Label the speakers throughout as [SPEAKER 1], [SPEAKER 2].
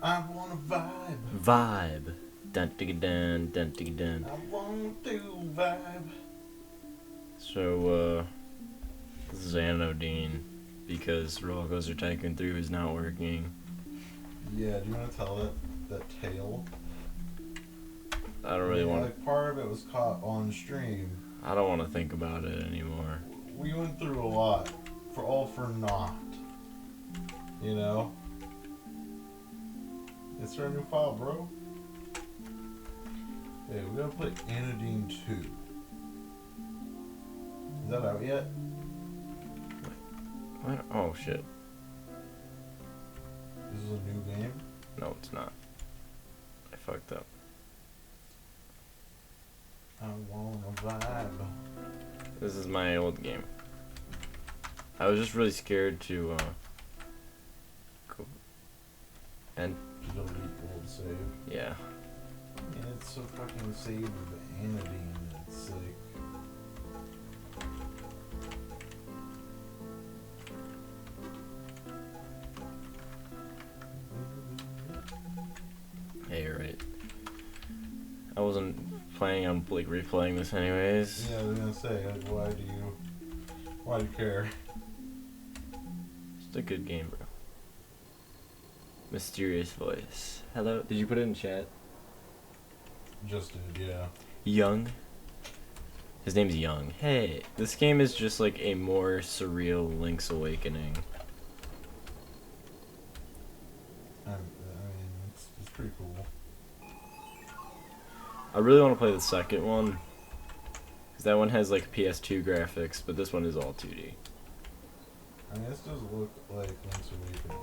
[SPEAKER 1] I wanna vibe.
[SPEAKER 2] Vibe. Dun digga dun, dun digga dun.
[SPEAKER 1] I want to vibe.
[SPEAKER 2] So, this is Anodine because Roller Coaster Tycoon 3 is not working.
[SPEAKER 1] Yeah, do you want to tell that tale?
[SPEAKER 2] I don't really want to.
[SPEAKER 1] Like, part of it was caught on stream.
[SPEAKER 2] I don't want to think about it anymore.
[SPEAKER 1] We went through a lot. For naught. You know? It's our new file, bro. Hey, we gotta play Anodine 2. Is that out yet?
[SPEAKER 2] What? Oh shit.
[SPEAKER 1] This is a new game?
[SPEAKER 2] No, it's not. I fucked up.
[SPEAKER 1] I wanna vibe.
[SPEAKER 2] This is my old game. I was just really scared to go and
[SPEAKER 1] Delete old save.
[SPEAKER 2] yeah.
[SPEAKER 1] And it's a fucking save of Anodine. It's like.
[SPEAKER 2] Hey, you're right. I wasn't planning on like replaying this anyways.
[SPEAKER 1] Yeah, I was gonna say, like, why do you care?
[SPEAKER 2] It's a good game, bro. Mysterious voice. Hello. Did you put it in chat?
[SPEAKER 1] Just did, yeah.
[SPEAKER 2] Young. His name's Young. Hey, this game is just like a more surreal Link's Awakening.
[SPEAKER 1] I mean, it's pretty cool.
[SPEAKER 2] I really want to play the second one. Because that one has like PS2 graphics, but this one is all 2D.
[SPEAKER 1] I mean, this does look like Link's Awakening.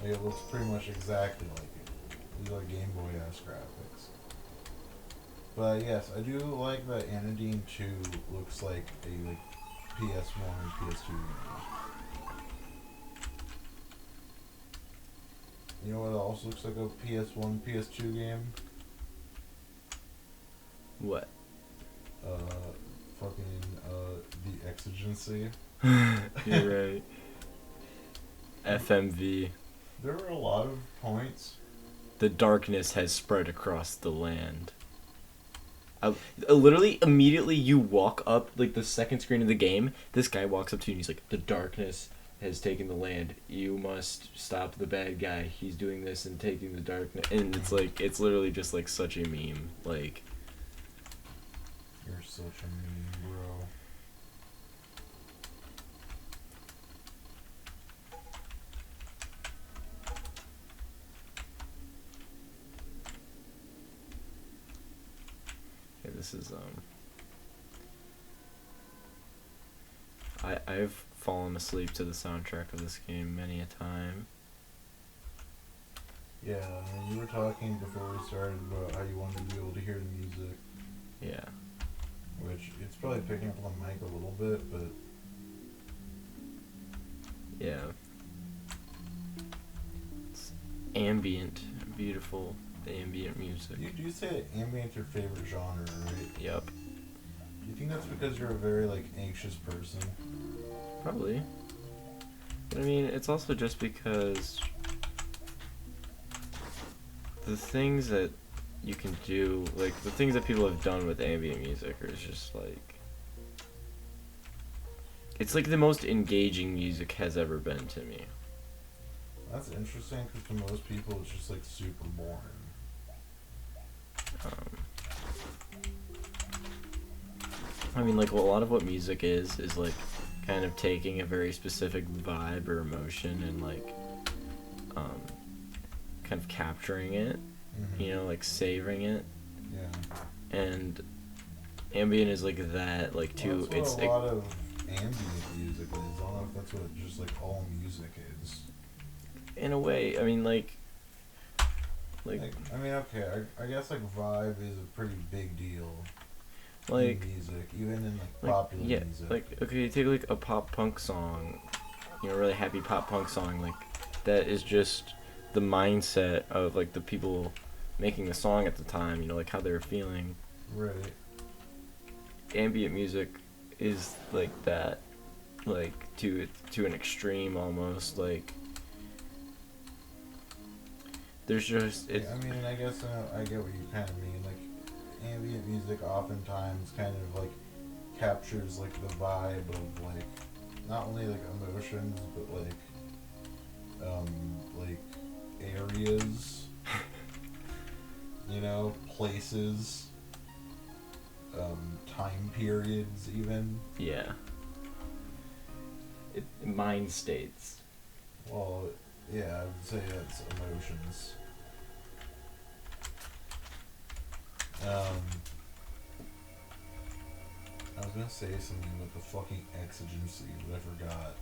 [SPEAKER 1] Like, it looks pretty much exactly like it. These are Game Boy-ass graphics. But yes, I do like that Anodine 2 looks like a like PS1 and PS2 game. You know what else looks like a PS1, PS2 game?
[SPEAKER 2] What?
[SPEAKER 1] The Exigency.
[SPEAKER 2] You're right. FMV.
[SPEAKER 1] There were a lot of points.
[SPEAKER 2] The darkness has spread across the land. Literally, immediately you walk up, like the second screen of the game, this guy walks up to you and he's like, the darkness has taken the land. You must stop the bad guy. He's doing this and taking the darkness. And it's like, it's literally just like such a meme. Like,
[SPEAKER 1] You're such a meme, bro.
[SPEAKER 2] okay, this is, I've fallen asleep to the soundtrack of this game many a time.
[SPEAKER 1] Yeah, I mean, you were talking before we started about how you wanted to be able to hear the music,
[SPEAKER 2] Yeah.
[SPEAKER 1] which it's probably picking up on the mic a little bit, but
[SPEAKER 2] Yeah. It's ambient, beautiful ambient music.
[SPEAKER 1] you say that ambient's your favorite genre, right?
[SPEAKER 2] Yep.
[SPEAKER 1] Do you think that's because you're a very like anxious person?
[SPEAKER 2] Probably. But I mean, it's also just because the things that you can do, like the things that people have done with ambient music are just like, it's like the most engaging music has ever been to me.
[SPEAKER 1] That's interesting because to most people it's just like super boring.
[SPEAKER 2] I mean, like a lot of what music is like kind of taking a very specific vibe or emotion and like kind of capturing it,
[SPEAKER 1] Mm-hmm.
[SPEAKER 2] you know, like savoring it.
[SPEAKER 1] Yeah.
[SPEAKER 2] And ambient is like that, like too.
[SPEAKER 1] Well, that's
[SPEAKER 2] it's
[SPEAKER 1] what a lot of ambient music is. I don't know if that's what just like all music is.
[SPEAKER 2] in a way. I mean, like
[SPEAKER 1] I mean, okay, I guess like vibe is a pretty big deal.
[SPEAKER 2] like
[SPEAKER 1] In music, even in like popular
[SPEAKER 2] yeah,
[SPEAKER 1] music.
[SPEAKER 2] like okay, you take like a pop punk song, you know, a really happy pop punk song, like that is just the mindset of like the people making the song at the time, you know, like how they were feeling.
[SPEAKER 1] Right.
[SPEAKER 2] Ambient music is like that, like to an extreme almost. Like there's just
[SPEAKER 1] Yeah, I mean, I guess I get what you kind of mean. Like, ambient music oftentimes kind of like captures like the vibe of like not only like emotions but like areas, you know, places, time periods even.
[SPEAKER 2] yeah. Mind states.
[SPEAKER 1] Well, yeah, I would say that's emotions. I was gonna say something about the fucking exigency, but I forgot.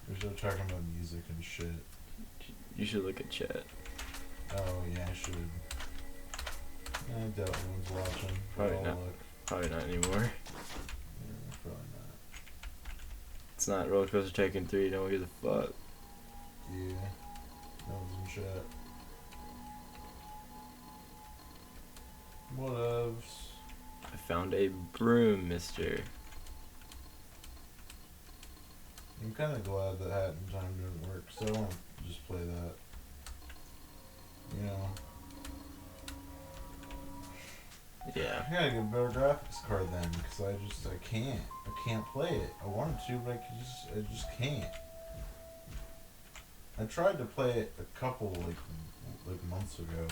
[SPEAKER 1] We're still talking about music and shit.
[SPEAKER 2] You should look at chat.
[SPEAKER 1] Oh yeah, I should. I doubt anyone's watching.
[SPEAKER 2] Probably
[SPEAKER 1] I'll
[SPEAKER 2] not.
[SPEAKER 1] look.
[SPEAKER 2] Probably not anymore.
[SPEAKER 1] Yeah, probably not.
[SPEAKER 2] It's not Roller Coaster Tycoon 3. Don't give a fuck.
[SPEAKER 1] Yeah, no one's in chat. Whatevs.
[SPEAKER 2] I found a broom, mister.
[SPEAKER 1] I'm kind of glad that Hat in Time didn't work, so I want to just play that. You know.
[SPEAKER 2] Yeah.
[SPEAKER 1] I gotta get a better graphics card then, because I can't play it. I wanted to, but I just can't. I tried to play it a couple like months ago.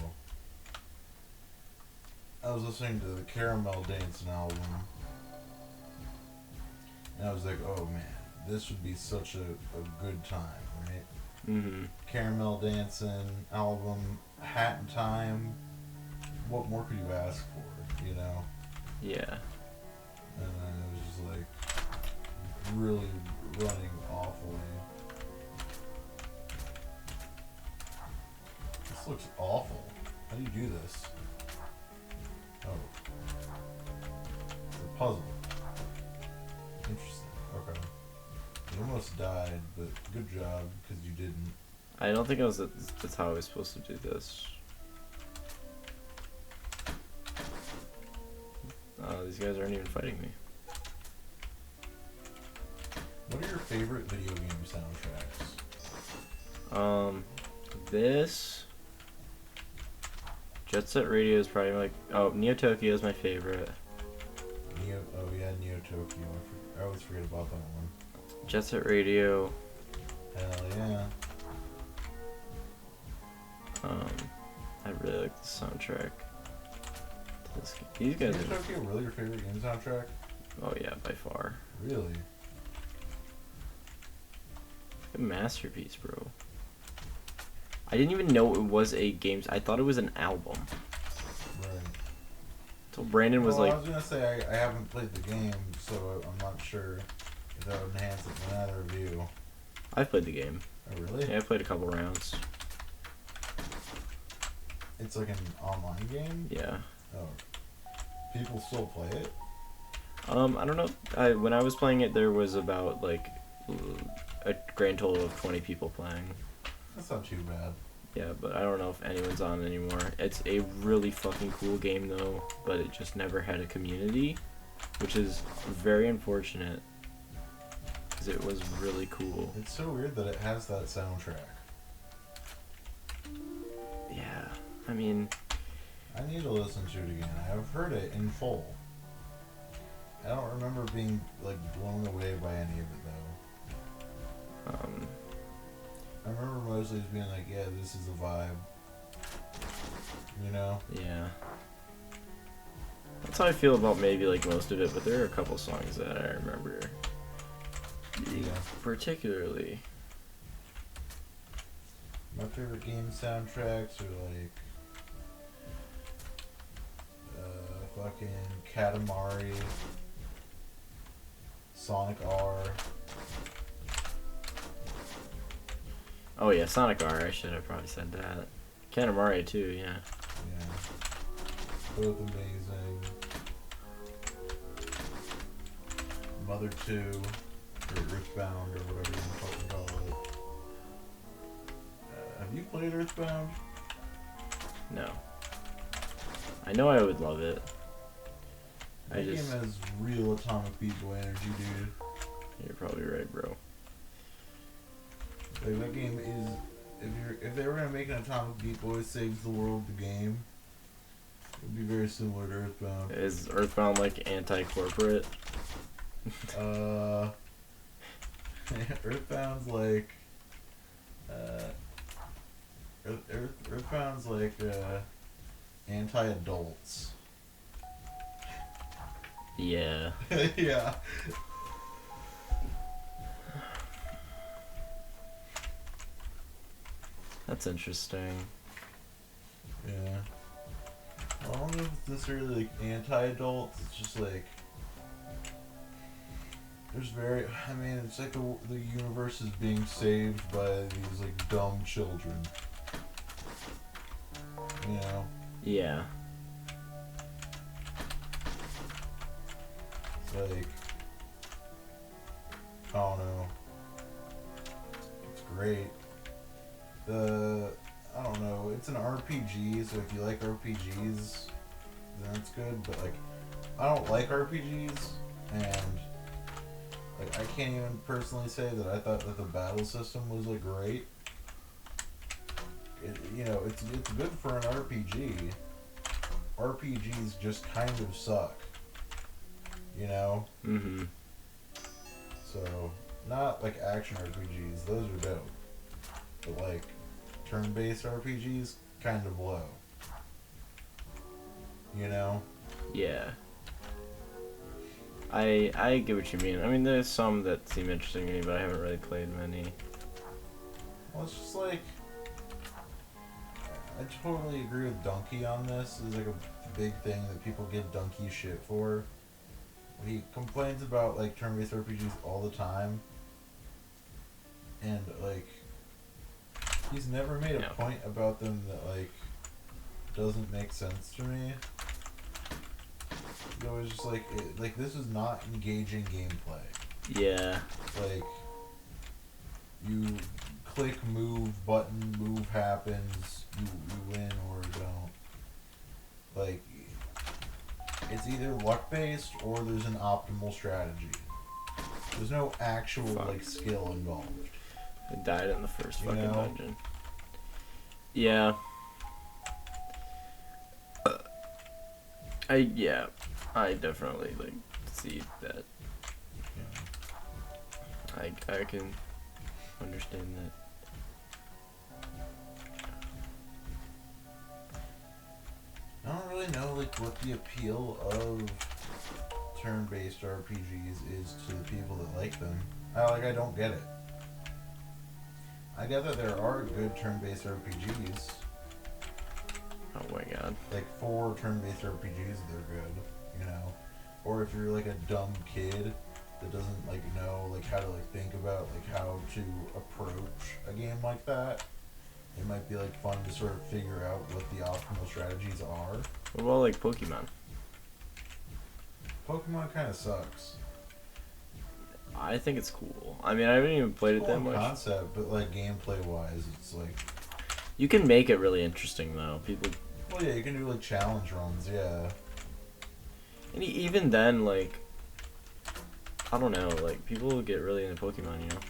[SPEAKER 1] I was listening to the Caramel Dancing album, and I was like, oh man, this would be such a good time, right?
[SPEAKER 2] Mm-hmm.
[SPEAKER 1] Caramel Dancing album, Hat in Time. What more could you ask for, you know?
[SPEAKER 2] Yeah.
[SPEAKER 1] And then it was just like really running awfully. This looks awful. How do you do this? Oh. It's a puzzle. Interesting. Okay. You almost died, but good job, because you didn't.
[SPEAKER 2] I don't think that's how I was supposed to do this. These guys aren't even fighting me.
[SPEAKER 1] What are your favorite video game soundtracks?
[SPEAKER 2] This Jet Set Radio is probably like Neo Tokyo is my favorite.
[SPEAKER 1] Neo Tokyo. I always forget about that one.
[SPEAKER 2] Jet Set Radio.
[SPEAKER 1] Hell yeah.
[SPEAKER 2] I really like the soundtrack to this game. These guys
[SPEAKER 1] Is Neo
[SPEAKER 2] are.
[SPEAKER 1] Tokyo really your favorite game soundtrack?
[SPEAKER 2] Oh yeah, by far.
[SPEAKER 1] Really?
[SPEAKER 2] A masterpiece, bro. I didn't even know it was a game. I thought it was an album.
[SPEAKER 1] Right.
[SPEAKER 2] So Brandon was
[SPEAKER 1] well,
[SPEAKER 2] like,
[SPEAKER 1] I was gonna say I haven't played the game, so I'm not sure if that would enhance it in either review.
[SPEAKER 2] I've played the game.
[SPEAKER 1] Oh really?
[SPEAKER 2] Yeah, I played a couple rounds.
[SPEAKER 1] It's like an online game?
[SPEAKER 2] Yeah.
[SPEAKER 1] Oh. People still play it?
[SPEAKER 2] I don't know. When I was playing it, there was about like a grand total of 20 people playing.
[SPEAKER 1] That's not too bad.
[SPEAKER 2] Yeah, but I don't know if anyone's on anymore. It's a really fucking cool game though, but it just never had a community, which is very unfortunate because it was really cool.
[SPEAKER 1] It's so weird that it has that soundtrack.
[SPEAKER 2] Yeah, I mean,
[SPEAKER 1] I need to listen to it again. I've heard it in full. I don't remember being like blown away by any of it though. I remember mostly just being like, yeah, this is a vibe. You know?
[SPEAKER 2] yeah. That's how I feel about maybe like most of it, but there are a couple songs that I remember
[SPEAKER 1] Yeah.
[SPEAKER 2] particularly.
[SPEAKER 1] My favorite game soundtracks are like fucking Katamari, Sonic R.
[SPEAKER 2] Oh yeah, Sonic R. I should have probably said that. Katamari too, yeah.
[SPEAKER 1] Yeah. Both amazing. Mother 2, or Earthbound, or whatever you want to fucking call it. Have you played Earthbound?
[SPEAKER 2] No. I know I would love it.
[SPEAKER 1] That game has real Atomic Beat Boy energy, dude.
[SPEAKER 2] You're probably right, bro.
[SPEAKER 1] Like, that game is if they were gonna make an Atomic Beat Boy Saves the World the game, it would be very similar to Earthbound.
[SPEAKER 2] Is Earthbound like anti-corporate?
[SPEAKER 1] Earthbound's like Earthbound's like anti-adults.
[SPEAKER 2] Yeah.
[SPEAKER 1] Yeah.
[SPEAKER 2] That's interesting.
[SPEAKER 1] Yeah. Well, I don't know if it's necessarily like anti-adults. It's just like there's very. I mean, it's like the universe is being saved by these like dumb children. You know.
[SPEAKER 2] Yeah.
[SPEAKER 1] It's like I don't know. It's great. I don't know. It's an RPG, so if you like RPGs, then it's good. But like, I don't like RPGs, and like I can't even personally say that I thought that the battle system was like great. It's good for an RPG. RPGs just kind of suck. You know.
[SPEAKER 2] Mhm.
[SPEAKER 1] So not like action RPGs; those are dope. But like turn-based RPGs kind of blow. You know?
[SPEAKER 2] Yeah. I get what you mean. I mean, there's some that seem interesting to me, but I haven't really played many.
[SPEAKER 1] Well, it's just like I totally agree with Donkey on this. It's like a big thing that people give Donkey shit for. He complains about like turn-based RPGs all the time, and like he's never made a point about them that like doesn't make sense to me. He's always just like this is not engaging gameplay.
[SPEAKER 2] Yeah.
[SPEAKER 1] Like you click, move, button, move happens, you win or don't. Like it's either luck based or there's an optimal strategy. There's no actual like skill involved.
[SPEAKER 2] I died in the first fucking dungeon. Yeah. I definitely like see that.
[SPEAKER 1] Yeah.
[SPEAKER 2] I can understand that.
[SPEAKER 1] I don't really know like what the appeal of turn-based RPGs is to the people that like them. I don't get it. I get that there are good turn-based RPGs.
[SPEAKER 2] Oh my god.
[SPEAKER 1] Like for turn-based RPGs, they're good, you know. Or if you're like a dumb kid that doesn't like know like how to like think about like how to approach a game like that, it might be like fun to sort of figure out what the optimal strategies are.
[SPEAKER 2] What about like Pokemon?
[SPEAKER 1] Pokemon kind of sucks.
[SPEAKER 2] I think it's cool. I mean, I haven't even played it that much.
[SPEAKER 1] Concept, but like gameplay wise, it's like
[SPEAKER 2] you can make it really interesting though. People.
[SPEAKER 1] Well, yeah, you can do like challenge runs, yeah.
[SPEAKER 2] And even then, like, I don't know, like people get really into Pokemon, you know.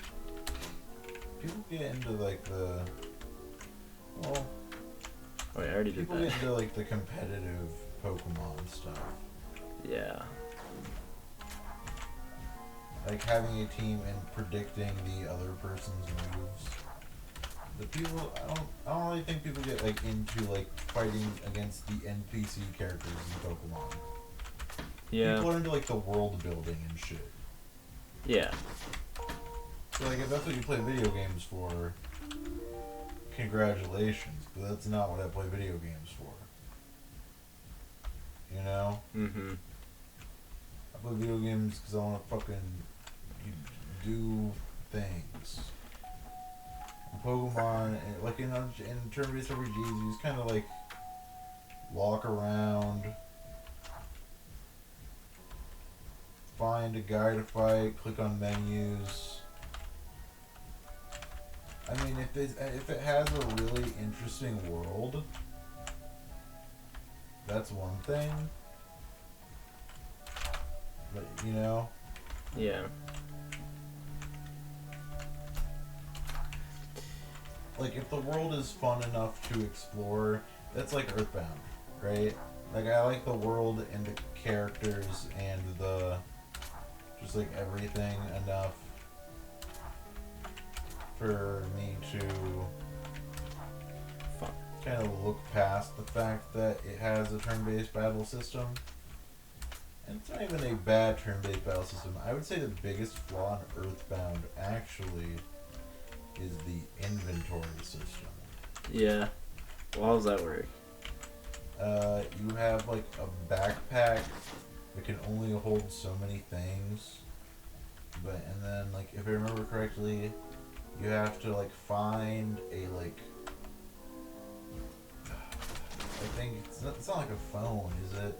[SPEAKER 1] People get into like the. Well.
[SPEAKER 2] Oh, yeah, I already did that.
[SPEAKER 1] People get into like the competitive Pokemon stuff.
[SPEAKER 2] Yeah.
[SPEAKER 1] Like having a team and predicting the other person's moves. The people, I don't really think people get like into like fighting against the NPC characters in Pokemon.
[SPEAKER 2] Yeah.
[SPEAKER 1] People are into like the world building and shit.
[SPEAKER 2] Yeah.
[SPEAKER 1] So like if that's what you play video games for, congratulations. But that's not what I play video games for. You know?
[SPEAKER 2] Mm-hmm.
[SPEAKER 1] I play video games because I want to fucking do things. Pokemon, like in turn-based RPGs, you just kind of like walk around, find a guy to fight, click on menus. I mean, if it has a really interesting world, that's one thing. But you know.
[SPEAKER 2] Yeah.
[SPEAKER 1] like if the world is fun enough to explore, that's like Earthbound, right? Like I like the world and the characters and the just like everything enough for me to
[SPEAKER 2] Fuck.
[SPEAKER 1] kind of look past the fact that it has a turn-based battle system. And it's not even a bad turn-based battle system. I would say the biggest flaw in Earthbound actually is the inventory system.
[SPEAKER 2] Yeah. Well, how does that work?
[SPEAKER 1] You have like a backpack that can only hold so many things, and then like if I remember correctly, you have to like find a like I think it's not like a phone, is it?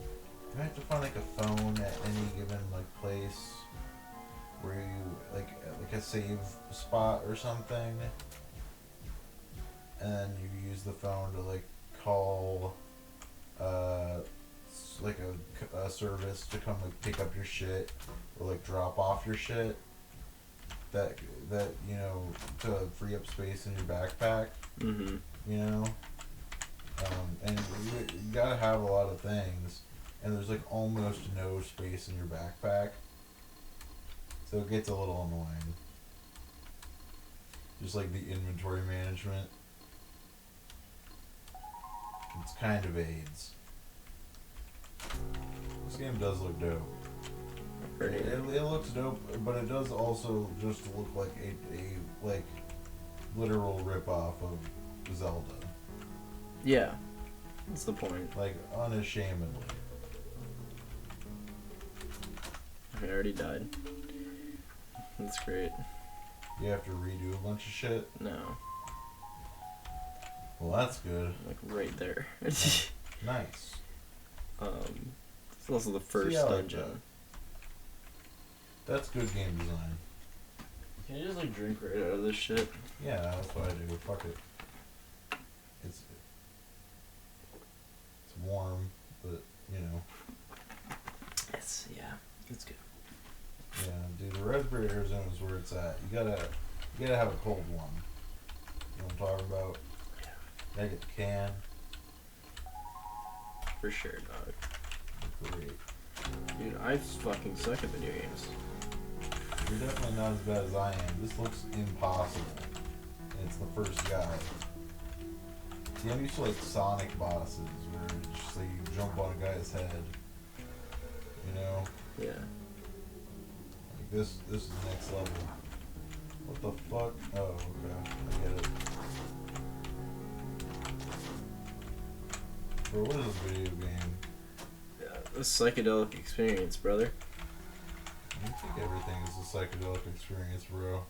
[SPEAKER 1] You have to find like a phone at any given like place where you like a save spot or something, and then you use the phone to like call like a service to come like pick up your shit or like drop off your shit that you know to free up space in your backpack.
[SPEAKER 2] Mm-hmm.
[SPEAKER 1] You know, and you gotta have a lot of things, and there's like almost no space in your backpack, so it gets a little annoying. Just like the inventory management, it's kind of AIDS. This game does look dope. It looks dope, but it does also just look like a like literal ripoff of Zelda.
[SPEAKER 2] Yeah. That's the point.
[SPEAKER 1] Like unashamedly.
[SPEAKER 2] I already died. That's great.
[SPEAKER 1] You have to redo a bunch of shit.
[SPEAKER 2] No.
[SPEAKER 1] Well, that's good.
[SPEAKER 2] Like right there.
[SPEAKER 1] Nice.
[SPEAKER 2] It's also the first dungeon.
[SPEAKER 1] That. That's good game design.
[SPEAKER 2] Can you just like drink right out of this shit?
[SPEAKER 1] Yeah, that's what I do. Fuck it. It's warm, but you know.
[SPEAKER 2] It's it's good.
[SPEAKER 1] Yeah, dude, the Raspberry Arizona is where it's at. You gotta have a cold one. You know what I'm talking about?
[SPEAKER 2] Yeah.
[SPEAKER 1] You gotta get the can.
[SPEAKER 2] For sure, dog.
[SPEAKER 1] Great.
[SPEAKER 2] Dude, I fucking suck at video games.
[SPEAKER 1] You're definitely not as bad as I am. This looks impossible. And it's the first guy. See, I'm used to like Sonic bosses where it's just like you jump on a guy's head. You know?
[SPEAKER 2] Yeah.
[SPEAKER 1] Like this is the next level. What the fuck? Oh, okay. I get it. Bro, what is this video game?
[SPEAKER 2] Yeah, a psychedelic experience, brother.
[SPEAKER 1] I think everything is a psychedelic experience, bro.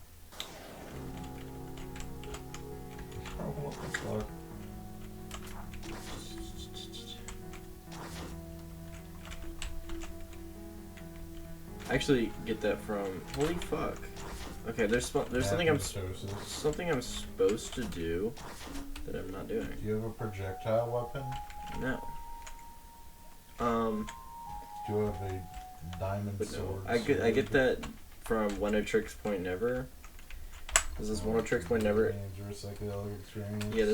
[SPEAKER 1] Bro, what the fuck?
[SPEAKER 2] I actually get that from holy fuck. Okay, there's something I'm supposed to do that I'm not doing.
[SPEAKER 1] Do you have a projectile weapon?
[SPEAKER 2] No.
[SPEAKER 1] Do you have a diamond
[SPEAKER 2] But no,
[SPEAKER 1] sword?
[SPEAKER 2] I get that from One of Tricks Point Never. This is One of Tricks Point Never.
[SPEAKER 1] Or a psychedelic experience?
[SPEAKER 2] Yeah,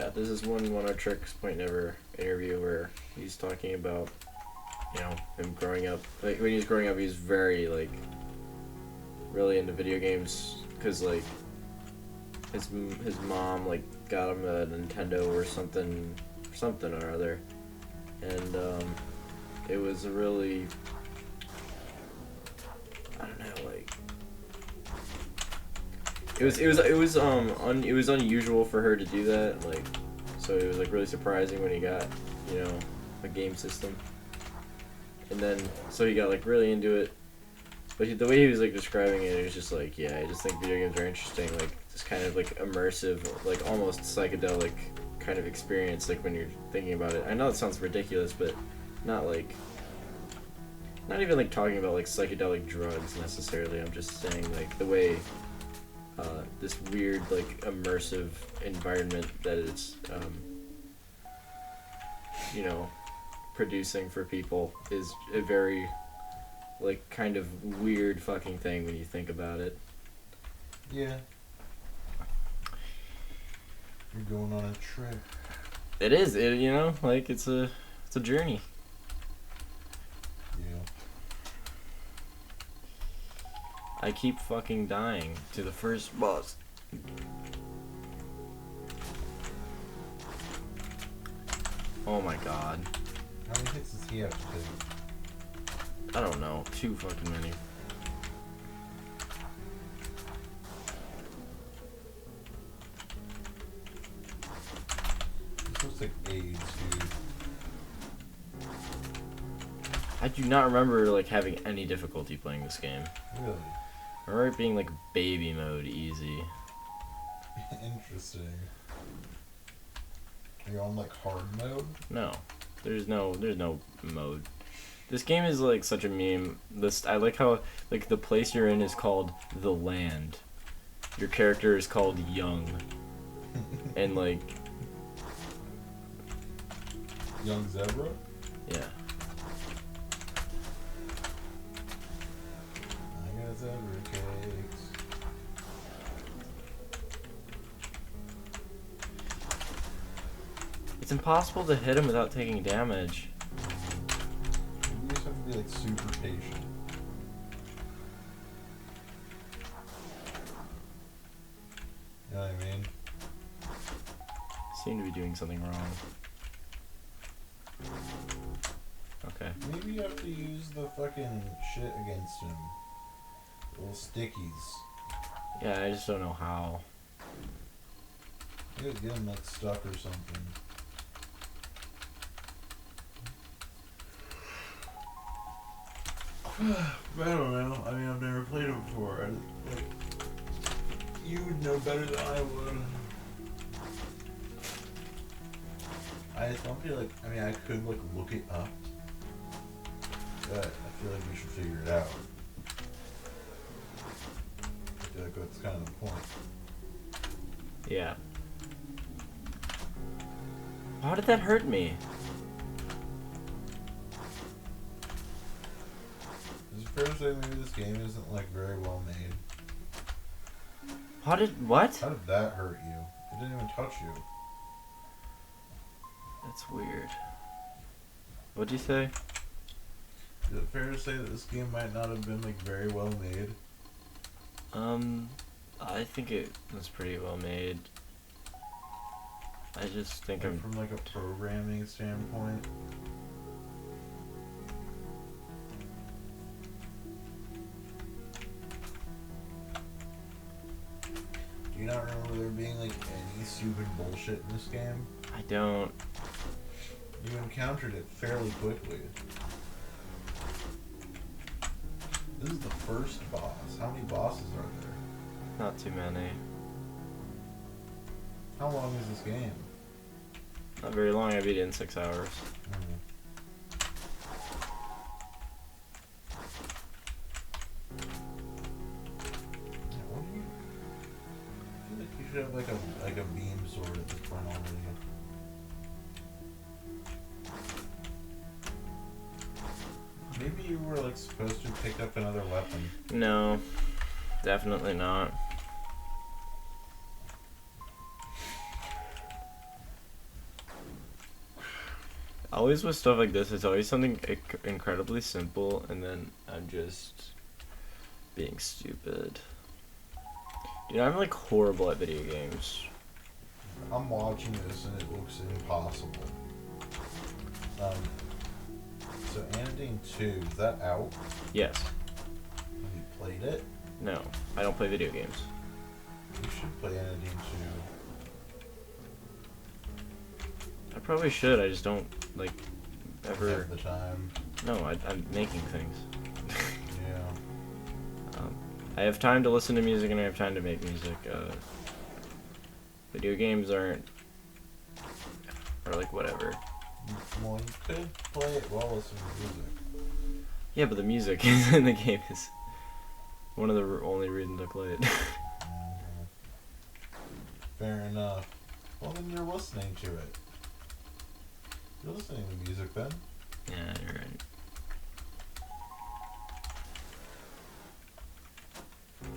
[SPEAKER 2] this is One of Tricks Point Never interview where he's talking about, you know, him growing up. Like when he was growing up, he was very like really into video games because like his mom like got him a Nintendo or something or other, and it was a really, I don't know, like it was unusual for her to do that, like, so it was like really surprising when he got, you know, a game system, and then so he got like really into it. But the way he was like describing it, it was just like, yeah, I just think video games are interesting, like this kind of like immersive, like almost psychedelic kind of experience, like when you're thinking about it. I know it sounds ridiculous, but not even like talking about like psychedelic drugs necessarily. I'm just saying like the way this weird like immersive environment that it's you know, producing for people is a very like kind of weird fucking thing when you think about it.
[SPEAKER 1] Yeah. You're going on a trip.
[SPEAKER 2] It is. You know, like it's a journey.
[SPEAKER 1] Yeah.
[SPEAKER 2] I keep fucking dying to the first boss. Oh my god.
[SPEAKER 1] How many hits does he have to take?
[SPEAKER 2] I don't know. Too fucking many.
[SPEAKER 1] This looks like AIDS, dude.
[SPEAKER 2] I do not remember like having any difficulty playing this game.
[SPEAKER 1] Really?
[SPEAKER 2] I remember it being like baby mode easy.
[SPEAKER 1] Interesting. Are you on like hard mode?
[SPEAKER 2] No. There's no mode. This game is like such a meme. I like how like the place you're in is called the land. Your character is called Young. And like
[SPEAKER 1] Young Zebra?
[SPEAKER 2] yeah.
[SPEAKER 1] I got zebra cakes.
[SPEAKER 2] It's impossible to hit him without taking damage.
[SPEAKER 1] You just have to be like super patient. You know what I mean?
[SPEAKER 2] Seem to be doing something wrong. Okay.
[SPEAKER 1] Maybe you have to use the fucking shit against him. Little stickies.
[SPEAKER 2] Yeah, I just don't know how.
[SPEAKER 1] You gotta get him like stuck or something. I don't know. I mean, I've never played it before. You would know better than I would. I don't feel like. I mean, I could like look it up, but I feel like we should figure it out. I feel like that's kind of the point.
[SPEAKER 2] Yeah. How did that hurt me?
[SPEAKER 1] Is it fair to say maybe this game isn't like very well made?
[SPEAKER 2] What?
[SPEAKER 1] How did that hurt you? It didn't even touch you.
[SPEAKER 2] That's weird. What'd you say?
[SPEAKER 1] Is it fair to say that this game might not have been like very well made?
[SPEAKER 2] I think it was pretty well made. I just think
[SPEAKER 1] Like
[SPEAKER 2] I'm
[SPEAKER 1] from like a programming standpoint. Do you not remember there being like any stupid bullshit in this game?
[SPEAKER 2] I don't.
[SPEAKER 1] You encountered it fairly quickly. This is the first boss. How many bosses are there?
[SPEAKER 2] Not too many.
[SPEAKER 1] How long is this game?
[SPEAKER 2] Not very long. I beat it in 6 hours.
[SPEAKER 1] Yeah, what do you? I feel like you should have like a beam sword at this point already. Maybe you were like supposed to pick up another weapon.
[SPEAKER 2] No, definitely not. Always with stuff like this, it's always something incredibly simple, and then I'm just being stupid. Dude, I'm like horrible at video games.
[SPEAKER 1] I'm watching this and it looks impossible. So Anodyne 2, is that out?
[SPEAKER 2] Yes.
[SPEAKER 1] Have you played it?
[SPEAKER 2] No, I don't play video games.
[SPEAKER 1] You should play Anodyne
[SPEAKER 2] I probably should, I just don't, like,
[SPEAKER 1] 2.
[SPEAKER 2] ever...
[SPEAKER 1] Have the time.
[SPEAKER 2] No, I'm making things.
[SPEAKER 1] Yeah.
[SPEAKER 2] I have time to listen to music and I have time to make music. Video games are like whatever.
[SPEAKER 1] Well, you could play it while listening to music.
[SPEAKER 2] Yeah, but the music in the game is one of the only reasons I play it.
[SPEAKER 1] Fair enough. Well, then you're listening to it. You're listening to music then.
[SPEAKER 2] Yeah, you're right.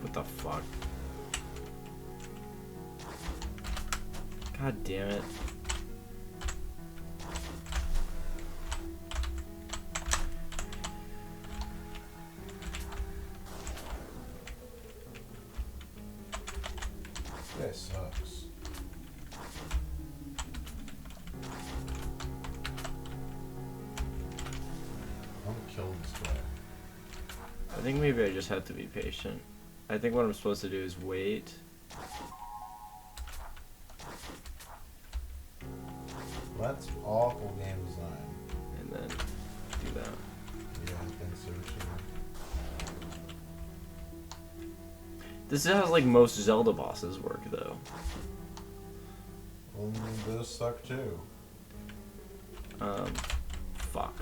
[SPEAKER 2] What the fuck? God damn it.
[SPEAKER 1] This guy sucks. I'm gonna kill this guy.
[SPEAKER 2] I think maybe I just have to be patient. I think what I'm supposed to do is wait.
[SPEAKER 1] That's awful game design.
[SPEAKER 2] And then do that.
[SPEAKER 1] Yeah, I think so too.
[SPEAKER 2] This is how like most Zelda bosses work though.
[SPEAKER 1] Well, those suck too.
[SPEAKER 2] Fuck.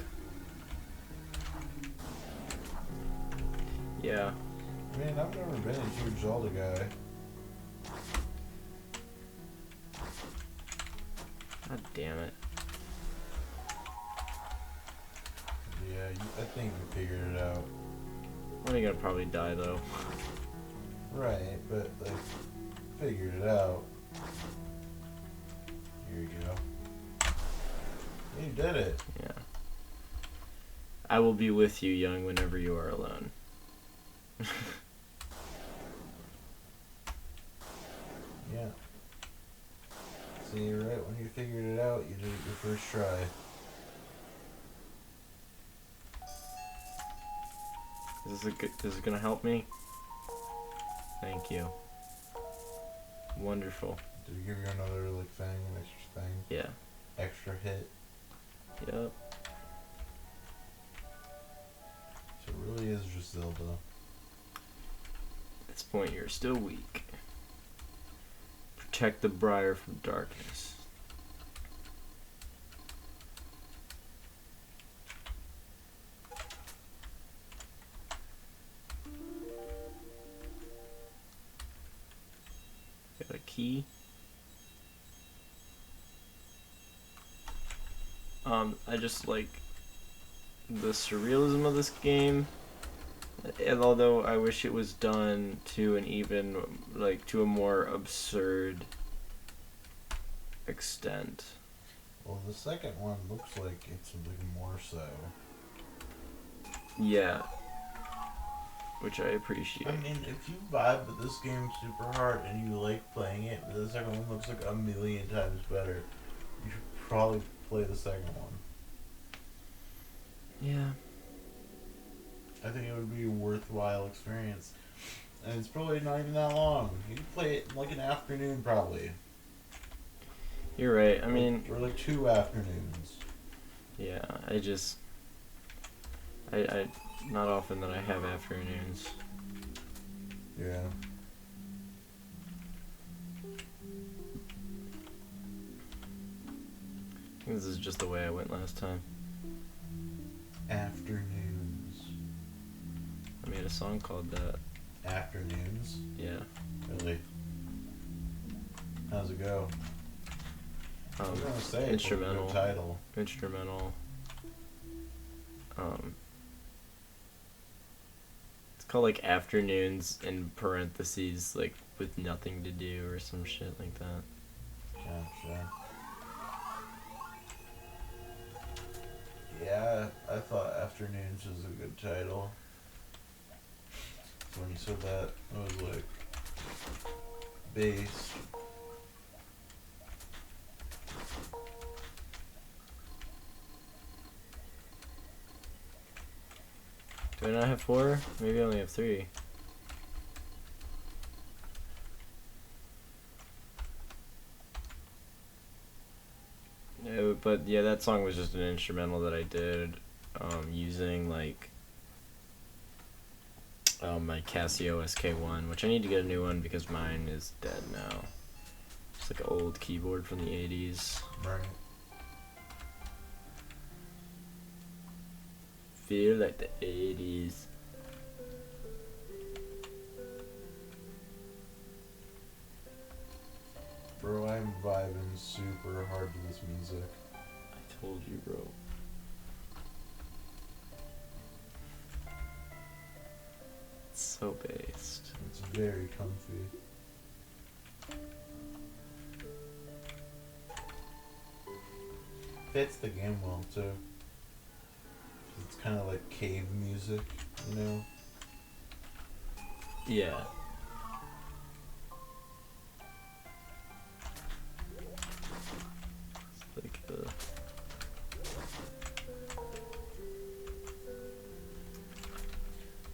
[SPEAKER 2] Yeah.
[SPEAKER 1] I mean, I've never been a huge Zelda guy.
[SPEAKER 2] God damn it.
[SPEAKER 1] Yeah, I think you figured it out.
[SPEAKER 2] I'm only gonna probably die though.
[SPEAKER 1] Right, but like, figured it out. Here you go. You did it.
[SPEAKER 2] Yeah. I will be with you, young, whenever you are alone.
[SPEAKER 1] Yeah. See, right when you figured it out, you did it your first try.
[SPEAKER 2] Is this gonna help me? Thank you. Wonderful.
[SPEAKER 1] Did he give you another like thing, an extra thing?
[SPEAKER 2] Yeah.
[SPEAKER 1] Extra hit?
[SPEAKER 2] Yep.
[SPEAKER 1] So it really is just Zelda.
[SPEAKER 2] At this point, you're still weak. Protect the briar from darkness. Got a key. I just like the surrealism of this game, and although I wish it was done to an even, like, to a more absurd extent.
[SPEAKER 1] Well, the second one looks like it's like more so.
[SPEAKER 2] Yeah. Which I appreciate.
[SPEAKER 1] I mean, if you vibe with this game super hard and you like playing it, but the second one looks like a million times better, you should probably play the second one.
[SPEAKER 2] Yeah.
[SPEAKER 1] I think it would be a worthwhile experience. And it's probably not even that long. You can play it in like an afternoon, probably.
[SPEAKER 2] You're right. I mean,
[SPEAKER 1] or like 2 afternoons.
[SPEAKER 2] yeah, I not often that I have afternoons.
[SPEAKER 1] Yeah.
[SPEAKER 2] I think this is just the way I went last time.
[SPEAKER 1] Afternoons.
[SPEAKER 2] I made a song called that.
[SPEAKER 1] Afternoons?
[SPEAKER 2] Yeah.
[SPEAKER 1] Really? How's it go? I was gonna say
[SPEAKER 2] Instrumental.
[SPEAKER 1] It's a good title.
[SPEAKER 2] Instrumental. It's called like Afternoons in parentheses, like with nothing to do or some shit like that.
[SPEAKER 1] Gotcha. Yeah, I thought Afternoons was a good title. So when you said that, I was like, bass.
[SPEAKER 2] Do I not have 4? Maybe I only have 3. No, but yeah, that song was just an instrumental that I did using like my Casio SK1, which I need to get a new one because mine is dead now. It's like an old keyboard from the 80s.
[SPEAKER 1] Right.
[SPEAKER 2] Feel like the 80s.
[SPEAKER 1] Bro, I'm vibing super hard to this music.
[SPEAKER 2] I told you, bro. It's so based.
[SPEAKER 1] It's very comfy. fits the game well too. It's kind of like cave music, you know.
[SPEAKER 2] Yeah. It's like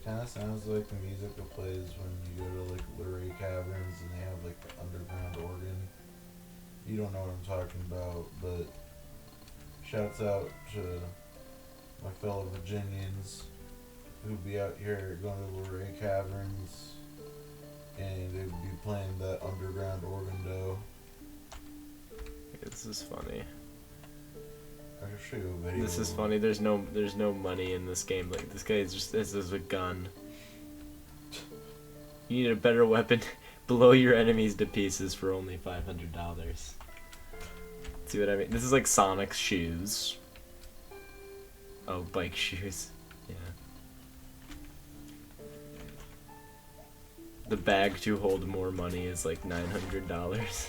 [SPEAKER 1] Kind of sounds like the music that plays when you go to like Luray Caverns and they have like the underground organ. You don't know what I'm talking about, but shouts out to my fellow Virginians who be out here going to Luray Caverns and they'd be playing that underground organ though.
[SPEAKER 2] this is funny.
[SPEAKER 1] I can show you a video.
[SPEAKER 2] This is funny. There's no money in this game. Like this guy is just this is a gun. You need a better weapon. Blow your enemies to pieces for only $500. See what I mean? This is like Sonic's shoes. Oh, bike shoes. Yeah. The bag to hold more money is like $900.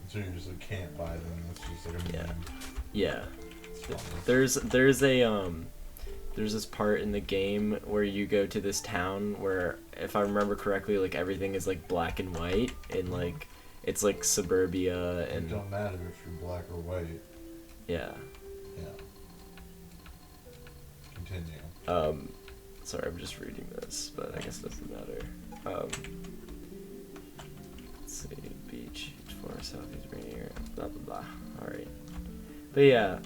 [SPEAKER 1] So you just like can't buy them. It's just like a
[SPEAKER 2] Yeah.
[SPEAKER 1] meme.
[SPEAKER 2] Yeah.
[SPEAKER 1] It's funny.
[SPEAKER 2] There's this part in the game where you go to this town where, if I remember correctly, like everything is like black and white and like it's like suburbia
[SPEAKER 1] It
[SPEAKER 2] and
[SPEAKER 1] don't matter if you're black or white.
[SPEAKER 2] yeah.
[SPEAKER 1] Yeah. Continue.
[SPEAKER 2] Sorry, I'm just reading this, but I guess it doesn't matter. Let's see, beach, forest, southeast, rainier, blah blah blah. All right, but yeah,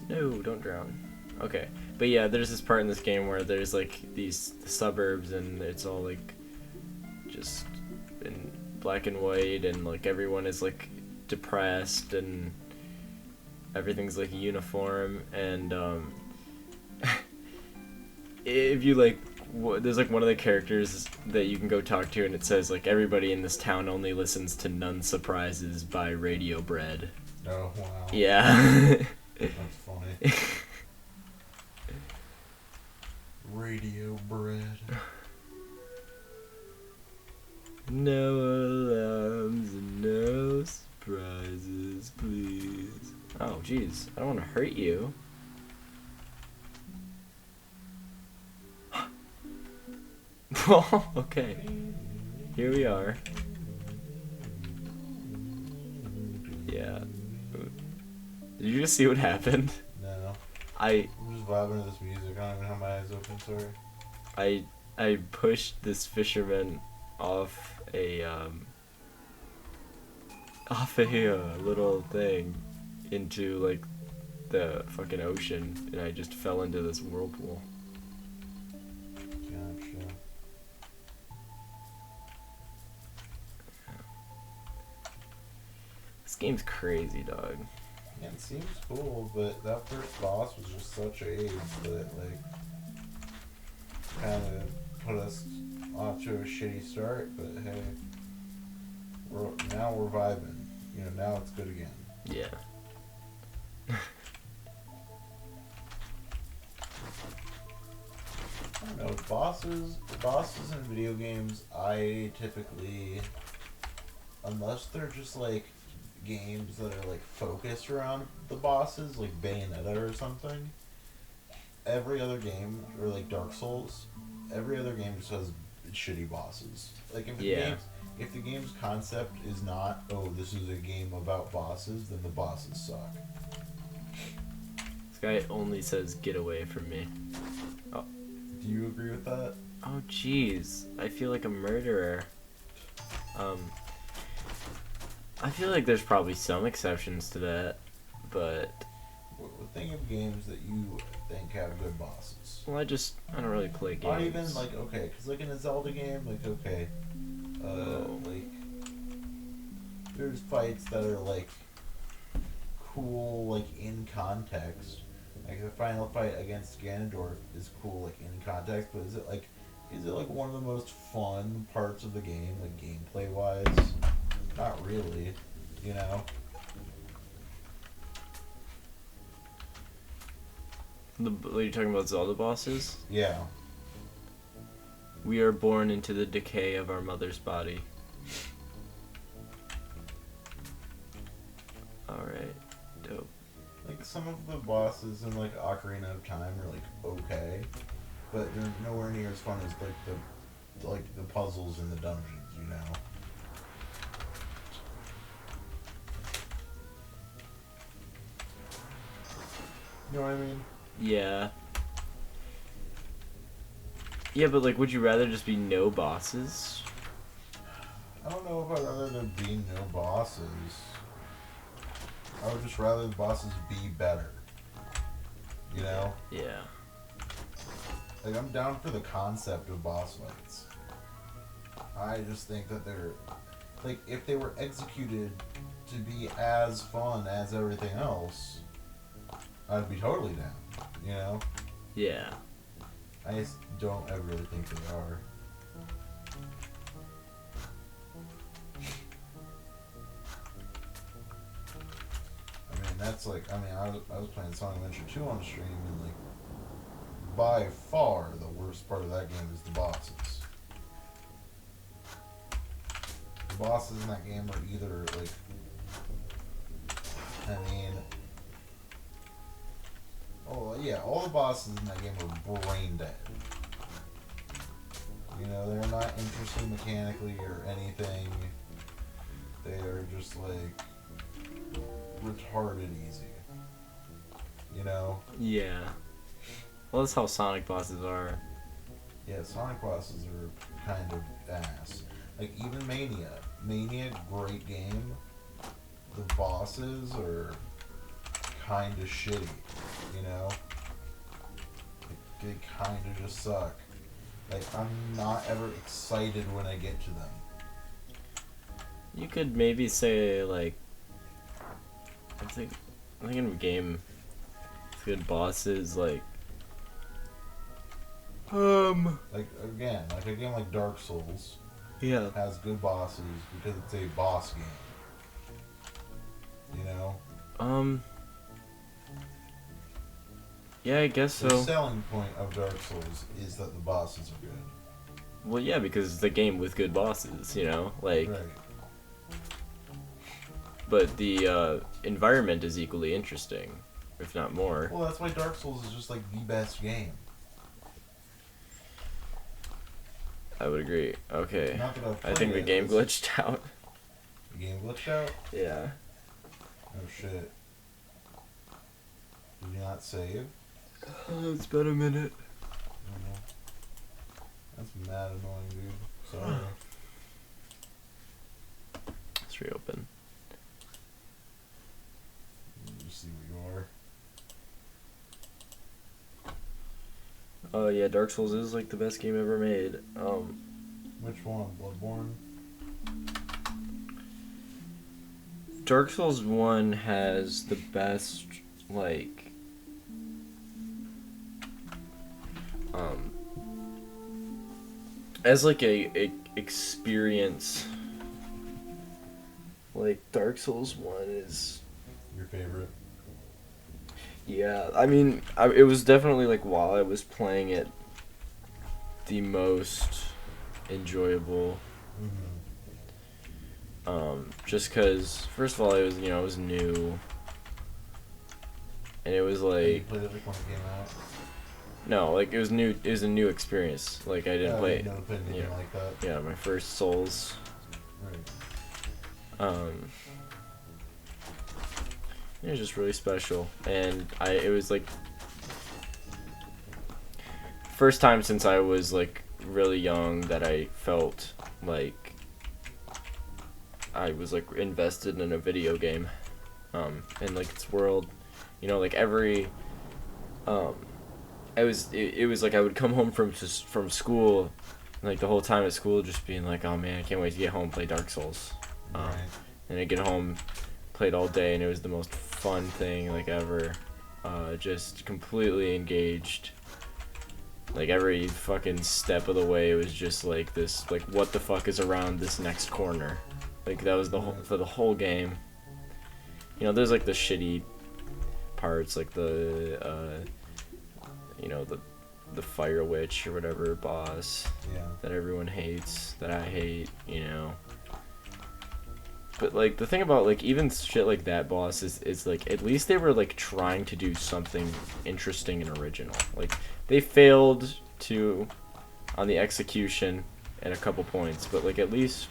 [SPEAKER 2] no, don't drown. Okay, but yeah, there's this part in this game where there's like these suburbs and it's all like just in black and white and like everyone is like depressed and everything's like uniform and if you like there's like one of the characters that you can go talk to and it says like everybody in this town only listens to None Surprises by Radio Bread.
[SPEAKER 1] Oh wow.
[SPEAKER 2] Yeah.
[SPEAKER 1] That's funny. Radio Bread.
[SPEAKER 2] No alarms and no surprises, please. Oh, jeez. I don't want to hurt you. Well, okay. Here we are. Yeah. Did you just see what happened?
[SPEAKER 1] No.
[SPEAKER 2] I
[SPEAKER 1] I'm just vibing to this music. I don't even have my eyes open, sorry.
[SPEAKER 2] I pushed this fisherman off a little thing into like the fucking ocean and I just fell into this whirlpool.
[SPEAKER 1] Gotcha.
[SPEAKER 2] This game's crazy, dog.
[SPEAKER 1] Yeah, it seems cool, but that first boss was just such AIDS that like kind of put us off to a shitty start. But hey, now we're vibing. You know, now it's good again.
[SPEAKER 2] Yeah.
[SPEAKER 1] I don't know, bosses in video games, I typically, unless they're just like games that are like focused around the bosses, like Bayonetta or something, every other game, or like Dark Souls, every other game just has shitty bosses. Like if the game's concept is not, oh, this is a game about bosses, then the bosses suck.
[SPEAKER 2] This guy only says get away from me. Oh.
[SPEAKER 1] Do you agree with that?
[SPEAKER 2] Oh jeez. I feel like a murderer. I feel like there's probably some exceptions to that, but
[SPEAKER 1] Think of games that you think have good bosses.
[SPEAKER 2] well, I don't really play games.
[SPEAKER 1] Not even like, okay, because like in a Zelda game, like okay, like there's fights that are like cool, like in context. Like the final fight against Ganondorf is cool, like in context, but is it like one of the most fun parts of the game, like gameplay wise? Not really, you know.
[SPEAKER 2] Are you talking about Zelda bosses?
[SPEAKER 1] Yeah.
[SPEAKER 2] We are born into the decay of our mother's body. Alright. Dope.
[SPEAKER 1] Like, some of the bosses in, like, Ocarina of Time are, like, okay. But they're nowhere near as fun as, like, the puzzles in the dungeons, you know? You know what I mean?
[SPEAKER 2] Yeah. Yeah, but like, would you rather just be no bosses?
[SPEAKER 1] I don't know if I'd rather there be no bosses. I would just rather the bosses be better. You know?
[SPEAKER 2] Yeah.
[SPEAKER 1] Like, I'm down for the concept of boss fights. I just think that they're... Like, if they were executed to be as fun as everything else, I'd be totally down. You know?
[SPEAKER 2] Yeah.
[SPEAKER 1] I just don't ever really think they are. I mean, that's like... I mean, I was playing Sonic Adventure 2 on stream, and, like, by far the worst part of that game is the bosses. The bosses in that game are either, like... I mean... Oh, yeah, all the bosses in that game are brain dead. You know, they're not interesting mechanically or anything. They are just, like, retarded easy. You know?
[SPEAKER 2] Yeah. Well, that's how Sonic bosses are.
[SPEAKER 1] Yeah, Sonic bosses are kind of ass. Like, even Mania. Mania, great game. The bosses are kind of shitty, you know? They kind of just suck. Like, I'm not ever excited when I get to them.
[SPEAKER 2] You could maybe say, like, I think in a game with good bosses, like,
[SPEAKER 1] Like, again, like a game like Dark Souls
[SPEAKER 2] yeah.
[SPEAKER 1] has good bosses because it's a boss game. You know?
[SPEAKER 2] Yeah, I guess
[SPEAKER 1] The
[SPEAKER 2] so.
[SPEAKER 1] selling point of Dark Souls is that the bosses are good.
[SPEAKER 2] Well, yeah, because it's a game with good bosses, you know? Like,
[SPEAKER 1] Right.
[SPEAKER 2] but the environment is equally interesting, if not more.
[SPEAKER 1] Well, that's why Dark Souls is just like the best game.
[SPEAKER 2] I would agree. Okay.
[SPEAKER 1] Not that I've
[SPEAKER 2] I think the
[SPEAKER 1] played
[SPEAKER 2] game
[SPEAKER 1] it.
[SPEAKER 2] glitched out.
[SPEAKER 1] The game glitched out?
[SPEAKER 2] Yeah.
[SPEAKER 1] Oh shit. Did you not save?
[SPEAKER 2] It's been a minute.
[SPEAKER 1] Oh, that's mad annoying, dude. Sorry.
[SPEAKER 2] Let's reopen.
[SPEAKER 1] You see what you are.
[SPEAKER 2] Oh yeah, Dark Souls is like the best game ever made.
[SPEAKER 1] Which one? Bloodborne?
[SPEAKER 2] Dark Souls 1 has the best, like, as like a experience, like Dark Souls 1 is,
[SPEAKER 1] Your favorite?
[SPEAKER 2] yeah, I mean, it was definitely like while I was playing it, the most enjoyable.
[SPEAKER 1] Mm-hmm.
[SPEAKER 2] Just cause, first of all, it was, you know, it was new, and it was
[SPEAKER 1] You
[SPEAKER 2] like,
[SPEAKER 1] played it like when it came out?
[SPEAKER 2] no, like it was new, it was a new experience. Like I didn't play,
[SPEAKER 1] You never played anything
[SPEAKER 2] yeah.
[SPEAKER 1] like that?
[SPEAKER 2] Yeah, my first Souls.
[SPEAKER 1] Right.
[SPEAKER 2] It was just really special, and it was like first time since I was like really young that I felt like I was like invested in a video game, and like its world, you know, like every, it was like I would come home from school, like the whole time at school just being like, oh man, I can't wait to get home and play Dark Souls,
[SPEAKER 1] Right.
[SPEAKER 2] and I get home, played all day, and it was the most fun thing like ever, just completely engaged. Like every fucking step of the way, it was just like this, like what the fuck is around this next corner. Like that was the whole, for the whole game. You know, there's like the shitty parts, like the, you know, the fire witch or whatever boss
[SPEAKER 1] Yeah.
[SPEAKER 2] that everyone hates, that I hate, you know. But like the thing about like even shit like that boss is like at least they were like trying to do something interesting and original. Like they failed to on the execution at a couple points, but like at least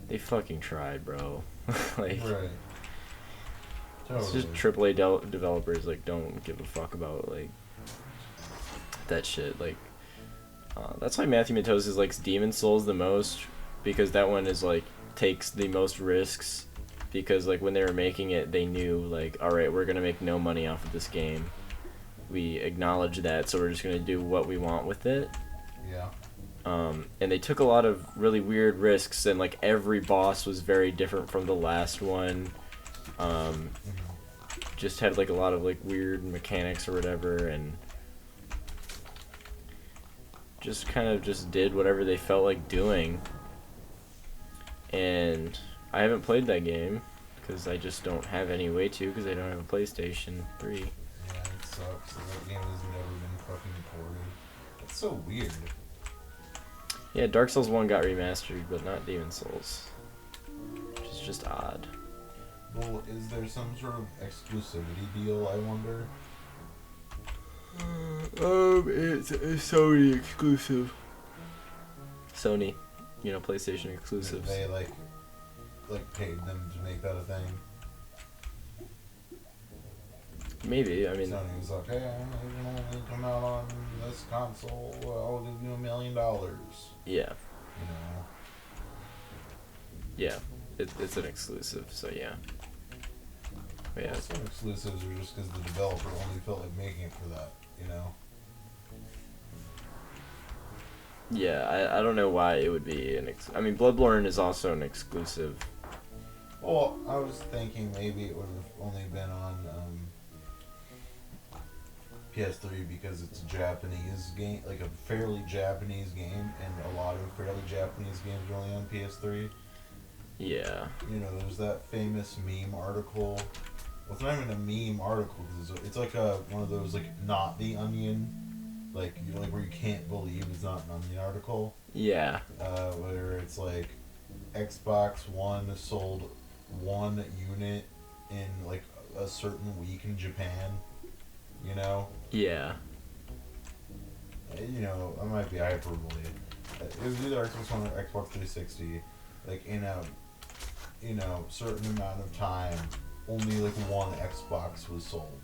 [SPEAKER 2] they fucking tried, bro. Like
[SPEAKER 1] Right.
[SPEAKER 2] it's
[SPEAKER 1] Totally.
[SPEAKER 2] just AAA developers like don't give a fuck about like that shit. Like that's why Matthew Matosis likes Demon Souls the most, because that one is like takes the most risks, because like when they were making it they knew like, all right, we're gonna make no money off of this game, we acknowledge that, so we're just gonna do what we want with it.
[SPEAKER 1] Yeah.
[SPEAKER 2] And they took a lot of really weird risks, and like every boss was very different from the last one. Just had like a lot of like weird mechanics or whatever, and just kind of just did whatever they felt like doing. And I haven't played that game because I just don't have any way to, because I don't have a PlayStation 3.
[SPEAKER 1] Yeah, it sucks. That game has never been fucking ported. That's so weird.
[SPEAKER 2] Yeah, Dark Souls 1 got remastered, but not Demon Souls, which is just odd.
[SPEAKER 1] Well, is there some sort of exclusivity deal, I wonder?
[SPEAKER 2] It's a Sony exclusive. Sony, you know, PlayStation exclusives.
[SPEAKER 1] They like paid them to make that a thing.
[SPEAKER 2] Maybe, I mean,
[SPEAKER 1] Sony was like, hey, it can only come out on this console. I'll give you $1 million.
[SPEAKER 2] yeah,
[SPEAKER 1] You know.
[SPEAKER 2] yeah, it's an exclusive, so yeah. But yeah,
[SPEAKER 1] Well, some exclusives are just because the developer only felt like making it for that. You know.
[SPEAKER 2] yeah, I don't know why it would be I mean, Bloodborne is also an exclusive.
[SPEAKER 1] Well, I was thinking maybe it would have only been on PS3 because it's a Japanese game, like a fairly Japanese game, and a lot of fairly Japanese games are only on PS3.
[SPEAKER 2] Yeah.
[SPEAKER 1] You know, there's that famous meme article. Well, it's not even a meme article because it's like one of those like not the Onion, like you know, like where you can't believe it's not an Onion article.
[SPEAKER 2] Yeah.
[SPEAKER 1] Where it's like Xbox One sold 1 unit in like a certain week in Japan. You know.
[SPEAKER 2] Yeah.
[SPEAKER 1] You know, I might be hyperbole. It was either Xbox One or Xbox 360. Like in a, you know, certain amount of time, only like 1 Xbox was sold.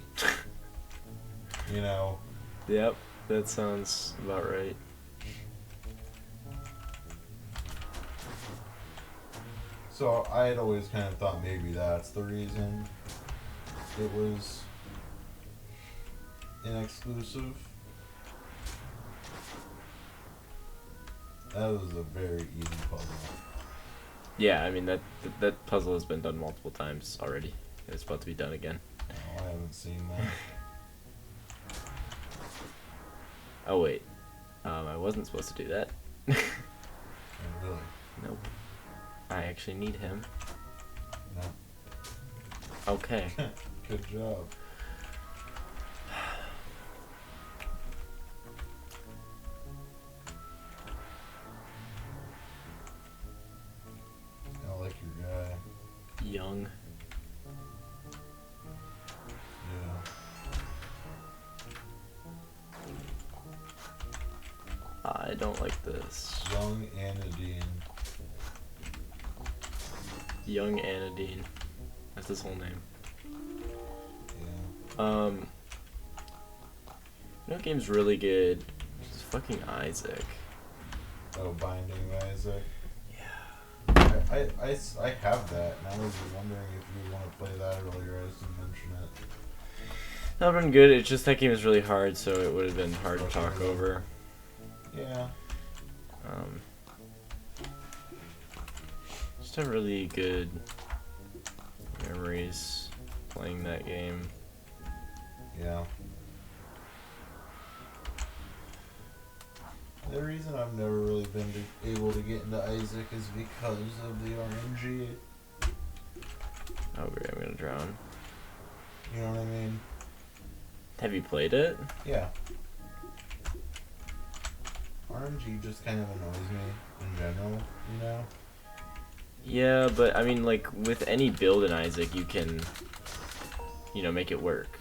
[SPEAKER 1] You know.
[SPEAKER 2] Yep, that sounds about right.
[SPEAKER 1] So I had always kind of thought maybe that's the reason it was an exclusive. That was a very easy puzzle.
[SPEAKER 2] Yeah, I mean that puzzle has been done multiple times already. It's about to be done again.
[SPEAKER 1] Oh, I haven't seen that.
[SPEAKER 2] Oh wait, I wasn't supposed to do that.
[SPEAKER 1] Oh, really?
[SPEAKER 2] Nope. I actually need him.
[SPEAKER 1] No.
[SPEAKER 2] Okay.
[SPEAKER 1] Good job. I like your guy.
[SPEAKER 2] Young.
[SPEAKER 1] Yeah.
[SPEAKER 2] I don't like this.
[SPEAKER 1] Young Anadine.
[SPEAKER 2] Young Anadine. That's his whole name.
[SPEAKER 1] Yeah.
[SPEAKER 2] You know what game's really good? It's fucking Isaac.
[SPEAKER 1] Oh, Binding of Isaac.
[SPEAKER 2] Yeah.
[SPEAKER 1] I have that, and I was wondering if you would want to play that earlier. I just didn't mention it.
[SPEAKER 2] That would've been good. It's just that game is really hard, so it would have been hard to talk over.
[SPEAKER 1] Yeah.
[SPEAKER 2] Just have really good memories playing that game.
[SPEAKER 1] Yeah. The reason I've never really been able to get into Isaac is because of the RNG.
[SPEAKER 2] Oh, great, I'm gonna drown.
[SPEAKER 1] You know what I mean?
[SPEAKER 2] Have you played it?
[SPEAKER 1] Yeah. RNG just kind of annoys me in general, you know?
[SPEAKER 2] Yeah, but I mean, like with any build in Isaac, you can, make it work.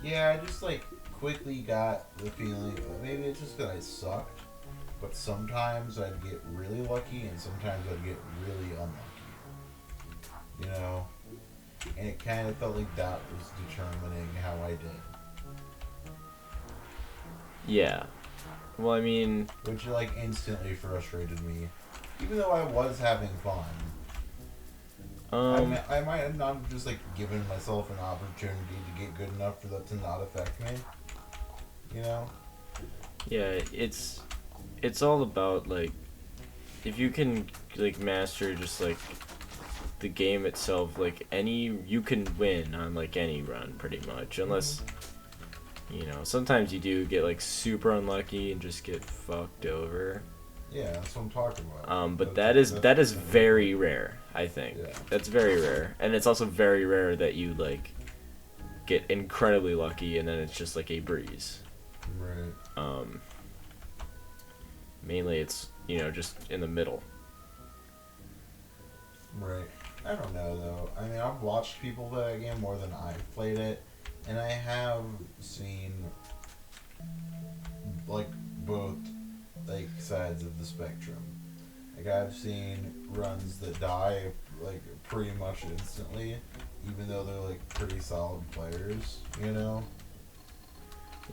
[SPEAKER 1] Yeah, I just like quickly got the feeling maybe it's just that I sucked, but sometimes I'd get really lucky and sometimes I'd get really unlucky. You know, and it kind of felt like that was determining how I did,
[SPEAKER 2] Yeah. Well, I mean,
[SPEAKER 1] which like instantly frustrated me, even though I was having fun.
[SPEAKER 2] um,
[SPEAKER 1] I might have not just like given myself an opportunity to get good enough for that to not affect me. You know?
[SPEAKER 2] yeah, it's all about like if you can like master just like the game itself, like you can win on like any run pretty much, unless sometimes you do get like super unlucky and just get fucked over.
[SPEAKER 1] Yeah, that's what I'm talking about.
[SPEAKER 2] But
[SPEAKER 1] That's
[SPEAKER 2] that is
[SPEAKER 1] kind of
[SPEAKER 2] very
[SPEAKER 1] like,
[SPEAKER 2] rare, I think.
[SPEAKER 1] yeah.
[SPEAKER 2] That's very rare, and it's also very rare that you like get incredibly lucky and then it's just like a breeze.
[SPEAKER 1] Right.
[SPEAKER 2] Mainly it's just in the middle.
[SPEAKER 1] Right. I don't know though. I mean, I've watched people play that game more than I've played it, and I have seen like both like sides of the spectrum. Like I've seen runs that die like pretty much instantly, even though they're like pretty solid players. You know.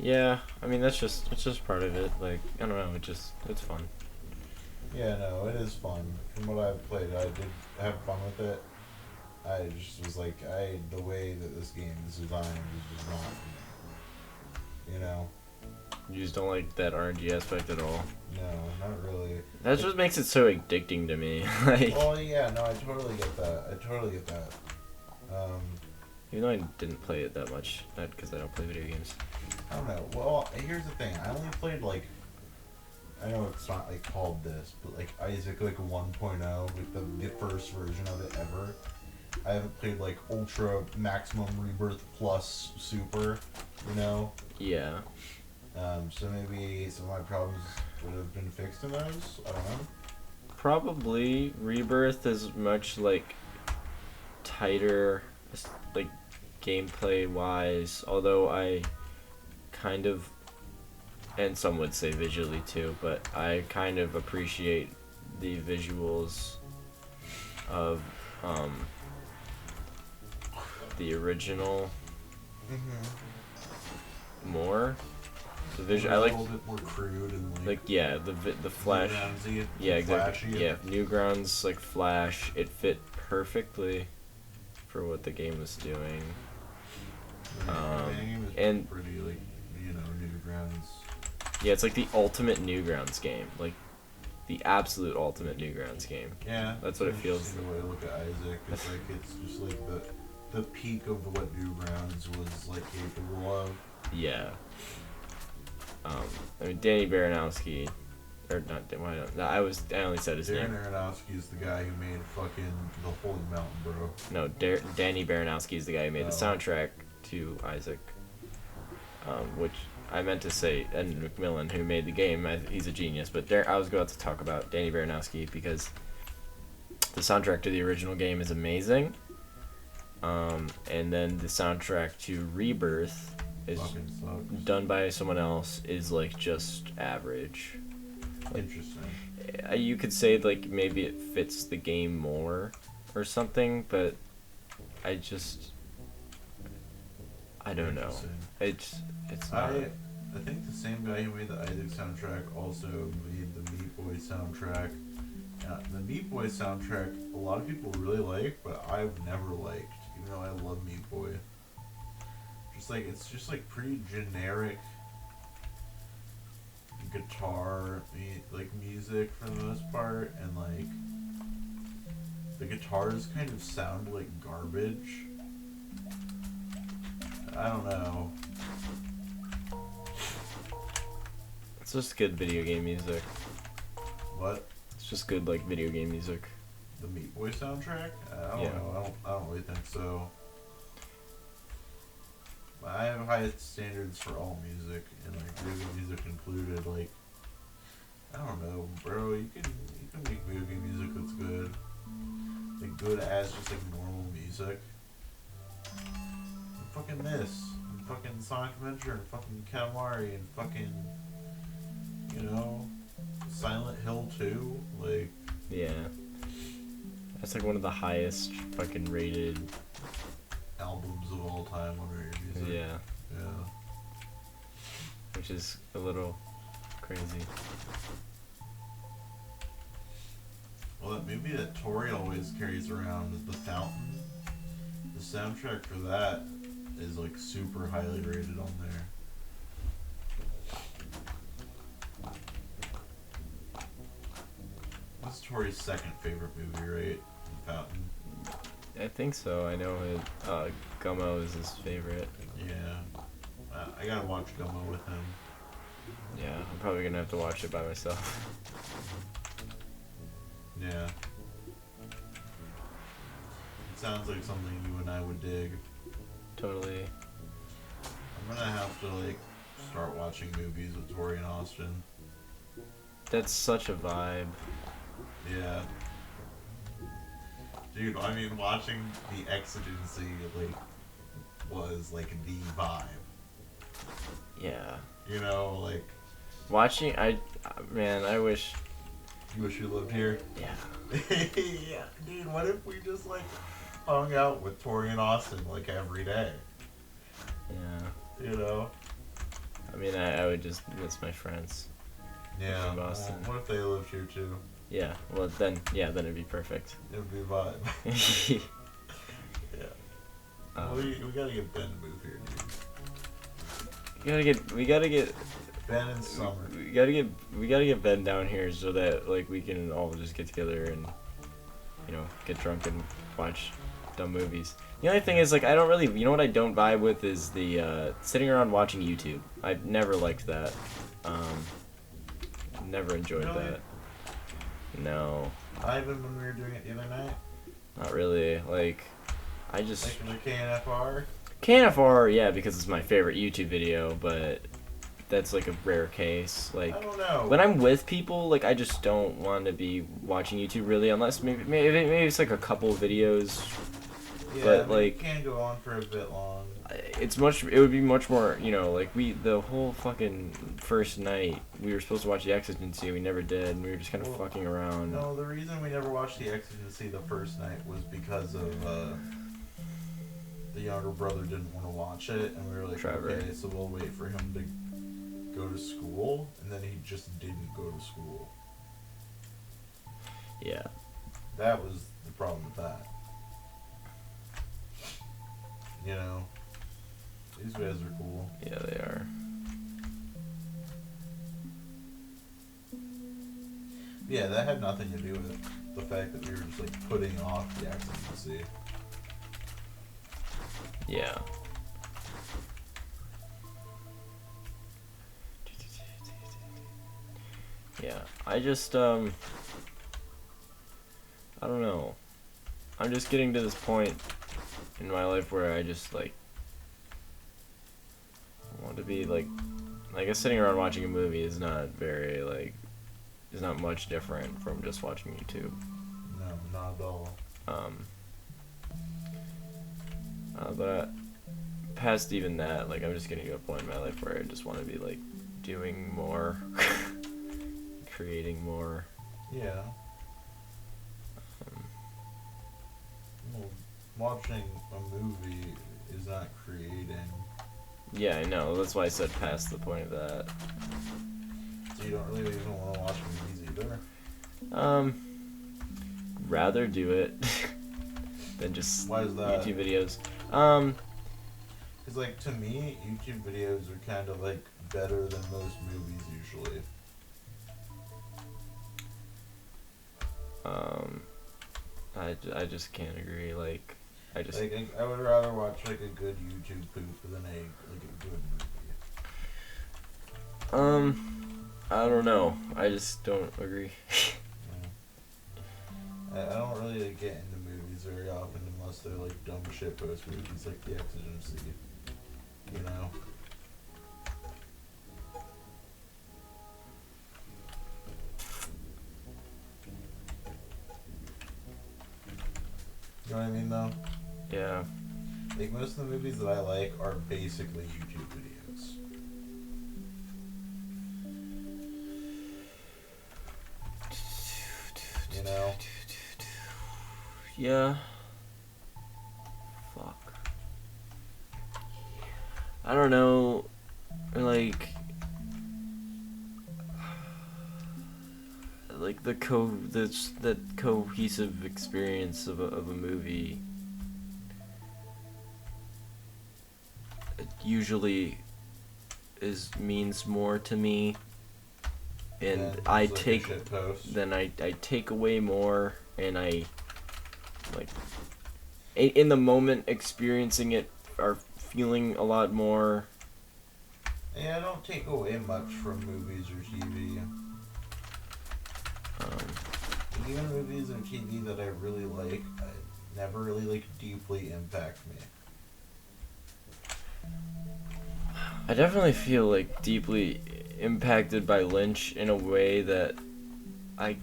[SPEAKER 2] Yeah, I mean it's just part of it. Like I don't know, it's fun.
[SPEAKER 1] Yeah, no, it is fun. From what I've played, I did have fun with it. I just was like, the way that this game is designed is just not for me. You know?
[SPEAKER 2] You just don't like that RNG aspect at all.
[SPEAKER 1] No, not really.
[SPEAKER 2] That's what makes it so addicting to me. Like,
[SPEAKER 1] Well, yeah, no, I totally get that. I totally get that.
[SPEAKER 2] even though I didn't play it that much, not because I don't play video games.
[SPEAKER 1] I don't know. Well, here's the thing. I only played like, I know it's not like called this, but like Isaac like 1.0, like the first version of it ever. I haven't played like Ultra, Maximum Rebirth Plus, Super, you know?
[SPEAKER 2] Yeah.
[SPEAKER 1] So maybe some of my problems would have been fixed in those. I don't know.
[SPEAKER 2] Probably Rebirth is much like tighter, like gameplay wise. Although I kind of, and some would say visually too, but I kind of appreciate the visuals of the original more. The visual I like
[SPEAKER 1] a little bit more crude and
[SPEAKER 2] like yeah the flash.
[SPEAKER 1] Newgroundsy,
[SPEAKER 2] Yeah, exactly.
[SPEAKER 1] flashy.
[SPEAKER 2] Yeah, Newgrounds like Flash. It fit perfectly for what the game was doing.
[SPEAKER 1] The game is
[SPEAKER 2] and
[SPEAKER 1] pretty like Newgrounds.
[SPEAKER 2] yeah, it's like the ultimate Newgrounds game, like the absolute ultimate Newgrounds game.
[SPEAKER 1] Yeah,
[SPEAKER 2] That's what it feels.
[SPEAKER 1] The way to look at Isaac, it's like it's just like the peak of what Newgrounds was like capable of.
[SPEAKER 2] Yeah. I mean Danny Baranowski, or not? Why not? No, I only said his
[SPEAKER 1] Darren
[SPEAKER 2] name.
[SPEAKER 1] Aronofsky is the guy who made fucking the Holy Mountain, bro.
[SPEAKER 2] No, Danny Baranowski is the guy who made the soundtrack to Isaac. Which I meant to say, and McMillan, who made the game, he's a genius. But I was about to talk about Danny Baranowski because the soundtrack to the original game is amazing. And then the soundtrack to Rebirth is done by someone else is like just average. Like,
[SPEAKER 1] interesting.
[SPEAKER 2] You could say like maybe it fits the game more or something, but I don't know. It's not.
[SPEAKER 1] I think the same guy who made the Isaac soundtrack also made the Meat Boy soundtrack. The Meat Boy soundtrack, a lot of people really like, but I've never liked, even though I love Meat Boy. It's just like pretty generic guitar music for the most part, and like the guitars kind of sound like garbage. I don't know.
[SPEAKER 2] It's just good video game music.
[SPEAKER 1] What?
[SPEAKER 2] It's just good like video game music.
[SPEAKER 1] The Meat Boy soundtrack? I don't know. I don't really think so. I have high standards for all music, and like video music included. Like, I don't know, bro. You can make video game music that's good. good as just like normal music. And fucking this, and fucking Sonic Adventure, and fucking Katamari, and fucking, you know, Silent Hill 2. Like,
[SPEAKER 2] Yeah. That's like one of the highest fucking rated.
[SPEAKER 1] albums of all time on radio music.
[SPEAKER 2] Yeah.
[SPEAKER 1] Yeah.
[SPEAKER 2] Which is a little crazy.
[SPEAKER 1] Well, that movie that Tori always carries around is The Fountain. The soundtrack for that is like super highly rated on there. That's Tori's second favorite movie, right? The Fountain.
[SPEAKER 2] I think so. I know it. Gummo is his favorite.
[SPEAKER 1] Yeah. I gotta watch Gummo with him.
[SPEAKER 2] Yeah, I'm probably gonna have to watch it by myself.
[SPEAKER 1] Yeah. It sounds like something you and I would dig.
[SPEAKER 2] Totally.
[SPEAKER 1] I'm gonna have to like start watching movies with Tori and Austin.
[SPEAKER 2] That's such a vibe.
[SPEAKER 1] Yeah. Dude, I mean, watching The Exigency, like, was, like, the vibe.
[SPEAKER 2] Yeah.
[SPEAKER 1] You know, like...
[SPEAKER 2] Watching, man, I wish...
[SPEAKER 1] You wish you lived here?
[SPEAKER 2] Yeah.
[SPEAKER 1] Yeah. Dude, what if we just, like, hung out with Tori and Austin, like, every day?
[SPEAKER 2] Yeah.
[SPEAKER 1] You know?
[SPEAKER 2] I mean, I would just miss my friends.
[SPEAKER 1] Yeah.
[SPEAKER 2] From Boston.
[SPEAKER 1] What if they lived here, too?
[SPEAKER 2] Yeah, well, then it'd be perfect.
[SPEAKER 1] It would be a vibe. Yeah. We gotta get Ben to move here, dude.
[SPEAKER 2] We gotta get
[SPEAKER 1] Ben and Summer.
[SPEAKER 2] we gotta get Ben down here so that like we can all just get together and you know get drunk and watch dumb movies. The only thing is like I don't really, you know what I don't vibe with is the sitting around watching YouTube. I've never liked that. Never enjoyed
[SPEAKER 1] Really?
[SPEAKER 2] that. No,
[SPEAKER 1] Ivan, when we were doing it the other night?
[SPEAKER 2] not really. Like I just
[SPEAKER 1] Like the KNFR?
[SPEAKER 2] KNFR, yeah, because it's my favorite YouTube video, but that's like a rare case. Like
[SPEAKER 1] I don't know.
[SPEAKER 2] when I'm with people, like I just don't want to be watching YouTube really, unless maybe it's like a couple videos.
[SPEAKER 1] Yeah,
[SPEAKER 2] but,
[SPEAKER 1] I mean,
[SPEAKER 2] like,
[SPEAKER 1] it can go on for a bit long.
[SPEAKER 2] It would be much more, you know, like the whole fucking first night we were supposed to watch The Exigency, we never did, and we were just kind of fucking around.
[SPEAKER 1] No, the reason we never watched The Exigency the first night was because of the younger brother didn't want to watch it, and we were like,
[SPEAKER 2] Trevor.
[SPEAKER 1] okay, so we'll wait for him to go to school, and then he just didn't go to school.
[SPEAKER 2] Yeah.
[SPEAKER 1] That was the problem with that. You know, these guys are cool.
[SPEAKER 2] Yeah, they are.
[SPEAKER 1] Yeah, that had nothing to do with the fact that we were just like putting off The Exigency.
[SPEAKER 2] Yeah. Yeah, I just, I don't know. I'm just getting to this point in my life where I just, like, want to be, like, I guess sitting around watching a movie is not very, like, is not much different from just watching YouTube.
[SPEAKER 1] No, not at all.
[SPEAKER 2] But past even that, like, I'm just getting to a point in my life where I just want to be, like, doing more, creating more.
[SPEAKER 1] Yeah. Well, watching a movie is not creating.
[SPEAKER 2] Yeah, I know. That's why I said past the point of that.
[SPEAKER 1] So you don't really even want to watch movies either?
[SPEAKER 2] Rather do it than just
[SPEAKER 1] Why is that?
[SPEAKER 2] YouTube videos.
[SPEAKER 1] Because, like, to me, YouTube videos are kind of, like, better than most movies usually.
[SPEAKER 2] I just can't agree. Like, I just.
[SPEAKER 1] Like, I would rather watch, like, a good YouTube poop than a good movie.
[SPEAKER 2] I don't know. I just don't agree.
[SPEAKER 1] I don't really like, get into movies very often unless they're like dumb shit post movies like The Exigency. You know? You know what I mean, though?
[SPEAKER 2] Yeah.
[SPEAKER 1] Like, most of the movies that I like are basically YouTube videos. You know?
[SPEAKER 2] Yeah. Fuck. I don't know. Like that cohesive experience of a movie. It usually means more to me, and
[SPEAKER 1] Yeah,
[SPEAKER 2] I
[SPEAKER 1] it's like a
[SPEAKER 2] take
[SPEAKER 1] shitpost.
[SPEAKER 2] then I take away more, and I like in the moment experiencing it or feeling a lot more.
[SPEAKER 1] Yeah, I don't take away much from movies or TV. Even movies or TV that I really like, never really like deeply impact me.
[SPEAKER 2] I definitely feel like deeply impacted by Lynch in a way that I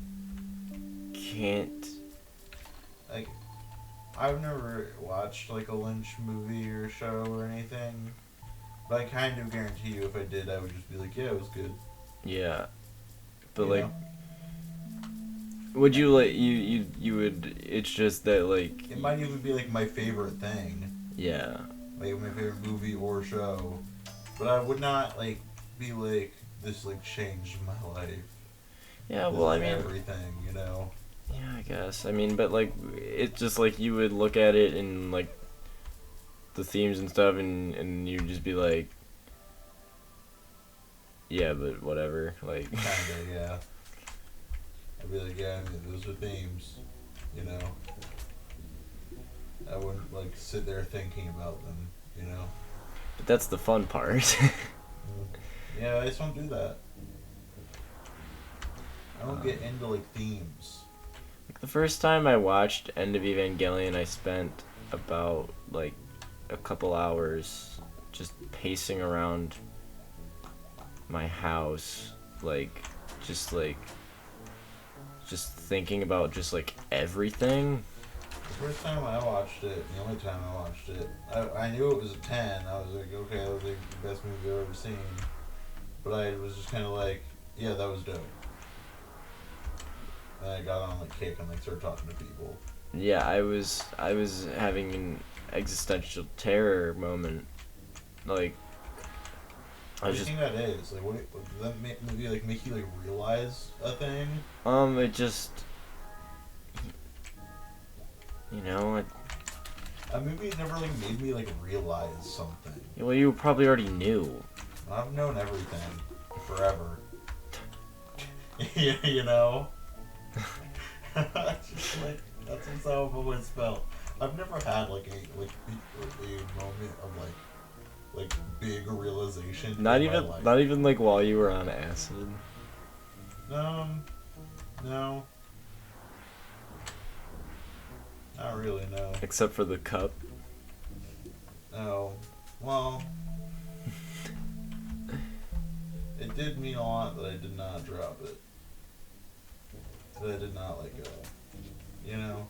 [SPEAKER 2] can't.
[SPEAKER 1] Like, I've never watched like a Lynch movie or show or anything, but I kind of guarantee you if I did, I would just be like, yeah, it was good.
[SPEAKER 2] Yeah, but
[SPEAKER 1] You
[SPEAKER 2] like,
[SPEAKER 1] know?
[SPEAKER 2] would you like you would? It's just that like.
[SPEAKER 1] It might even be like my favorite thing,
[SPEAKER 2] Yeah.
[SPEAKER 1] like my favorite movie or show, but I would not like be like this like changed my life.
[SPEAKER 2] Yeah.
[SPEAKER 1] This
[SPEAKER 2] Well, I
[SPEAKER 1] is
[SPEAKER 2] mean.
[SPEAKER 1] everything, you know.
[SPEAKER 2] Yeah, I guess. I mean, but like, it's just like you would look at it and like the themes and stuff, and you'd just be like, yeah, but whatever. Like.
[SPEAKER 1] Kinda, yeah. I'd be like, yeah, I mean, those are themes, you know. I wouldn't like sit there thinking about them, you know.
[SPEAKER 2] But that's the fun part.
[SPEAKER 1] Yeah, I just don't do that. I don't get into like themes.
[SPEAKER 2] Like the first time I watched End of Evangelion, I spent about like a couple hours just pacing around my house, just like just thinking about just like everything.
[SPEAKER 1] The first time I watched it, the only time I watched it, I knew it was a 10. I was like, okay, that was like the best movie I've ever seen. But I was just kind of like, yeah, that was dope. And I got on like kick and like started talking to people.
[SPEAKER 2] Yeah, I was having an existential terror moment. Like I
[SPEAKER 1] What
[SPEAKER 2] was
[SPEAKER 1] do you
[SPEAKER 2] just
[SPEAKER 1] think that is? Like, what does that movie like make you like realize a thing?
[SPEAKER 2] it just it,
[SPEAKER 1] A movie never like made me like realize something.
[SPEAKER 2] well, you probably already knew.
[SPEAKER 1] I've known everything forever. You know? Just like that's how I've always felt. I've never had like a moment of like big realization in my life.
[SPEAKER 2] Not even like while you were on acid.
[SPEAKER 1] No. Not really, no.
[SPEAKER 2] Except for the cup.
[SPEAKER 1] No. Well, it did mean a lot that I did not drop it. That I did not let go. You know?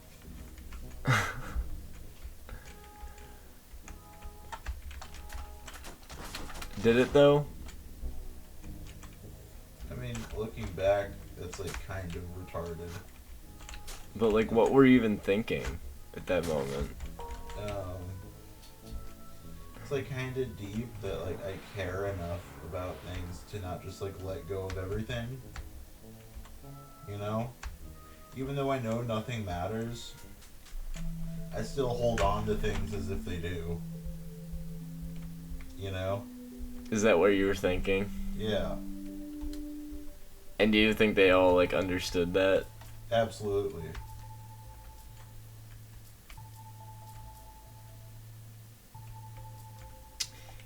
[SPEAKER 2] Did it though?
[SPEAKER 1] I mean, looking back, that's like kind of retarded.
[SPEAKER 2] But like, what were you even thinking at that moment?
[SPEAKER 1] It's like kind of deep that like I care enough about things to not just like let go of everything. You know? Even though I know nothing matters, I still hold on to things as if they do. You know?
[SPEAKER 2] Is that what you were thinking?
[SPEAKER 1] Yeah,
[SPEAKER 2] And do you think they all like understood that?
[SPEAKER 1] absolutely.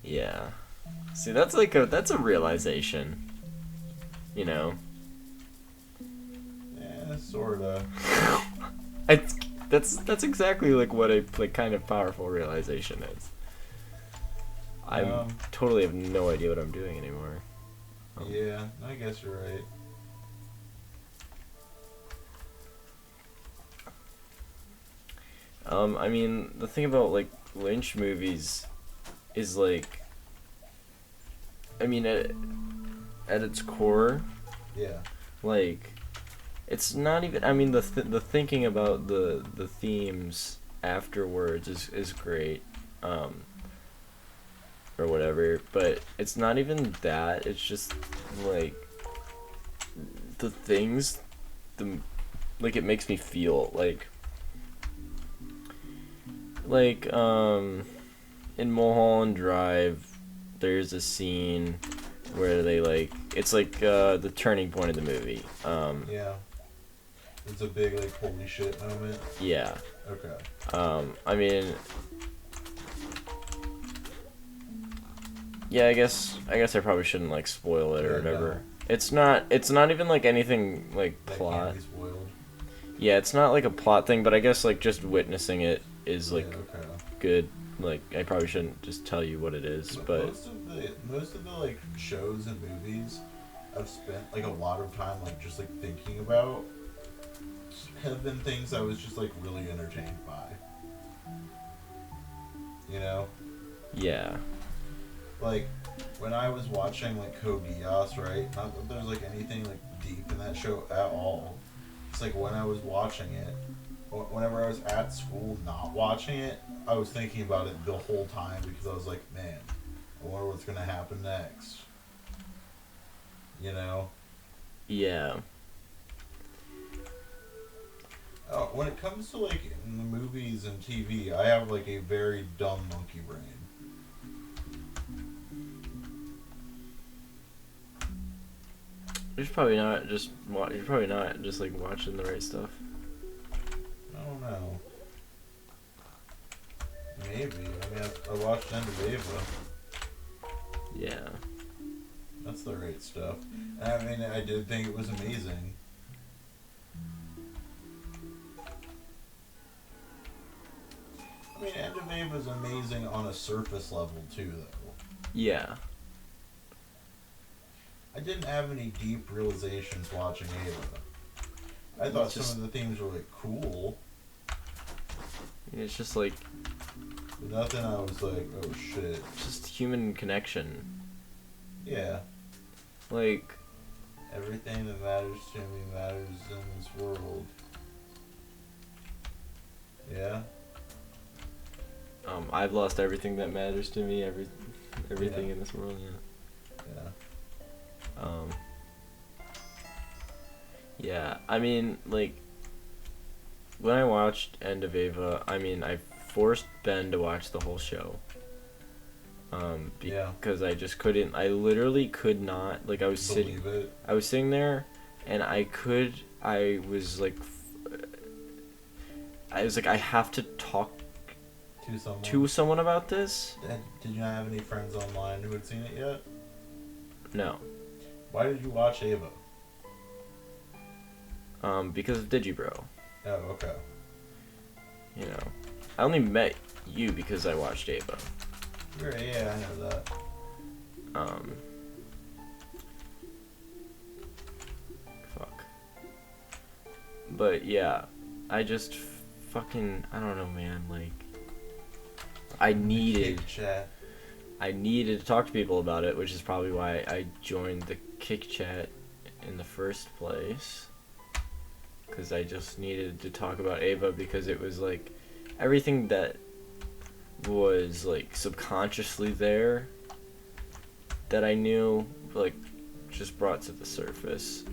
[SPEAKER 2] Yeah. See, that's a realization. You know.
[SPEAKER 1] Yeah, sorta.
[SPEAKER 2] It's that's exactly like what a like kind of powerful realization is. I totally have no idea what I'm doing anymore.
[SPEAKER 1] Yeah, I guess you're right.
[SPEAKER 2] I mean, the thing about like Lynch movies is like, I mean, at its core,
[SPEAKER 1] Yeah.
[SPEAKER 2] like, it's not even. I mean, the thinking about the themes afterwards is great, or whatever. But it's not even that. It's just like the things, the like it makes me feel like in Mulholland Drive, there's a scene where they like it's like the turning point of the movie.
[SPEAKER 1] Yeah. It's a big like holy shit moment.
[SPEAKER 2] Yeah.
[SPEAKER 1] Okay.
[SPEAKER 2] I mean, yeah, I guess I probably shouldn't like spoil it or
[SPEAKER 1] Yeah,
[SPEAKER 2] whatever.
[SPEAKER 1] no.
[SPEAKER 2] It's not even like anything like
[SPEAKER 1] That
[SPEAKER 2] plot.
[SPEAKER 1] can't be spoiled.
[SPEAKER 2] Yeah, it's not like a plot thing, but I guess like just witnessing it is like
[SPEAKER 1] Yeah, okay.
[SPEAKER 2] good. Like I probably shouldn't just tell you what it is, but
[SPEAKER 1] Most of the like shows and movies I've spent like a lot of time like just like thinking about have been things I was just like really entertained by. You know?
[SPEAKER 2] yeah.
[SPEAKER 1] Like when I was watching like Code Geass, right? Not that there's like anything like deep in that show at all. It's like when I was watching it, whenever I was at school not watching it, I was thinking about it the whole time because I was like, man, I wonder what's gonna happen next. You know?
[SPEAKER 2] Yeah.
[SPEAKER 1] When it comes to like in the movies and TV, I have like a very dumb monkey brain.
[SPEAKER 2] You're probably not just like watching the right stuff.
[SPEAKER 1] I don't know. Maybe. I mean, I watched End of Ava.
[SPEAKER 2] Yeah.
[SPEAKER 1] That's the right stuff. And I mean, I did think it was amazing. I mean, End of Ava is amazing on a surface level too, though.
[SPEAKER 2] Yeah.
[SPEAKER 1] I didn't have any deep realizations watching Ava. I thought some of the themes were like cool.
[SPEAKER 2] It's just like
[SPEAKER 1] But nothing I was like, oh shit.
[SPEAKER 2] just human connection.
[SPEAKER 1] Yeah.
[SPEAKER 2] Like
[SPEAKER 1] Everything that matters to me matters in this world. Yeah?
[SPEAKER 2] I've lost everything that matters to me, everything
[SPEAKER 1] Yeah.
[SPEAKER 2] in this world, yeah.
[SPEAKER 1] Yeah.
[SPEAKER 2] Yeah, I mean, like, when I watched End of Ava, I mean, I forced Ben to watch the whole show.
[SPEAKER 1] Yeah.
[SPEAKER 2] Because I just couldn't, I literally could not, like, I was
[SPEAKER 1] Believe it.
[SPEAKER 2] sitting there, and I was like, I have to talk
[SPEAKER 1] To someone.
[SPEAKER 2] to someone about this?
[SPEAKER 1] And did you not have any friends online who had seen it yet?
[SPEAKER 2] No.
[SPEAKER 1] Why did you watch Ava?
[SPEAKER 2] Because of Digibro.
[SPEAKER 1] Oh, okay.
[SPEAKER 2] You know, I only met you because I watched Ava.
[SPEAKER 1] Yeah, I know that.
[SPEAKER 2] Fuck. But yeah, I just fucking, I don't know, man, like, I needed
[SPEAKER 1] Kick chat.
[SPEAKER 2] to talk to people about it, which is probably why I joined the Kick Chat in the first place. Because I just needed to talk about Ava because it was like everything that was like subconsciously there that I knew, like, just brought to the surface.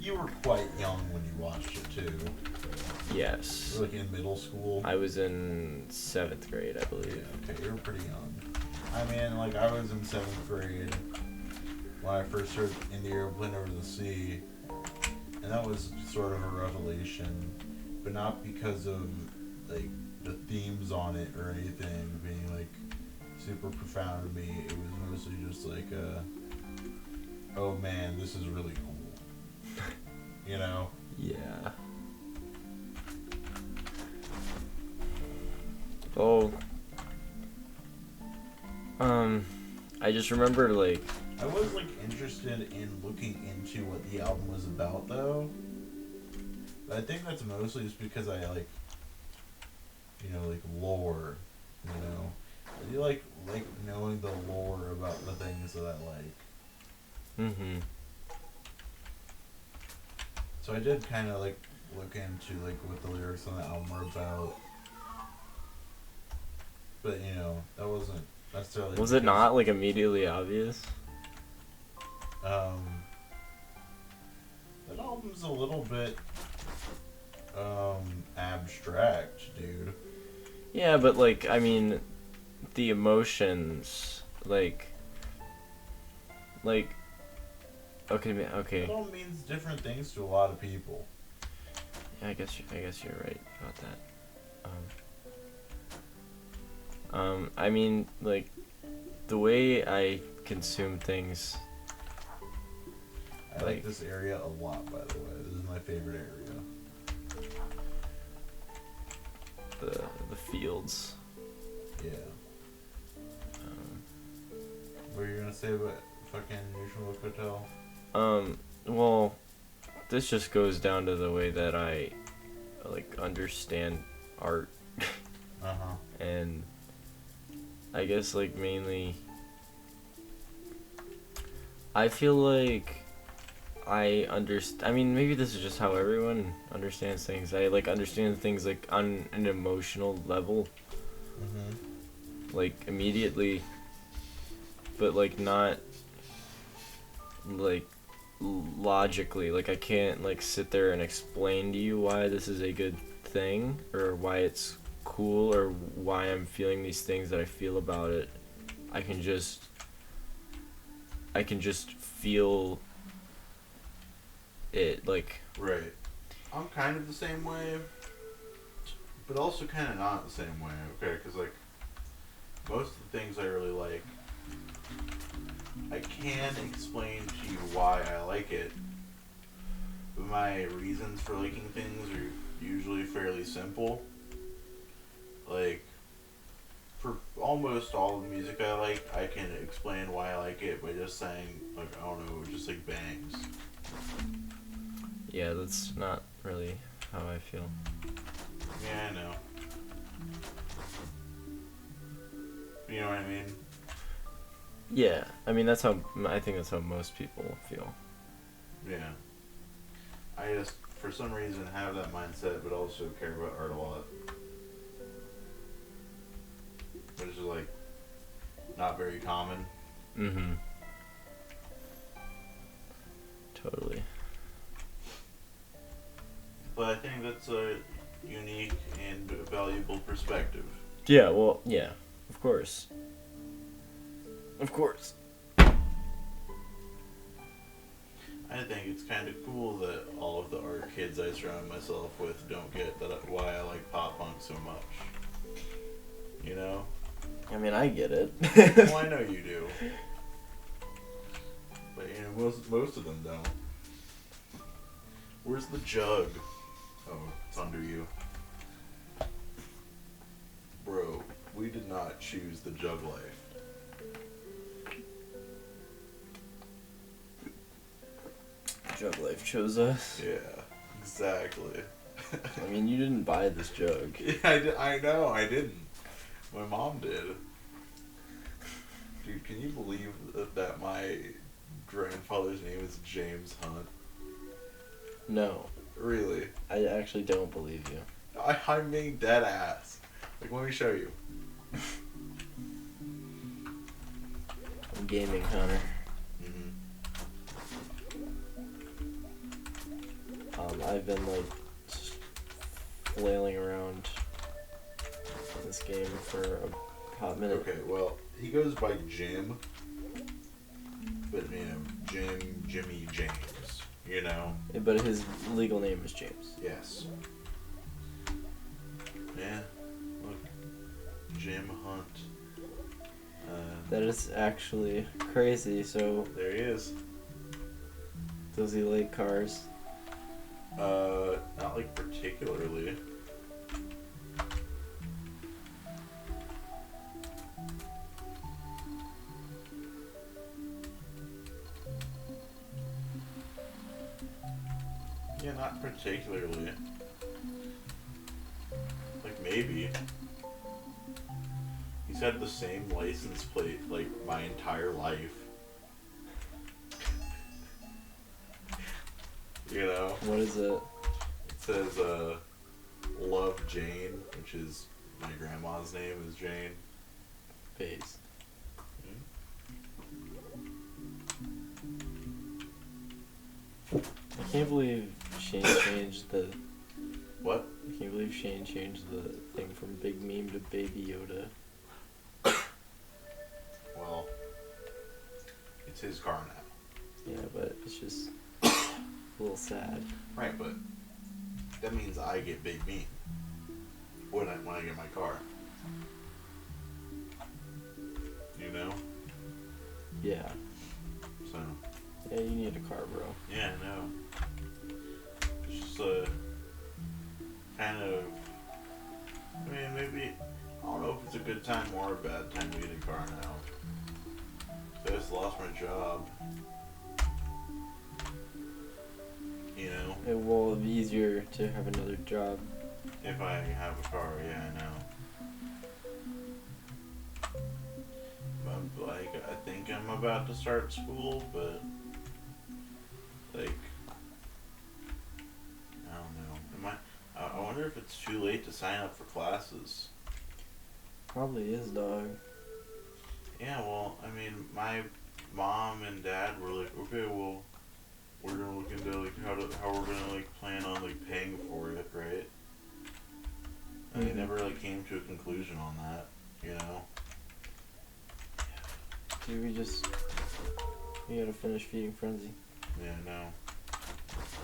[SPEAKER 1] You were quite young when you watched it too.
[SPEAKER 2] Yes.
[SPEAKER 1] You were like in middle school.
[SPEAKER 2] I was in 7th grade, I
[SPEAKER 1] Yeah,
[SPEAKER 2] believe.
[SPEAKER 1] okay, you were pretty young. I mean, like, I was in 7th grade when I first heard In the Airplane Over the Sea, and that was sort of a revelation, but not because of, like, the themes on it or anything being, like, super profound to me. It was mostly just like, oh man, this is really cool. You know?
[SPEAKER 2] Yeah. Oh. I just remember, like,
[SPEAKER 1] I was, like, interested in looking into what the album was about, though. I think that's mostly just because I like, like lore, you know. I do like knowing the lore about the things that I like.
[SPEAKER 2] Mm-hmm.
[SPEAKER 1] So I did kind of like look into like what the lyrics on the album are about, but that wasn't necessarily
[SPEAKER 2] Was it
[SPEAKER 1] because
[SPEAKER 2] not like immediately obvious?
[SPEAKER 1] um that album's a little bit abstract, dude.
[SPEAKER 2] Yeah, but like I mean, the emotions, like okay,
[SPEAKER 1] That
[SPEAKER 2] okay.
[SPEAKER 1] all means different things to a lot of people.
[SPEAKER 2] Yeah, I guess you're right about that. I mean, like the way I consume things,
[SPEAKER 1] I like this area a lot, by the way. This is my favorite area.
[SPEAKER 2] the fields.
[SPEAKER 1] Yeah. What are you gonna say about fucking Neutral Hotel?
[SPEAKER 2] Well, this just goes down to the way that I like understand art.
[SPEAKER 1] Uh-huh.
[SPEAKER 2] And I guess like mainly I feel like I mean maybe this is just how everyone understands things. I like understand things like on an emotional level, like immediately, but like not like logically. Like I can't like sit there and explain to you why this is a good thing or why it's cool or why I'm feeling these things that I feel about it. I can just feel it, like.
[SPEAKER 1] Right. I'm kind of the same way, but also kind of not the same way, okay? Because, like, most of the things I really like, I can explain to you why I like it, but my reasons for liking things are usually fairly simple. Like, for almost all the music I like, I can explain why I like it by just saying, like, I don't know, just like bangs.
[SPEAKER 2] Yeah, that's not really how I feel.
[SPEAKER 1] Yeah, I know. You know what I mean?
[SPEAKER 2] Yeah, I mean I think that's how most people feel.
[SPEAKER 1] Yeah. I just, for some reason, have that mindset, but also care about art a lot. Which is, like, not very common.
[SPEAKER 2] Mm-hmm. Totally.
[SPEAKER 1] But I think that's a unique and valuable perspective.
[SPEAKER 2] Yeah, well, yeah, of course. Of course.
[SPEAKER 1] I think it's kind of cool that all of the art kids I surround myself with don't get that why I like pop punk so much. You know?
[SPEAKER 2] I mean, I get it.
[SPEAKER 1] Well, I know you do. But, most of them don't. Where's the jug? Oh, it's under you. Bro, we did not choose the jug life.
[SPEAKER 2] Jug Life chose us.
[SPEAKER 1] Yeah, exactly.
[SPEAKER 2] I mean, you didn't buy this jug.
[SPEAKER 1] Yeah, I know, I didn't. My mom did. Dude, can you believe that my grandfather's name is James Hunt?
[SPEAKER 2] No,
[SPEAKER 1] Really?
[SPEAKER 2] I actually don't believe you.
[SPEAKER 1] I'm being dead ass. Like, let me show you.
[SPEAKER 2] I'm gaming, Connor. I've been like just flailing around this game for a hot minute.
[SPEAKER 1] Okay, well, he goes by Jim, but Jimmy James, you know?
[SPEAKER 2] Yeah, but his legal name is James.
[SPEAKER 1] Yes. Yeah, look, Jim Hunt.
[SPEAKER 2] That is actually crazy. So
[SPEAKER 1] There he is.
[SPEAKER 2] does he like cars?
[SPEAKER 1] Not like particularly.
[SPEAKER 3] Yeah, not particularly. Like, maybe. He's had the same license plate, like, my entire life. You know?
[SPEAKER 2] What is it?
[SPEAKER 3] It says, Love Jane, which is my grandma's name is Jane.
[SPEAKER 2] Base. I can't believe Shane changed the.
[SPEAKER 3] What?
[SPEAKER 2] I can't believe Shane changed the thing from Big Meme to Baby Yoda.
[SPEAKER 3] Well, it's his car now.
[SPEAKER 2] Yeah, but it's just a little sad.
[SPEAKER 3] Right, but that means I get Big Mean when I get my car. You know?
[SPEAKER 2] Yeah.
[SPEAKER 3] So.
[SPEAKER 2] Yeah, you need a car, bro.
[SPEAKER 3] Yeah, I know. It's just kind of. I mean, maybe. I don't know if it's a good time or a bad time to get a car now. So I just lost my job. You know?
[SPEAKER 2] It will be easier to have another job.
[SPEAKER 3] If I have a car, yeah, I know. But, like, I think I'm about to start school, but. Like. I don't know. I wonder if it's too late to sign up for classes.
[SPEAKER 2] Probably is, dog.
[SPEAKER 3] Yeah, well, I mean, my mom and dad were like, okay, well, we're gonna look into like how we're gonna like plan on like paying for it, right? And they never like came to a conclusion on that, you know.
[SPEAKER 2] Dude, we gotta finish Feeding Frenzy.
[SPEAKER 3] Yeah, no.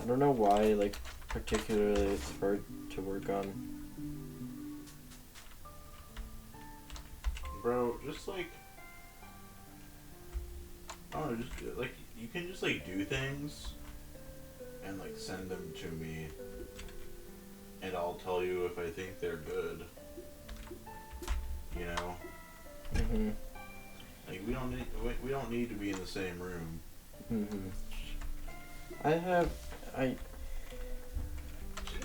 [SPEAKER 2] I don't know why, like, particularly it's hard to work on.
[SPEAKER 3] Bro, just like, I don't know, just like you can just like do things and like send them to me, and I'll tell you if I think they're good. You know.
[SPEAKER 2] Mhm.
[SPEAKER 3] Like we don't need to be in the same room.
[SPEAKER 2] Mhm.
[SPEAKER 3] Is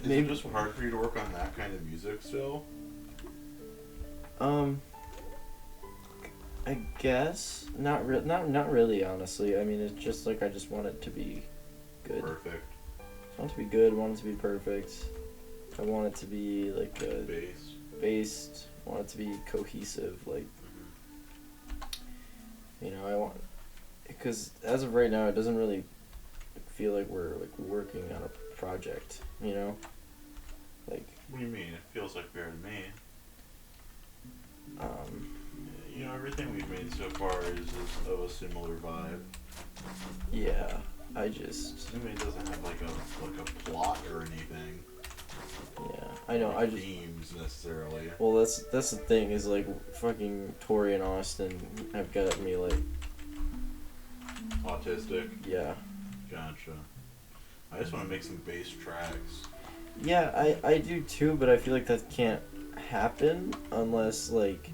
[SPEAKER 2] Maybe
[SPEAKER 3] it just hard for you to work on that kind of music still?
[SPEAKER 2] I guess not really, honestly. I mean, it's just like I just want it to be good.
[SPEAKER 3] Perfect.
[SPEAKER 2] I want it to be good. Want it to be perfect. I want it to be like based. Want it to be cohesive. Like, you know, I want, because as of right now, it doesn't really feel like we're like working on a project. You know, like.
[SPEAKER 3] What do you mean? It feels like we are to me. You know, everything we've made so far is just of a similar vibe.
[SPEAKER 2] Yeah, I just.
[SPEAKER 3] I mean, it doesn't have like a plot or anything.
[SPEAKER 2] Yeah, I know. I just.
[SPEAKER 3] Themes necessarily.
[SPEAKER 2] Well, that's the thing is like fucking Tori and Austin have got me like.
[SPEAKER 3] Autistic.
[SPEAKER 2] Yeah.
[SPEAKER 3] Gotcha. I just want to make some bass tracks.
[SPEAKER 2] Yeah, I do too, but I feel like that can't happen unless like.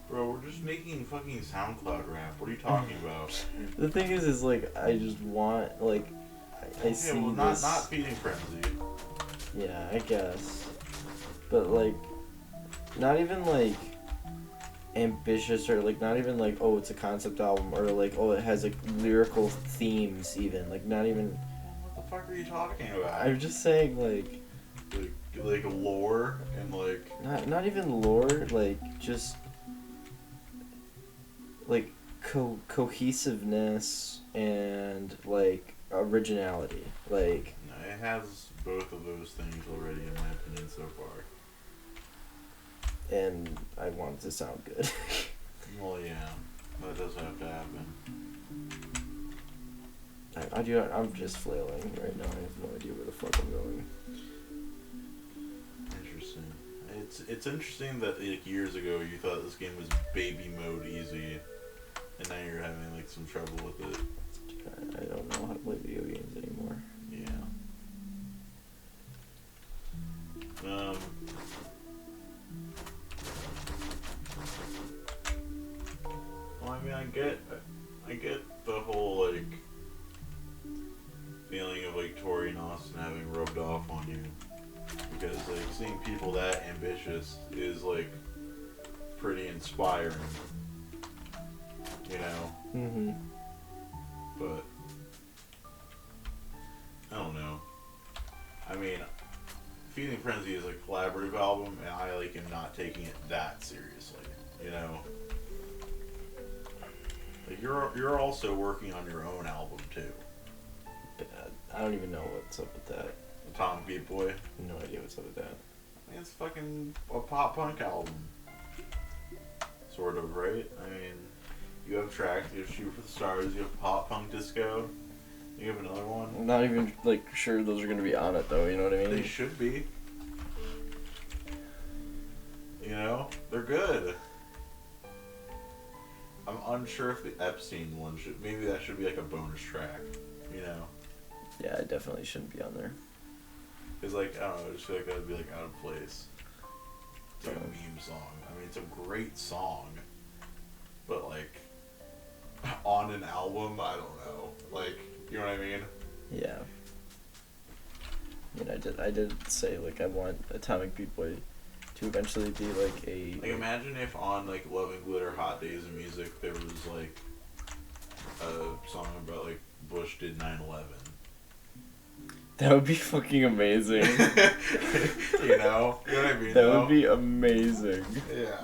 [SPEAKER 3] Bro, we're just making fucking SoundCloud rap. What are you talking about?
[SPEAKER 2] The thing is like I just want like I see
[SPEAKER 3] well,
[SPEAKER 2] this.
[SPEAKER 3] not Feeding Frenzy.
[SPEAKER 2] Yeah, I guess, but like, not even like ambitious or like not even like oh it's a concept album or like oh it has like lyrical themes even like not even.
[SPEAKER 3] What the fuck are you talking about?
[SPEAKER 2] I'm just saying like
[SPEAKER 3] lore and like.
[SPEAKER 2] Not even lore like just. Like cohesiveness and like originality, like.
[SPEAKER 3] No, it has both of those things already, in my opinion, so far.
[SPEAKER 2] And I want it to sound good.
[SPEAKER 3] Well, yeah, that does have to happen.
[SPEAKER 2] I'm just flailing right now. I have no idea where the fuck I'm going.
[SPEAKER 3] Interesting. It's interesting that like years ago you thought this game was baby mode easy. And now you're having like some trouble with it.
[SPEAKER 2] I don't know how to play video games anymore.
[SPEAKER 3] Yeah. Well, I mean, I get the whole like feeling of like Tori and Austin having rubbed off on you, because like seeing people that ambitious is like pretty inspiring, you know.
[SPEAKER 2] Mm-hmm.
[SPEAKER 3] But I don't know. I mean, Feeding Frenzy is a collaborative album, and I like am not taking it that seriously, you know. Like you're also working on your own album too.
[SPEAKER 2] I don't even know what's up with that.
[SPEAKER 3] Atomic Beat Boy.
[SPEAKER 2] No idea what's up with that.
[SPEAKER 3] I mean, it's fucking a pop punk album. Sort of, right? I mean, you have tracks, you have Shoot for the Stars, you have Pop Punk Disco, you have another one.
[SPEAKER 2] I'm not even like sure those are gonna be on it though, you know what I mean?
[SPEAKER 3] They should be. You know? They're good. I'm unsure if the Epstein one should, maybe that should be like a bonus track, you know?
[SPEAKER 2] Yeah, it definitely shouldn't be on there.
[SPEAKER 3] Cause like, I don't know, I just feel like that would be like out of place. It's like a meme song. I mean, it's a great song, but like, on an album, I don't know. Like, you know what I mean?
[SPEAKER 2] Yeah. I mean, I did say like I want Atomic Beat Boy to eventually be like a.
[SPEAKER 3] Like, imagine if on like Love and Glitter, Hot Days of Music, there was like a song about like Bush did 9/11.
[SPEAKER 2] That would be fucking amazing.
[SPEAKER 3] You know what I mean?
[SPEAKER 2] That would be amazing.
[SPEAKER 3] Yeah.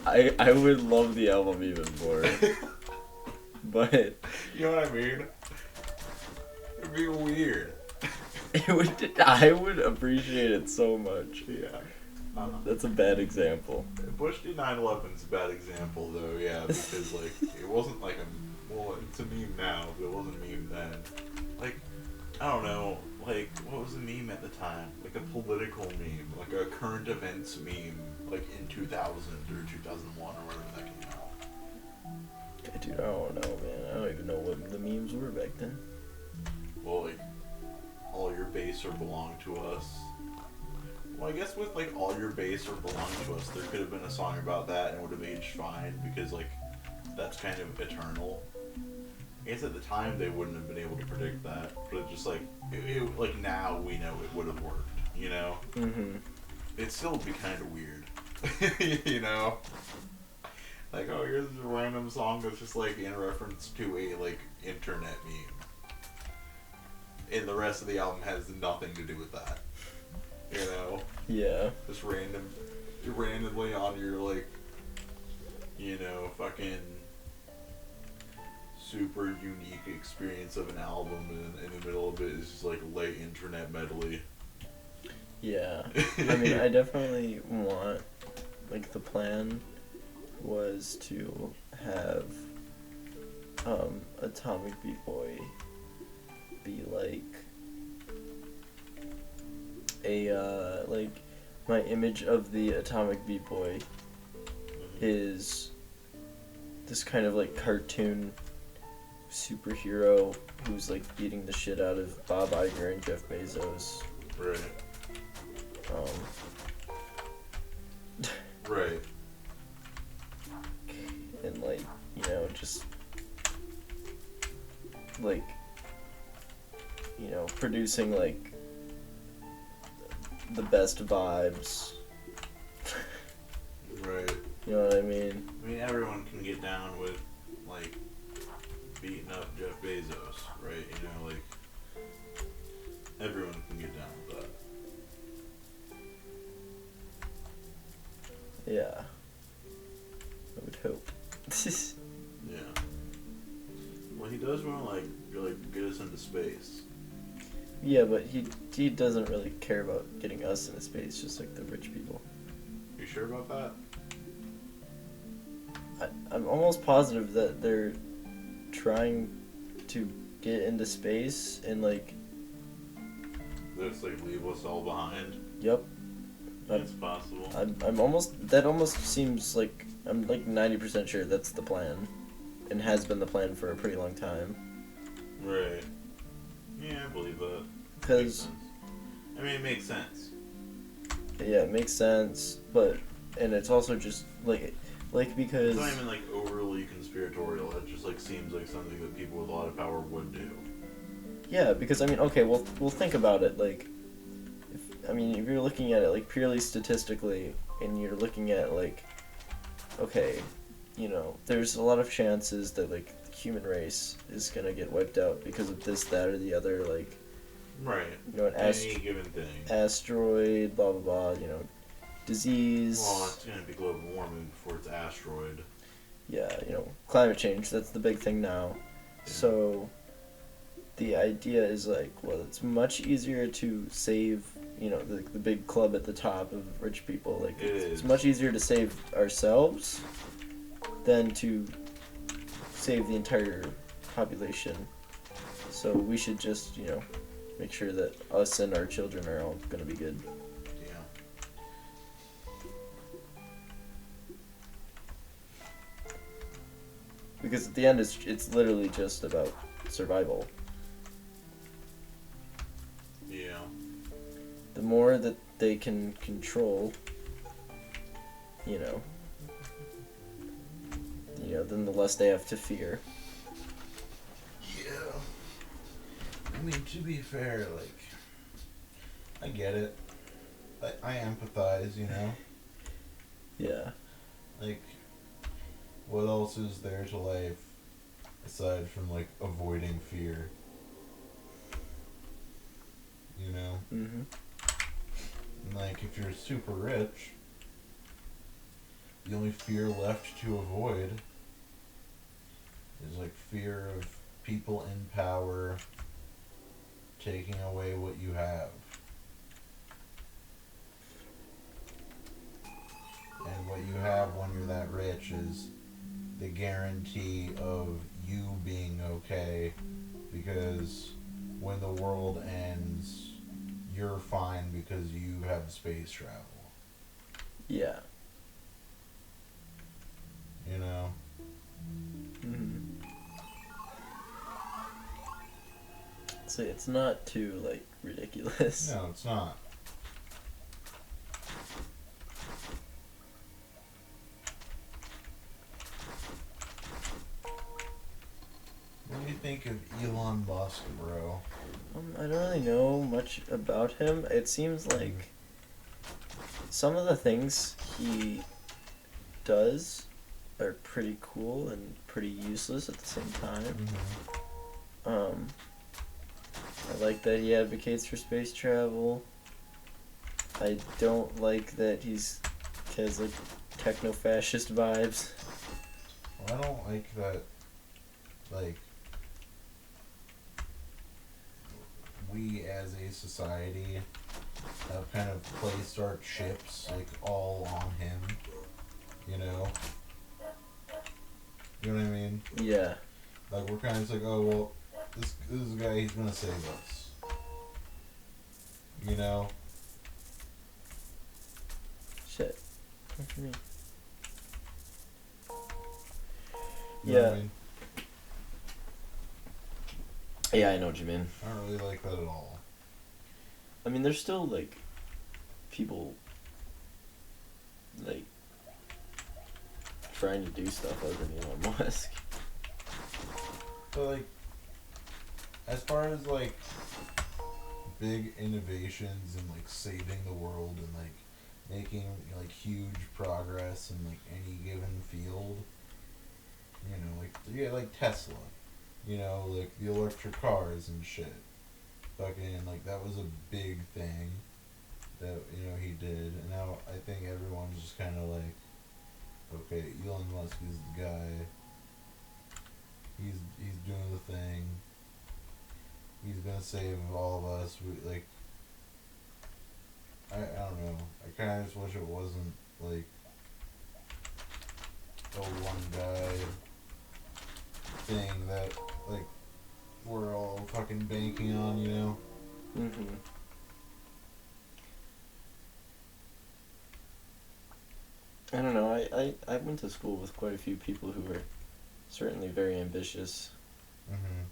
[SPEAKER 2] I would love the album even more. But
[SPEAKER 3] you know what I mean? It'd be weird.
[SPEAKER 2] I would appreciate it so much.
[SPEAKER 3] Yeah.
[SPEAKER 2] That's a bad example.
[SPEAKER 3] Bush did 9/11's a bad example though, yeah, because like it wasn't like a, well, it's a meme now, but it wasn't a meme then. Like, I don't know, like what was the meme at the time? Like a political meme, like a current events meme, like in 2000 or 2001 or whatever that came out.
[SPEAKER 2] Dude, I don't know, man. I don't even know what the memes were back then.
[SPEAKER 3] Well, like, all your base or belong to us. Well, I guess with like all your base or belong to us, there could have been a song about that and it would have aged fine because like that's kind of eternal. I guess at the time they wouldn't have been able to predict that, but it just like like now we know it would have worked, you know.
[SPEAKER 2] Mm-hmm.
[SPEAKER 3] It'd still be kind of weird, you know. Like, oh, here's a random song that's just like in reference to a like internet meme, and the rest of the album has nothing to do with that. You know?
[SPEAKER 2] Yeah.
[SPEAKER 3] Just randomly on your like, you know, fucking super unique experience of an album, and in the middle of it is just like late internet medley.
[SPEAKER 2] Yeah. I mean, I definitely want, like, the plan was to have Atomic Beat Boy be like a like my image of the Atomic Beat Boy is this kind of like cartoon superhero who's like beating the shit out of Bob Iger and Jeff Bezos.
[SPEAKER 3] Right. Right.
[SPEAKER 2] And like, you know, just like, you know, producing like the best vibes.
[SPEAKER 3] Right.
[SPEAKER 2] You know what I mean?
[SPEAKER 3] I mean, everyone can get down with like beating up Jeff Bezos, right? You know, like everyone can get down with that.
[SPEAKER 2] Yeah. I would hope.
[SPEAKER 3] Yeah. Well, he does want to like get us into space.
[SPEAKER 2] Yeah, but he doesn't really care about getting us into space, just like the rich people.
[SPEAKER 3] You sure about that?
[SPEAKER 2] I'm almost positive that they're trying to get into space and like.
[SPEAKER 3] Just like leave us all behind.
[SPEAKER 2] Yep.
[SPEAKER 3] That's possible.
[SPEAKER 2] I'm almost. That almost seems like I'm like 90% sure that's the plan, and has been the plan for a pretty long time.
[SPEAKER 3] Right. Yeah, I believe that.
[SPEAKER 2] Because.
[SPEAKER 3] I mean, it makes sense.
[SPEAKER 2] Yeah, it makes sense, but and it's also just like because.
[SPEAKER 3] It's not even like overly conspiratorial. It just like seems like something that people with a lot of power would do.
[SPEAKER 2] Yeah, because I mean, okay, we'll think about it. Like, if you're looking at it like purely statistically, and you're looking at like, okay, there's a lot of chances that like the human race is gonna get wiped out because of this, that, or the other. Like,
[SPEAKER 3] Right.
[SPEAKER 2] an
[SPEAKER 3] Any given thing.
[SPEAKER 2] asteroid, blah blah blah. Disease.
[SPEAKER 3] Well, it's gonna be global warming before it's asteroid.
[SPEAKER 2] Yeah, climate change. That's the big thing now.
[SPEAKER 3] Yeah.
[SPEAKER 2] So the idea is like, well, it's much easier to save, the big club at the top of rich people. Like, it's much easier to save ourselves than to save the entire population. So we should just, make sure that us and our children are all going to be good.
[SPEAKER 3] Yeah.
[SPEAKER 2] Because at the end, it's literally just about survival.
[SPEAKER 3] Yeah.
[SPEAKER 2] The more that they can control, then the less they have to fear.
[SPEAKER 1] Yeah. I mean, to be fair, like, I get it. I empathize,
[SPEAKER 2] Yeah.
[SPEAKER 1] Like, what else is there to life aside from, like, avoiding fear?
[SPEAKER 2] Mm-hmm.
[SPEAKER 1] And, like, if you're super rich, the only fear left to avoid is, like, fear of people in power taking away what you have. And what you have when you're that rich is the guarantee of you being okay, because when the world ends, you're fine because you have space travel.
[SPEAKER 2] Yeah. Mm-hmm. So it's not too, like, ridiculous.
[SPEAKER 1] No, it's not. What do you think of Elon Musk, bro?
[SPEAKER 2] I don't really know much about him. It seems like some of the things he does are pretty cool and pretty useless at the same time.
[SPEAKER 1] Mm-hmm.
[SPEAKER 2] I like that he advocates for space travel. I don't like that he has like techno-fascist vibes.
[SPEAKER 1] Well, I don't like that, like, we as a society have kind of placed our chips, like, all on him, You know what I mean?
[SPEAKER 2] Yeah.
[SPEAKER 1] Like, we're kind of just like, oh, well, this is a guy, he's gonna save us. You know?
[SPEAKER 2] Shit. What do you mean?
[SPEAKER 1] You know what
[SPEAKER 2] Yeah.
[SPEAKER 1] I mean?
[SPEAKER 2] Yeah, I know what you mean.
[SPEAKER 1] I don't really like that at all.
[SPEAKER 2] I mean, there's still, like, people, like, trying to do stuff other than Elon Musk.
[SPEAKER 1] But, like, as far as, like, big innovations and, like, saving the world and, like, making, like, huge progress in, like, any given field, you know, like, yeah, like Tesla, you know, like, the electric cars and shit. Fucking, like, that was a big thing that, you know, he did. And now I think everyone's just kind of like, okay, Elon Musk is the guy. He's doing the thing. He's gonna save all of us. We, like, I don't know. I kind of just wish it wasn't, like, a one guy thing that, like, we're all fucking banking on, you know?
[SPEAKER 2] Mm-hmm. I don't know. I went to school with quite a few people who were certainly very ambitious.
[SPEAKER 1] Mm-hmm.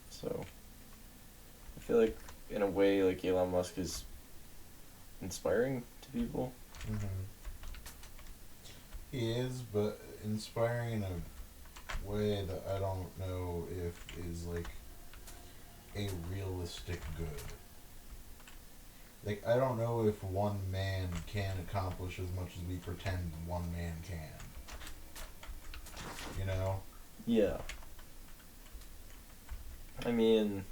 [SPEAKER 2] So I feel like in a way, like, Elon Musk is inspiring to people.
[SPEAKER 1] Mm-hmm. He is, but inspiring in a way that I don't know if is, like, a realistic good. Like, I don't know if one man can accomplish as much as we pretend one man can. You know?
[SPEAKER 2] Yeah. I mean,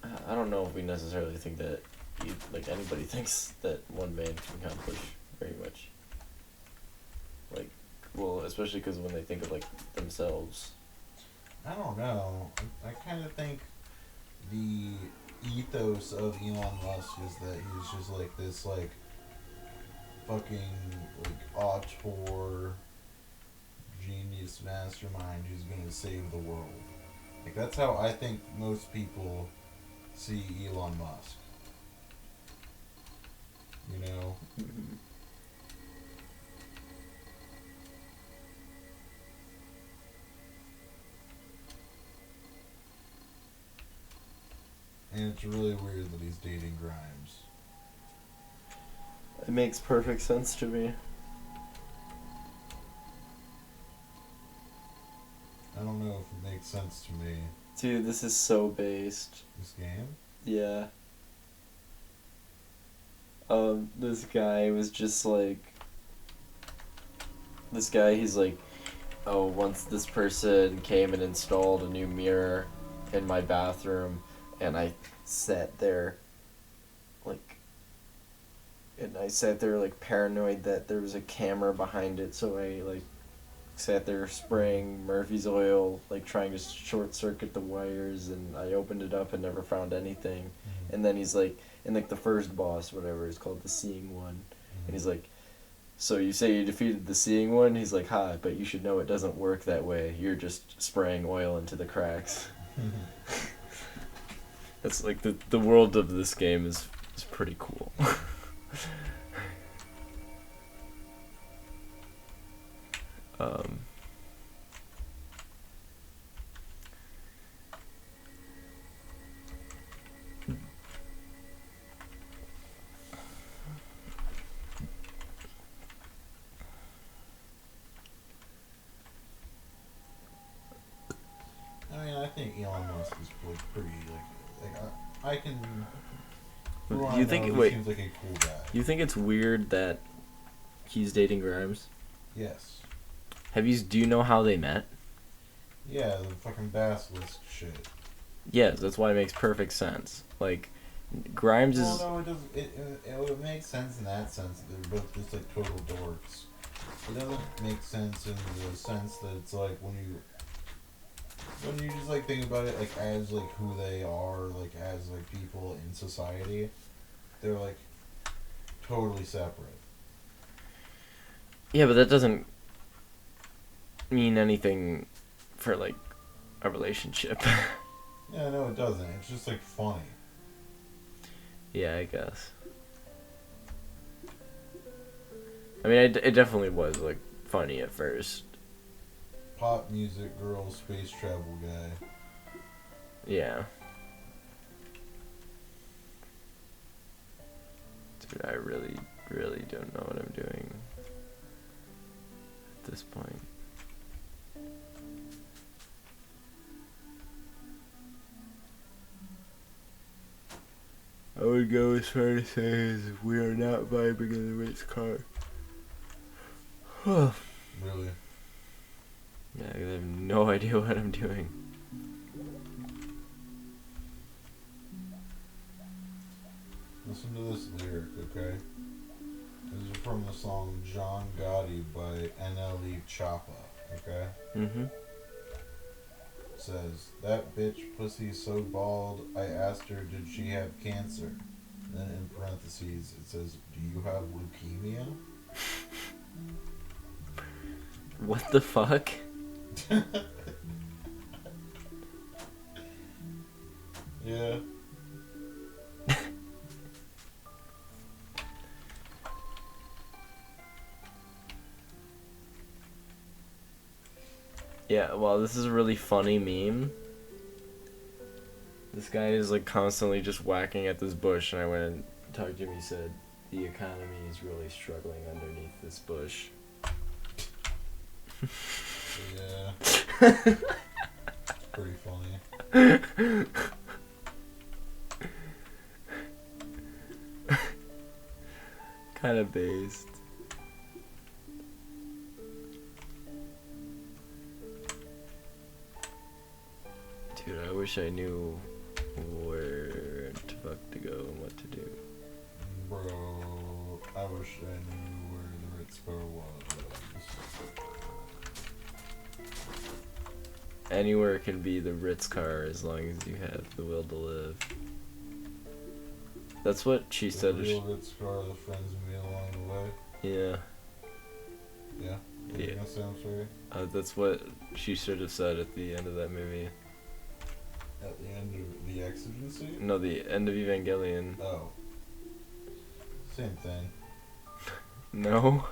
[SPEAKER 2] I don't know if we necessarily think that, like, anybody thinks that one man can accomplish very much. Like, well, especially because when they think of, like, themselves.
[SPEAKER 1] I don't know. I kind of think the ethos of Elon Musk is that he's just like this, like, fucking, like, auteur genius mastermind who's gonna save the world. Like, that's how I think most people see Elon Musk. You know? And it's really weird that he's dating Grimes.
[SPEAKER 2] It makes perfect sense to me.
[SPEAKER 1] I don't know if it makes sense to me.
[SPEAKER 2] Dude, this is so based.
[SPEAKER 1] This game?
[SPEAKER 2] Yeah. This guy was just like... This guy, he's like, oh, once this person came and installed a new mirror in my bathroom, and I sat there, like, paranoid that there was a camera behind it, so I, like, sat there spraying Murphy's oil, like, trying to short circuit the wires, and I opened it up and never found anything.
[SPEAKER 1] Mm-hmm.
[SPEAKER 2] And then he's like, and like the first boss, whatever, is called the Seeing One.
[SPEAKER 1] Mm-hmm.
[SPEAKER 2] And he's like, so you say you defeated the Seeing One? He's like, ha, but you should know it doesn't work that way. You're just spraying oil into the cracks. That's like the world of this game is pretty cool.
[SPEAKER 1] I mean, I think Elon Musk is like pretty I can.
[SPEAKER 2] Do you think?
[SPEAKER 1] He
[SPEAKER 2] Wait.
[SPEAKER 1] seems like a cool guy.
[SPEAKER 2] You think it's weird that he's dating Grimes?
[SPEAKER 1] Yes.
[SPEAKER 2] Do you know how they met?
[SPEAKER 1] Yeah, the fucking Basilisk shit.
[SPEAKER 2] Yes, that's why it makes perfect sense. Like, Grimes is.
[SPEAKER 1] Well, no, it doesn't. It would make sense in that sense that they're both just like total dorks. It doesn't make sense in the sense that it's like when you just like think about it like as like who they are, like as like people in society, they're like totally separate.
[SPEAKER 2] Yeah, but that doesn't mean anything for like a relationship.
[SPEAKER 1] Yeah, no, it doesn't. It's just like funny.
[SPEAKER 2] Yeah, I guess. I mean, it definitely was like funny at first.
[SPEAKER 1] Pop music, girl, space travel guy.
[SPEAKER 2] Yeah. Dude, I really, really don't know what I'm doing at this point. I would go as far to say as we are not vibing in the race car.
[SPEAKER 1] Really?
[SPEAKER 2] Yeah, 'cause I have no idea what I'm doing.
[SPEAKER 1] Listen to this lyric, okay? This is from the song John Gotti by NLE Choppa, okay?
[SPEAKER 2] Mm-hmm.
[SPEAKER 1] It says, that bitch pussy so bald, I asked her did she have cancer. And then in parentheses it says, do you have leukemia?
[SPEAKER 2] What the fuck?
[SPEAKER 1] Yeah.
[SPEAKER 2] Yeah, well, this is a really funny meme. This guy is like constantly just whacking at this bush, and I went and talked to him. He said, the economy is really struggling underneath this bush.
[SPEAKER 1] Yeah. Pretty funny.
[SPEAKER 2] Kind of based. Dude, I wish I knew where the fuck to go and what to do.
[SPEAKER 1] Bro, I wish I knew where the Ritz bar was.
[SPEAKER 2] Anywhere can be the Ritz car as long as you have the will to live. That's what she
[SPEAKER 1] The
[SPEAKER 2] said.
[SPEAKER 1] real Ritz bar, the friends with me along the way.
[SPEAKER 2] Yeah.
[SPEAKER 1] Yeah? What are you gonna say? I'm sorry?
[SPEAKER 2] That's what she should have said at the end of that movie.
[SPEAKER 1] At the end of The Exigency?
[SPEAKER 2] No, the end of Evangelion.
[SPEAKER 1] Oh. Same thing.
[SPEAKER 2] No.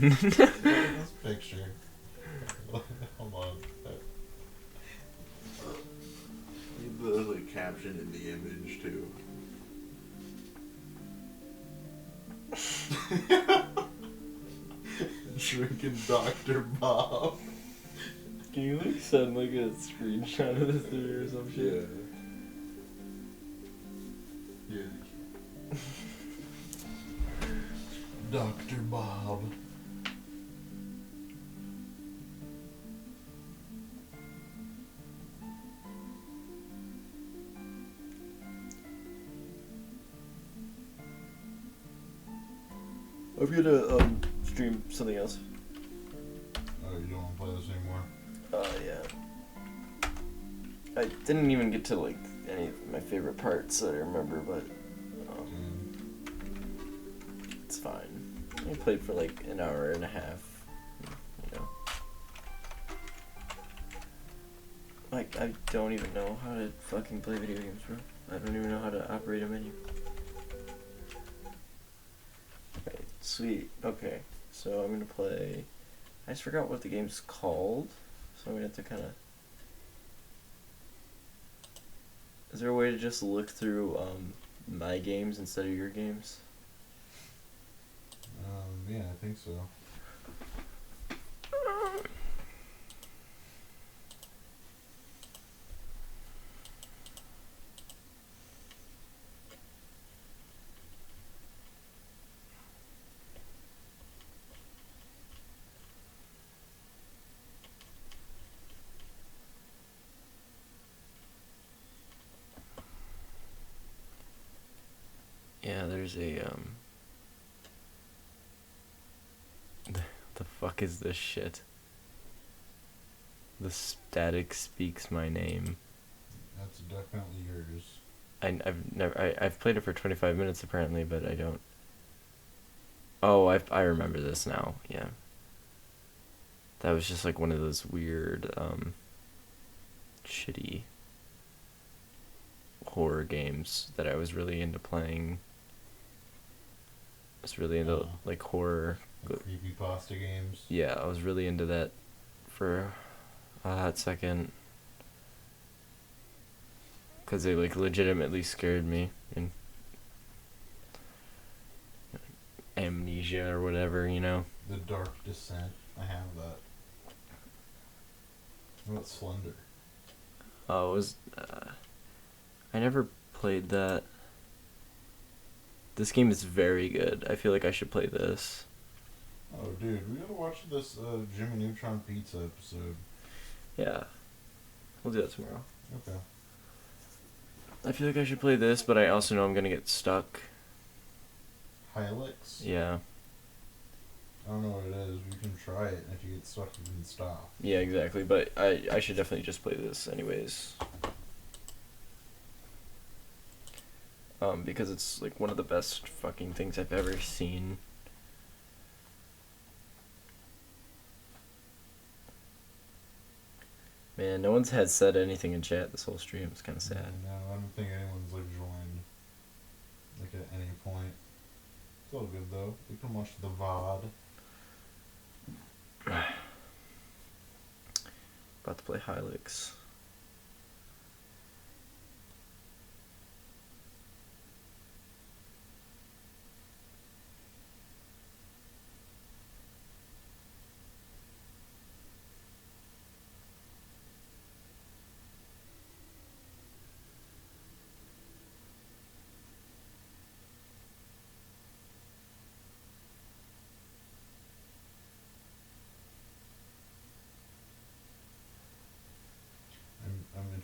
[SPEAKER 1] Look at this picture. Hold on.
[SPEAKER 3] Need the like caption in the image too.
[SPEAKER 1] Drinking Dr. Bob.
[SPEAKER 2] Can you like send like a screenshot of this through or some shit?
[SPEAKER 1] Yeah. Dr. Bob.
[SPEAKER 2] I'm gonna stream something else.
[SPEAKER 1] Oh, you don't want to play this anymore?
[SPEAKER 2] Yeah. I didn't even get to like any of my favorite parts that I remember, but it's fine. I played for like an hour and a half, you know. Like, I don't even know how to fucking play video games, bro. I don't even know how to operate a menu. Okay, sweet. Okay, so I'm gonna play... I just forgot what the game's called, so I'm gonna have to kind of... Is there a way to just look through my games instead of your games?
[SPEAKER 1] Yeah, I think so.
[SPEAKER 2] Yeah, there's a the fuck is this shit? The static speaks my name.
[SPEAKER 1] That's definitely yours.
[SPEAKER 2] I've played it for 25 minutes apparently, but I don't. Oh, I remember this now. Yeah. That was just like one of those weird shitty horror games that I was really into playing. I was really into like horror.
[SPEAKER 1] Like creepypasta games.
[SPEAKER 2] Yeah, I was really into that for a hot second. Because they like legitimately scared me. And Amnesia or whatever, you know?
[SPEAKER 1] The Dark Descent. I have that. What about Slender?
[SPEAKER 2] Oh, it was... I never played that. This game is very good. I feel like I should play this.
[SPEAKER 1] Oh, dude, we gotta watch this Jimmy Neutron Pizza episode.
[SPEAKER 2] Yeah. We'll do that tomorrow.
[SPEAKER 1] Okay.
[SPEAKER 2] I feel like I should play this, but I also know I'm gonna get stuck.
[SPEAKER 1] Hylix?
[SPEAKER 2] Yeah.
[SPEAKER 1] I don't know what it is. You can try it, and if you get stuck, you can stop.
[SPEAKER 2] Yeah, exactly. But I should definitely just play this anyways. Because it's like one of the best fucking things I've ever seen. Man, no one's had said anything in chat this whole stream. It's kind of sad.
[SPEAKER 1] No, I don't think anyone's like joined. Like at any point. It's all good though. We can watch the VOD.
[SPEAKER 2] About to play Hylix.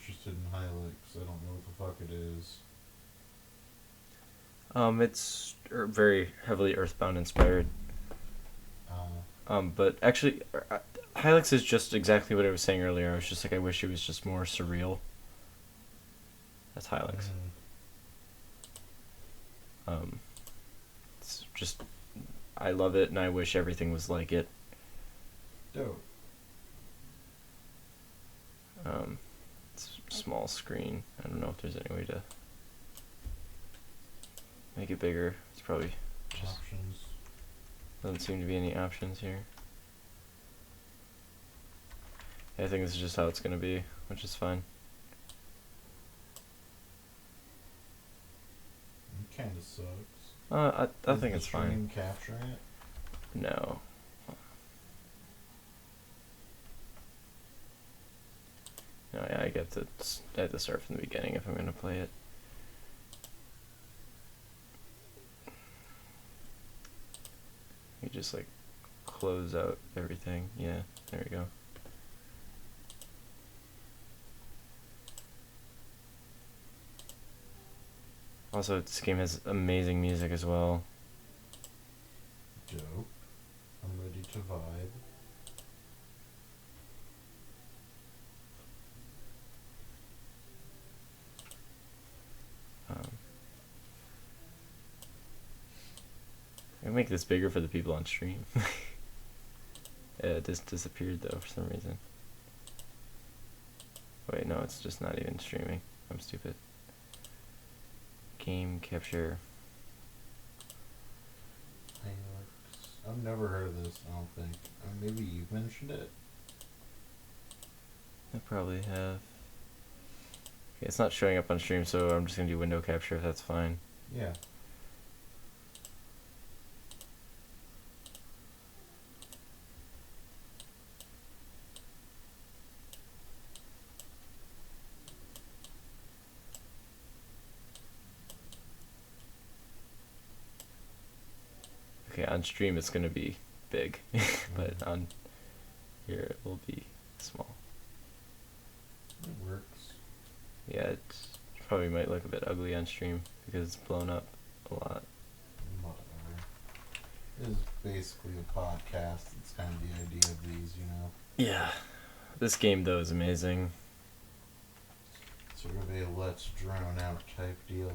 [SPEAKER 1] interested in Hilux. I don't know what the fuck it is.
[SPEAKER 2] It's very heavily Earthbound inspired. But actually, Hilux is just exactly what I was saying earlier. I was just like, I wish it was just more surreal. That's Hilux. It's just, I love it, and I wish everything was like it.
[SPEAKER 1] Dope.
[SPEAKER 2] It's a small screen. I don't know if there's any way to make it bigger. It's probably just
[SPEAKER 1] Options.
[SPEAKER 2] doesn't seem to be any options here. I think this is just how it's gonna be, which is fine.
[SPEAKER 1] It kind of sucks.
[SPEAKER 2] I
[SPEAKER 1] Is
[SPEAKER 2] think
[SPEAKER 1] the
[SPEAKER 2] it's fine.
[SPEAKER 1] stream capturing it?
[SPEAKER 2] No. No, yeah, I have to start from the beginning if I'm gonna play it. You just like close out everything. Yeah, there we go. Also, this game has amazing music as well.
[SPEAKER 1] Dope. I'm ready to vibe.
[SPEAKER 2] I can make this bigger for the people on stream. Yeah, it just disappeared though for some reason. Wait, no, it's just not even streaming. I'm stupid. Game capture.
[SPEAKER 1] Hilux. I've never heard of this, I don't think. Maybe you've mentioned it?
[SPEAKER 2] I probably have. Okay, it's not showing up on stream, so I'm just gonna do window capture if that's fine.
[SPEAKER 1] Yeah.
[SPEAKER 2] Okay, on stream it's gonna be big, but on here it will be small.
[SPEAKER 1] It works.
[SPEAKER 2] Yeah, it probably might look a bit ugly on stream because it's blown up a lot.
[SPEAKER 1] Whatever. This is basically a podcast. It's kind of the idea of these, you know?
[SPEAKER 2] Yeah. This game though is amazing.
[SPEAKER 1] Sort of a let's drown out type deal.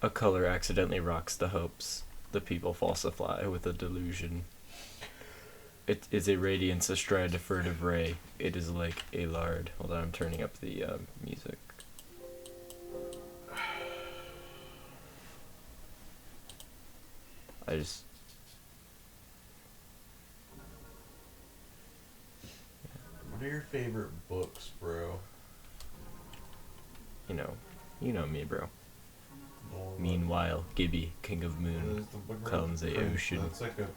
[SPEAKER 2] A color accidentally rocks the hopes. The people falsify with a delusion. It is a radiance astride a furtive ray. It is like a lard. Hold on, I'm turning up the music. I just...
[SPEAKER 1] What are your favorite books, bro?
[SPEAKER 2] You know me, bro.
[SPEAKER 1] Well,
[SPEAKER 2] Meanwhile, Gibby, king of moon,
[SPEAKER 1] there's the book
[SPEAKER 2] comes a
[SPEAKER 1] Prince.
[SPEAKER 2] ocean.
[SPEAKER 1] That's like a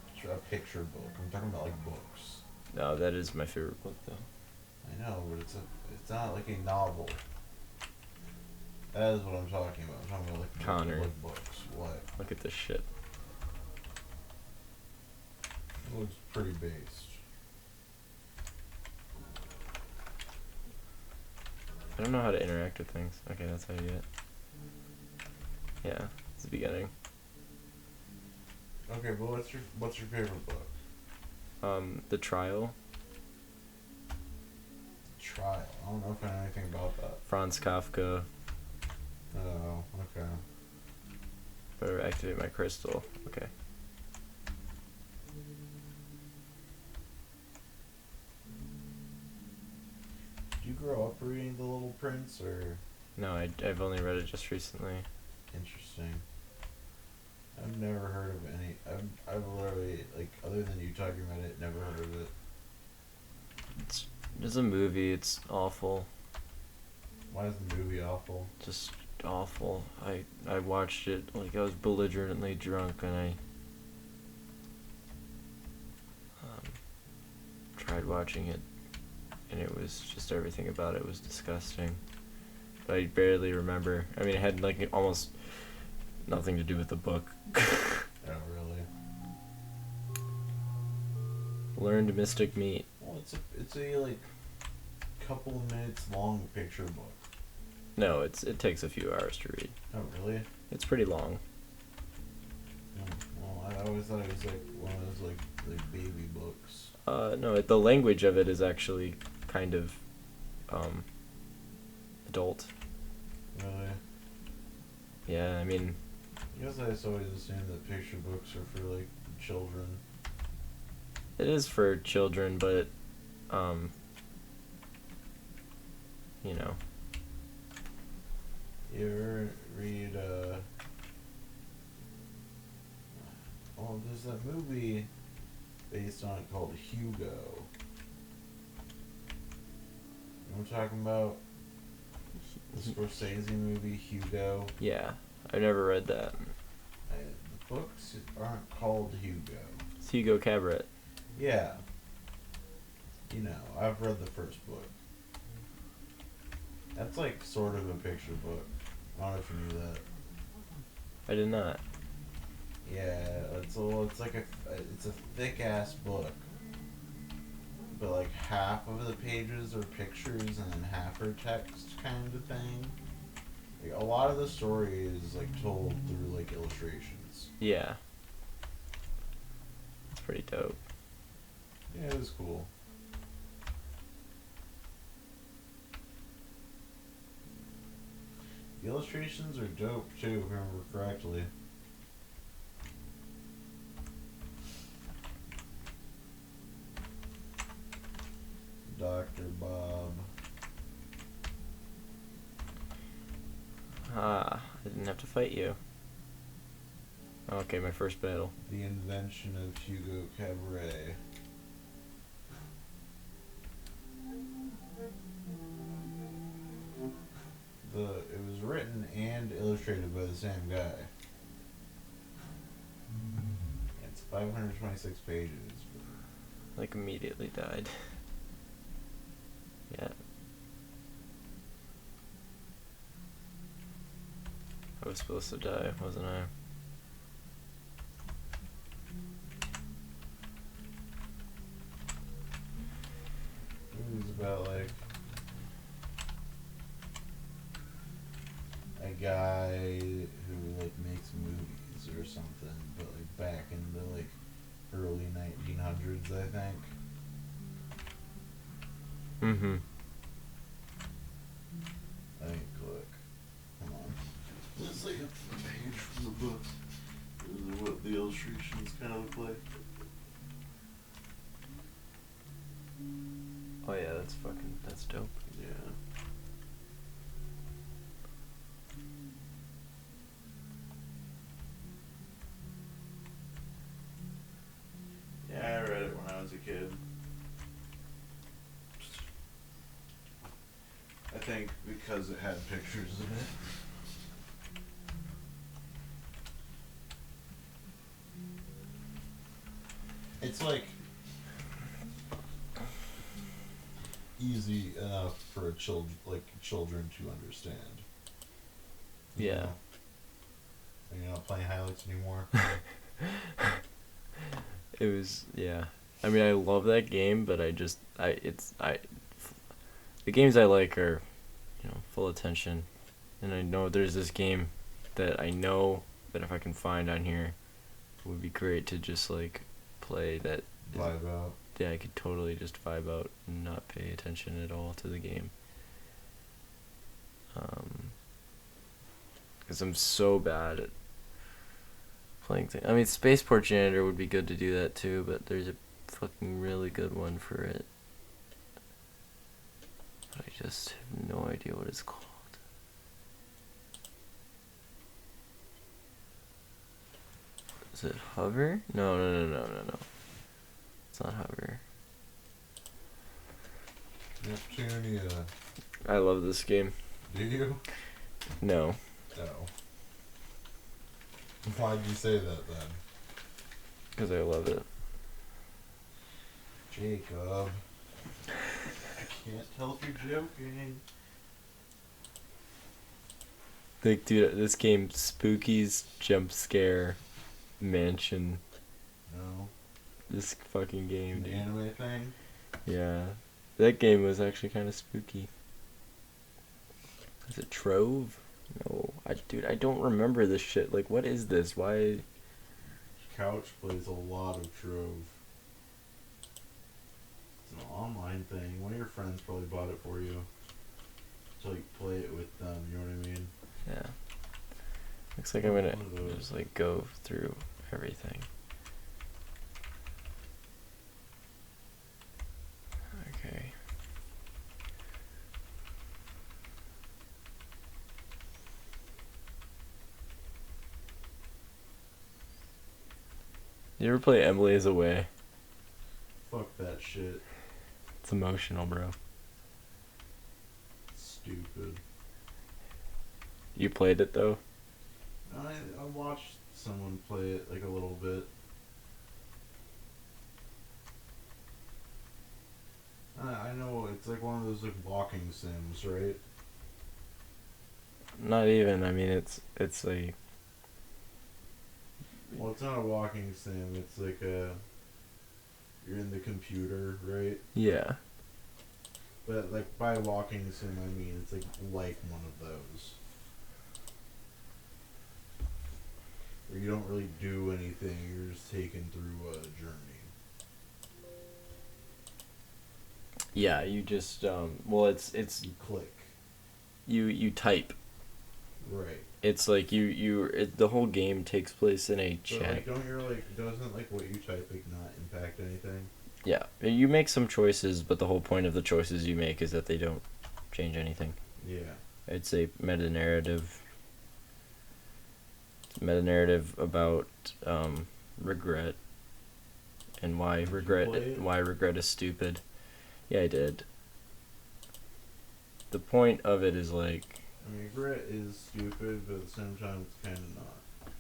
[SPEAKER 1] picture book. I'm talking about like books.
[SPEAKER 2] No, that is my favorite book though.
[SPEAKER 1] I know, but it's not like a novel. That is what I'm talking about. I'm talking about like
[SPEAKER 2] Connor.
[SPEAKER 1] like books. What?
[SPEAKER 2] Look at this shit.
[SPEAKER 1] It looks pretty based.
[SPEAKER 2] I don't know how to interact with things. Okay, that's how you do it. Yeah, it's the beginning.
[SPEAKER 1] Okay, but what's your favorite book?
[SPEAKER 2] The Trial.
[SPEAKER 1] Trial. I don't know if I know anything about that.
[SPEAKER 2] Franz Kafka.
[SPEAKER 1] Oh, okay.
[SPEAKER 2] Better activate my crystal. Okay.
[SPEAKER 1] Did you grow up reading The Little Prince, or?
[SPEAKER 2] No, I've only read it just recently.
[SPEAKER 1] Interesting. I've never heard of any. I've literally, like, other than you talking about it, never heard of it.
[SPEAKER 2] It's a movie. It's awful.
[SPEAKER 1] Why is the movie awful?
[SPEAKER 2] Just awful. I watched it like I was belligerently drunk, and I tried watching it, and it was just everything about it was disgusting. But I barely remember. I mean, it had like almost nothing to do with the book.
[SPEAKER 1] Oh, really?
[SPEAKER 2] Learned mystic meat.
[SPEAKER 1] Well, it's a like couple of minutes long picture book.
[SPEAKER 2] No, it takes a few hours to read.
[SPEAKER 1] Oh, really?
[SPEAKER 2] It's pretty long.
[SPEAKER 1] Well, I always thought it was like one of those like baby books.
[SPEAKER 2] No, the language of it is actually kind of adult.
[SPEAKER 1] Really?
[SPEAKER 2] Yeah, I mean,
[SPEAKER 1] I guess I just always assumed that picture books are for like children.
[SPEAKER 2] it is for children, but you know.
[SPEAKER 1] You ever read oh, there's that movie based on it called Hugo. You know what I'm talking about? The Scorsese movie Hugo.
[SPEAKER 2] Yeah, I've never read that.
[SPEAKER 1] The books aren't called Hugo.
[SPEAKER 2] It's Hugo Cabaret.
[SPEAKER 1] Yeah. You know, I've read the first book. That's like sort of a picture book. I don't know if you knew that.
[SPEAKER 2] I did not.
[SPEAKER 1] Yeah, it's like it's a thick ass book, but like half of the pages are pictures and then half are text kind of thing. Like, a lot of the story is like told through like illustrations.
[SPEAKER 2] Yeah. It's pretty dope.
[SPEAKER 1] Yeah, it was cool. The illustrations are dope too, if I remember correctly. Dr. Bob.
[SPEAKER 2] Ah, I didn't have to fight you. Okay, my first battle.
[SPEAKER 1] The invention of Hugo Cabaret. It was written and illustrated by the same guy. It's 526 pages.
[SPEAKER 2] Like, immediately died. Yeah. I was supposed to die, wasn't I?
[SPEAKER 1] It was about like a guy who like makes movies or something, but like back in the like early 1900s, I think.
[SPEAKER 2] Mm-hmm.
[SPEAKER 1] I think, look. Come on. It's like a page from the book. This is what the illustrations kind of look like.
[SPEAKER 2] Oh yeah, that's dope.
[SPEAKER 1] Yeah. Yeah, I read it when I was a kid. I think because it had pictures in it. It's like easy enough for children to understand. You
[SPEAKER 2] Yeah.
[SPEAKER 1] know? And you're not playing highlights anymore.
[SPEAKER 2] It was, yeah. I mean, I love that game, but the games I like are, full attention. And I know there's this game that I know that if I can find on here, it would be great to just, like, play that.
[SPEAKER 1] Vibe out.
[SPEAKER 2] Yeah, I could totally just vibe out and not pay attention at all to the game. Because I'm so bad at playing things. I mean, Spaceport Janitor would be good to do that too, but there's a fucking really good one for it. But I just have no idea what it's called. Is it Hover? No. It's not Hover.
[SPEAKER 1] Neptunia.
[SPEAKER 2] I love this game.
[SPEAKER 1] Do you?
[SPEAKER 2] No.
[SPEAKER 1] No. Why'd you say that then?
[SPEAKER 2] Because I love it.
[SPEAKER 1] Jacob. I can't tell if you're joking.
[SPEAKER 2] Like, dude, this game, Spooky's Jump Scare Mansion.
[SPEAKER 1] No.
[SPEAKER 2] This fucking game,
[SPEAKER 1] An
[SPEAKER 2] dude.
[SPEAKER 1] anime thing?
[SPEAKER 2] Yeah. That game was actually kind of spooky. Is it Trove? No, dude, I don't remember this shit. Like, what is this? Why?
[SPEAKER 1] Couch plays a lot of Trove. It's an online thing. One of your friends probably bought it for you to like play it with them. You know what I mean?
[SPEAKER 2] Yeah. Looks like I'm gonna
[SPEAKER 1] One of those.
[SPEAKER 2] just like go through everything. Okay. You ever play Emily is Away?
[SPEAKER 1] Fuck that shit.
[SPEAKER 2] It's emotional, bro.
[SPEAKER 1] Stupid.
[SPEAKER 2] You played it though?
[SPEAKER 1] I watched someone play it like a little bit. I know it's like one of those like walking sims, right?
[SPEAKER 2] Not even. I mean, it's like
[SPEAKER 1] Well, it's not a walking sim. It's like a you're in the computer, right?
[SPEAKER 2] yeah.
[SPEAKER 1] But like by walking sim, I mean it's like one of those. Where you don't really do anything. You're just taken through a journey.
[SPEAKER 2] Yeah, you just well, it's
[SPEAKER 1] You click.
[SPEAKER 2] you type.
[SPEAKER 1] Right.
[SPEAKER 2] It's like the whole game takes place in a
[SPEAKER 1] But
[SPEAKER 2] chat.
[SPEAKER 1] like, doesn't like what you type like not impact anything?
[SPEAKER 2] Yeah, you make some choices, but the whole point of the choices you make is that they don't change anything.
[SPEAKER 1] Yeah.
[SPEAKER 2] It's a meta narrative. It's a meta narrative about regret and why
[SPEAKER 1] Did you
[SPEAKER 2] regret
[SPEAKER 1] play it?
[SPEAKER 2] why regret is stupid. Yeah, I did. The point of it is like
[SPEAKER 1] I mean, regret is stupid, but at the same time, it's kind of not.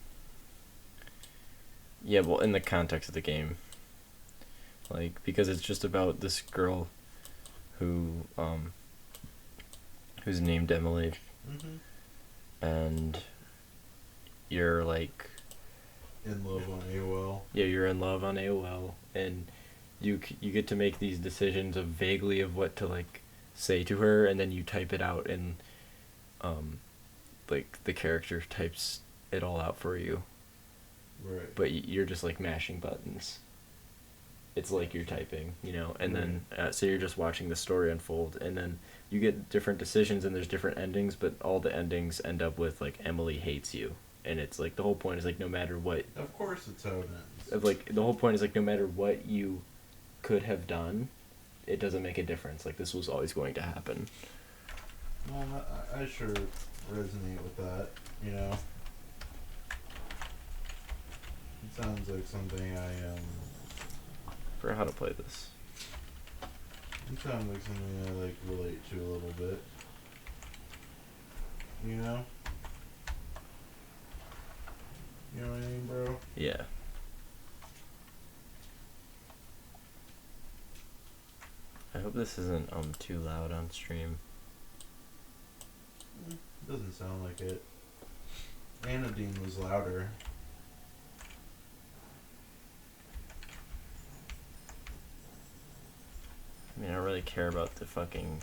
[SPEAKER 2] yeah, well, in the context of the game, like because it's just about this girl who who's named Emily, and you're like
[SPEAKER 1] In love on AOL.
[SPEAKER 2] yeah, you're in love on AOL, and you get to make these decisions of vaguely of what to like say to her, and then you type it out, and like the character types it all out for you,
[SPEAKER 1] Right.
[SPEAKER 2] but you're just like mashing buttons. It's like you're typing, you know, and then so you're just watching the story unfold, and then you get different decisions, and there's different endings, but all the endings end up with like Emily hates you, and it's like the whole point is like no matter what,
[SPEAKER 1] Of course, it's how it ends.
[SPEAKER 2] of like the whole point is like no matter what you could have done, it doesn't make a difference. Like this was always going to happen.
[SPEAKER 1] Well, I sure resonate with that. You know, it sounds like something
[SPEAKER 2] For how to play this.
[SPEAKER 1] It sounds like something I like relate to a little bit. You know. You know what I mean, bro?
[SPEAKER 2] Yeah. I hope this isn't too loud on stream.
[SPEAKER 1] Doesn't sound like it. Anadine was louder.
[SPEAKER 2] I mean, I don't really care about the fucking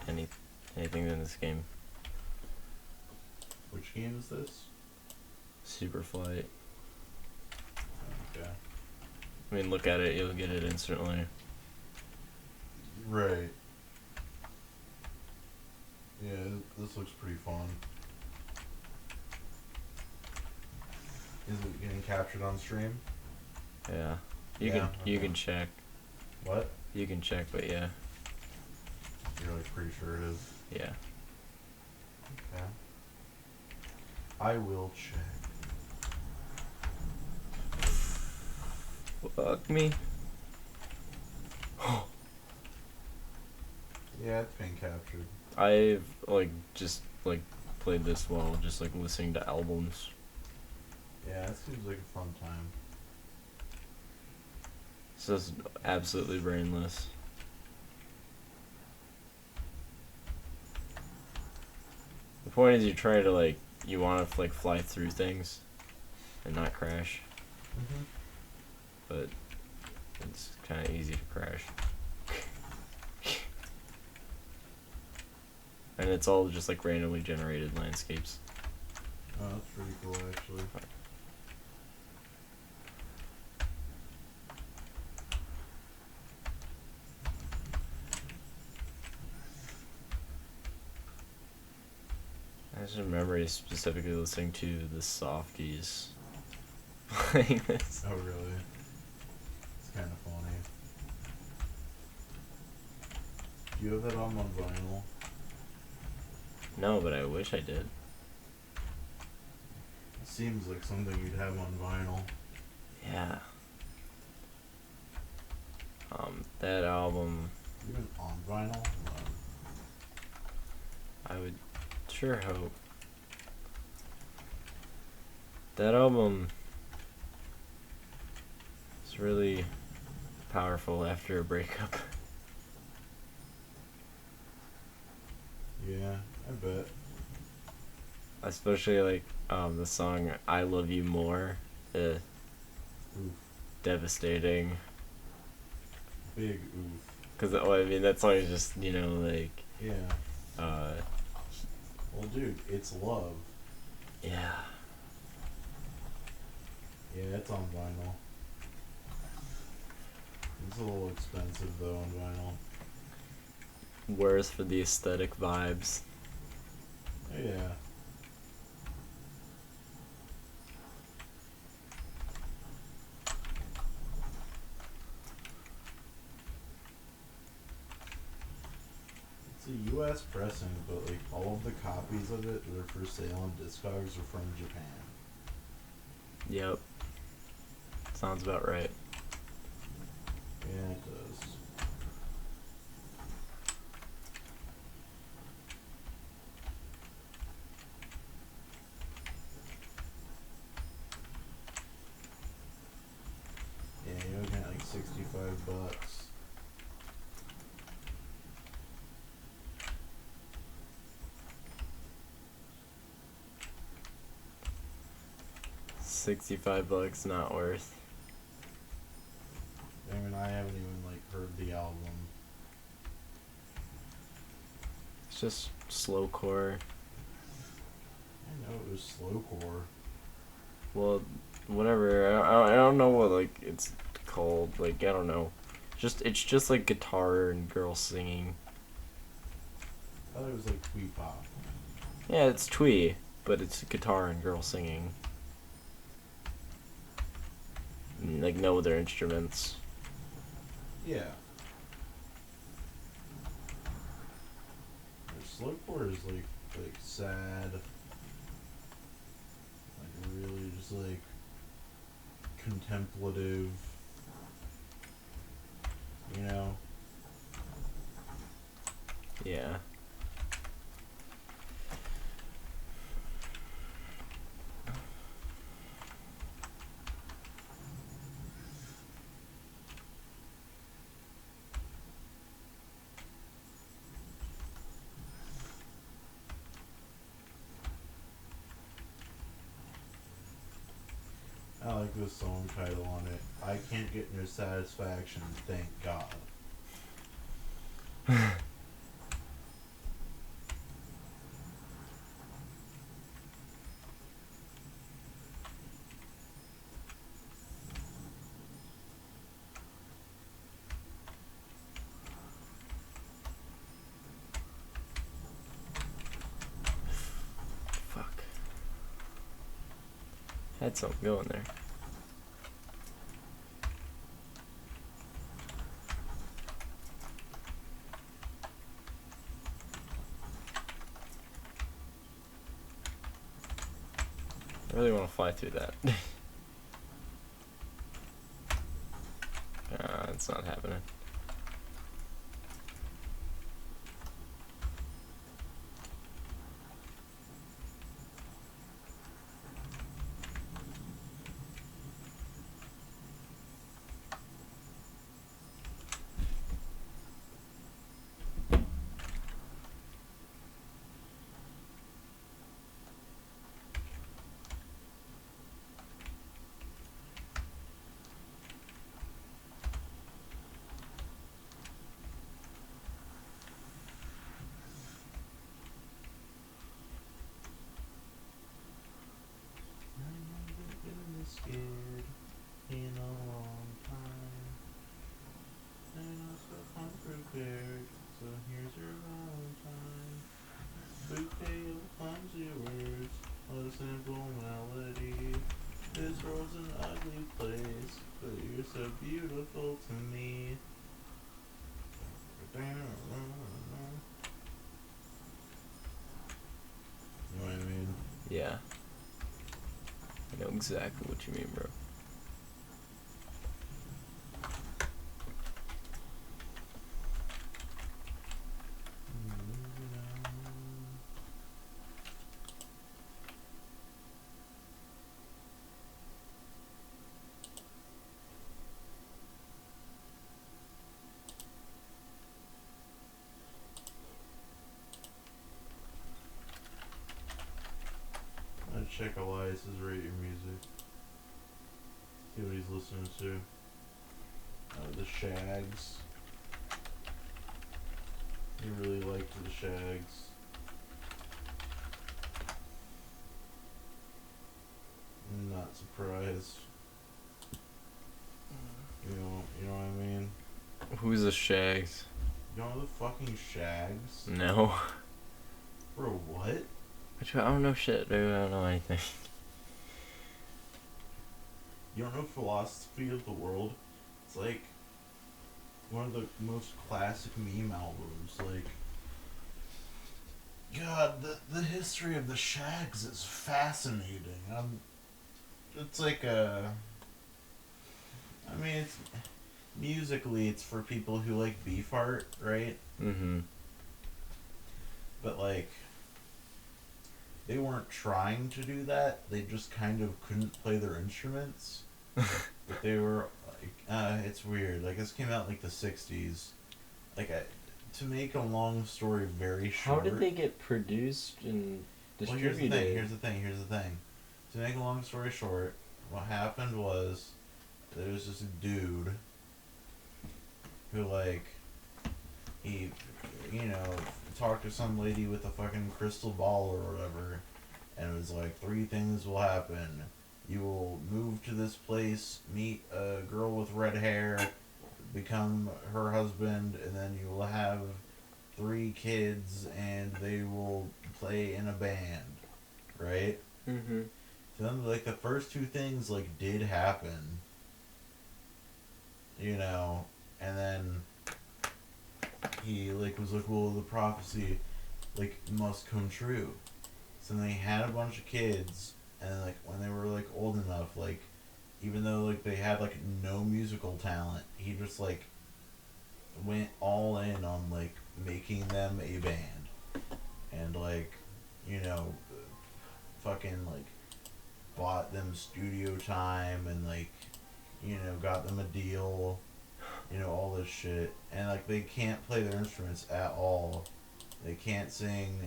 [SPEAKER 2] anything in this game.
[SPEAKER 1] Which game is this?
[SPEAKER 2] Superflight.
[SPEAKER 1] Okay.
[SPEAKER 2] I mean, look at it, you'll get it instantly.
[SPEAKER 1] Right. Yeah, this looks pretty fun. Is it getting captured on stream?
[SPEAKER 2] Yeah. You
[SPEAKER 1] Yeah,
[SPEAKER 2] can
[SPEAKER 1] okay.
[SPEAKER 2] check.
[SPEAKER 1] What?
[SPEAKER 2] You can check, but yeah.
[SPEAKER 1] You're like pretty sure it is.
[SPEAKER 2] Yeah.
[SPEAKER 1] Okay. I will check.
[SPEAKER 2] Fuck me.
[SPEAKER 1] Yeah, it's being captured.
[SPEAKER 2] I've like just like played this while just like listening to albums.
[SPEAKER 1] Yeah, it seems like a fun time.
[SPEAKER 2] It's just absolutely brainless. The point is you try to like you want to like fly through things and not crash, but it's kind of easy to crash. it's all just like randomly generated landscapes.
[SPEAKER 1] Oh, that's pretty cool, actually.
[SPEAKER 2] I just remember specifically listening to the Softies playing this.
[SPEAKER 1] Oh, really? It's kind of funny. Do you have that album on vinyl?
[SPEAKER 2] No, but I wish I did.
[SPEAKER 1] It seems like something you'd have on vinyl.
[SPEAKER 2] Yeah. That album,
[SPEAKER 1] Even on vinyl?
[SPEAKER 2] I would sure hope. That album is really powerful after a breakup.
[SPEAKER 1] Yeah, I bet.
[SPEAKER 2] Especially like the song "I Love You More,"
[SPEAKER 1] Oof.
[SPEAKER 2] devastating.
[SPEAKER 1] Big oof.
[SPEAKER 2] Cause I mean that song is just like
[SPEAKER 1] Yeah. Well, dude, it's love.
[SPEAKER 2] yeah.
[SPEAKER 1] Yeah, it's on vinyl. It's a little expensive though on vinyl.
[SPEAKER 2] Worse for the aesthetic vibes.
[SPEAKER 1] Yeah. It's a U.S. pressing, but like all of the copies of it that are for sale on Discogs are from Japan.
[SPEAKER 2] Yep. Sounds about right.
[SPEAKER 1] Yeah, it does. Yeah, you're looking at like $65.
[SPEAKER 2] $65 not worth.
[SPEAKER 1] I mean, I haven't even like heard the album.
[SPEAKER 2] It's just slowcore.
[SPEAKER 1] I know it was slowcore.
[SPEAKER 2] Well, whatever. I don't know what like it's called. Like I don't know. It's just like guitar and girls singing.
[SPEAKER 1] I thought it was like twee pop.
[SPEAKER 2] Yeah, it's twee, but it's guitar and girls singing. Like no other instruments.
[SPEAKER 1] Yeah. Slowcore is like sad. Like really just like contemplative. You know?
[SPEAKER 2] Yeah.
[SPEAKER 1] I like the song title on it. I can't get no satisfaction, thank God.
[SPEAKER 2] Fuck. Had something going there. I really want to fly through that. It's not happening. exactly what you mean, bro.
[SPEAKER 3] I'd check Elias's rate your music. See what he's listening to. The Shags. He really liked the Shags. I'm not surprised. You know what I mean?
[SPEAKER 2] Who's the Shags?
[SPEAKER 3] You know the fucking Shags?
[SPEAKER 2] No.
[SPEAKER 3] Bro, what?
[SPEAKER 2] I don't know shit, dude. I don't know anything.
[SPEAKER 3] You don't know Philosophy of the World? It's like one of the most classic meme albums. Like, God, the history of the Shags is fascinating. It's like a. I mean, it's musically, it's for people who like beef art, right?
[SPEAKER 2] Mm-hmm.
[SPEAKER 3] But like, they weren't trying to do that. They just kind of couldn't play their instruments. But they were like, it's weird. Like, this came out in like the '60s. Like, to make a long story very short.
[SPEAKER 2] How did they get produced and distributed?
[SPEAKER 3] Well, here's the thing. To make a long story short, what happened was there was this dude who, like, he, talked to some lady with a fucking crystal ball or whatever, and it was like, 3 things will happen. You will move to this place, meet a girl with red hair, become her husband, and then you will have 3 kids, and they will play in a band, right?
[SPEAKER 2] Mm-hmm.
[SPEAKER 3] So then, like, the first 2 things, like, did happen, and then he, like, was like, well, the prophecy, like, must come true. So then they had a bunch of kids, and, like, when they were, like, old enough, like, even though, like, they had, like, no musical talent, he just, like, went all in on, like, making them a band. And, like, fucking, like, bought them studio time and, like, got them a deal, all this shit. And, like, they can't play their instruments at all. They can't sing,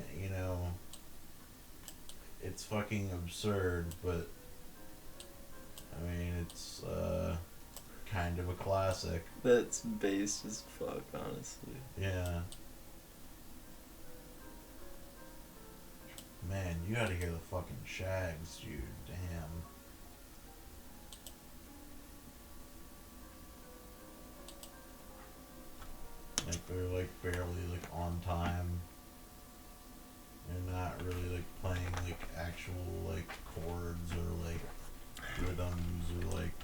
[SPEAKER 3] It's fucking absurd, but, I mean, it's, kind of a classic.
[SPEAKER 2] That's based as fuck, honestly.
[SPEAKER 3] Yeah. Man, you gotta hear the fucking Shags, dude. Damn. Like, they're, like, barely, like, on time. They're not really, like, playing, like, actual, like, chords or, like, rhythms or, like,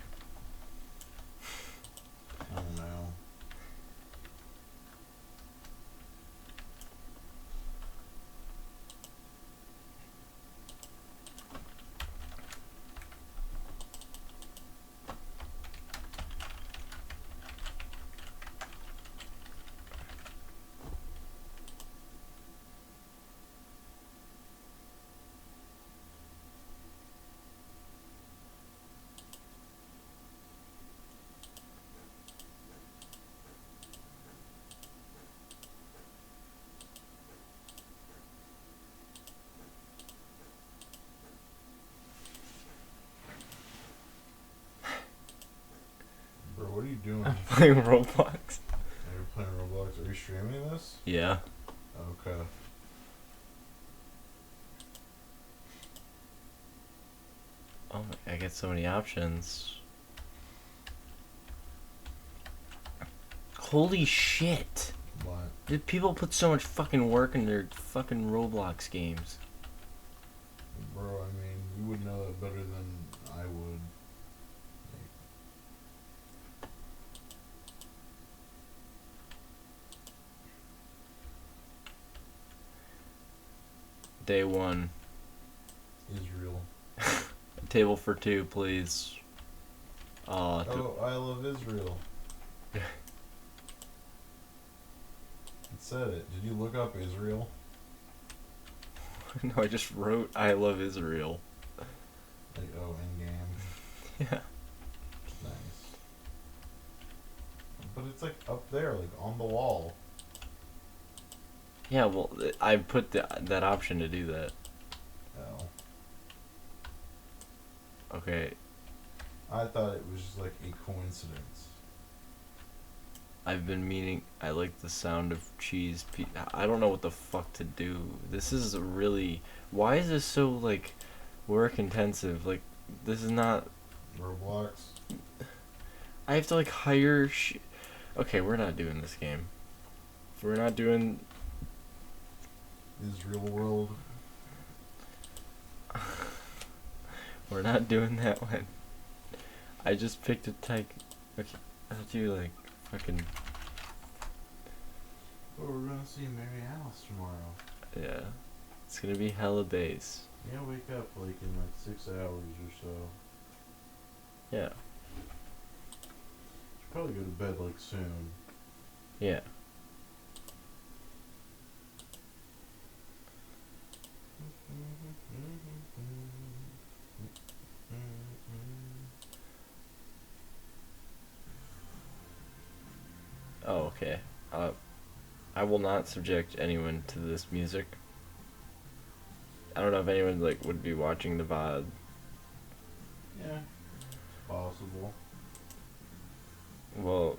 [SPEAKER 3] I don't know. Bro, what are you doing?
[SPEAKER 2] I'm playing Roblox.
[SPEAKER 3] You're playing Roblox. Are you streaming this?
[SPEAKER 2] Yeah.
[SPEAKER 3] Okay.
[SPEAKER 2] Oh my, I get so many options. Holy shit.
[SPEAKER 3] What?
[SPEAKER 2] Did people put so much fucking work in their fucking Roblox games?
[SPEAKER 3] Bro, I mean, you would know that better than I would.
[SPEAKER 2] Day 1.
[SPEAKER 3] Israel.
[SPEAKER 2] table for two, please.
[SPEAKER 1] Oh, I love Israel. It said it. Did you look up Israel?
[SPEAKER 2] No, I just wrote I love Israel.
[SPEAKER 1] Like, oh, in game.
[SPEAKER 2] Yeah.
[SPEAKER 1] Nice. But it's like up there, like on the wall.
[SPEAKER 2] Yeah, well, I put that option to do that.
[SPEAKER 1] Oh.
[SPEAKER 2] Okay,
[SPEAKER 1] I thought it was just like a coincidence.
[SPEAKER 2] I've been meaning. I like the sound of cheese. I don't know what the fuck to do. This is really. Why is this so like work intensive? Like, this is not.
[SPEAKER 1] Roblox.
[SPEAKER 2] I have to like hire. Okay, we're not doing this game. We're not doing.
[SPEAKER 1] Israel world.
[SPEAKER 2] We're not doing that one. I just picked a type. Okay, I'll do like fucking.
[SPEAKER 1] Oh, we're gonna see Mary Alice tomorrow.
[SPEAKER 2] Yeah, it's gonna be hella bass.
[SPEAKER 1] Yeah, wake up like in like 6 hours or so.
[SPEAKER 2] Yeah.
[SPEAKER 1] Should probably go to bed like soon.
[SPEAKER 2] Yeah. Oh, okay. I will not subject anyone to this music. I don't know if anyone like would be watching the VOD.
[SPEAKER 1] Yeah, it's possible.
[SPEAKER 2] Well,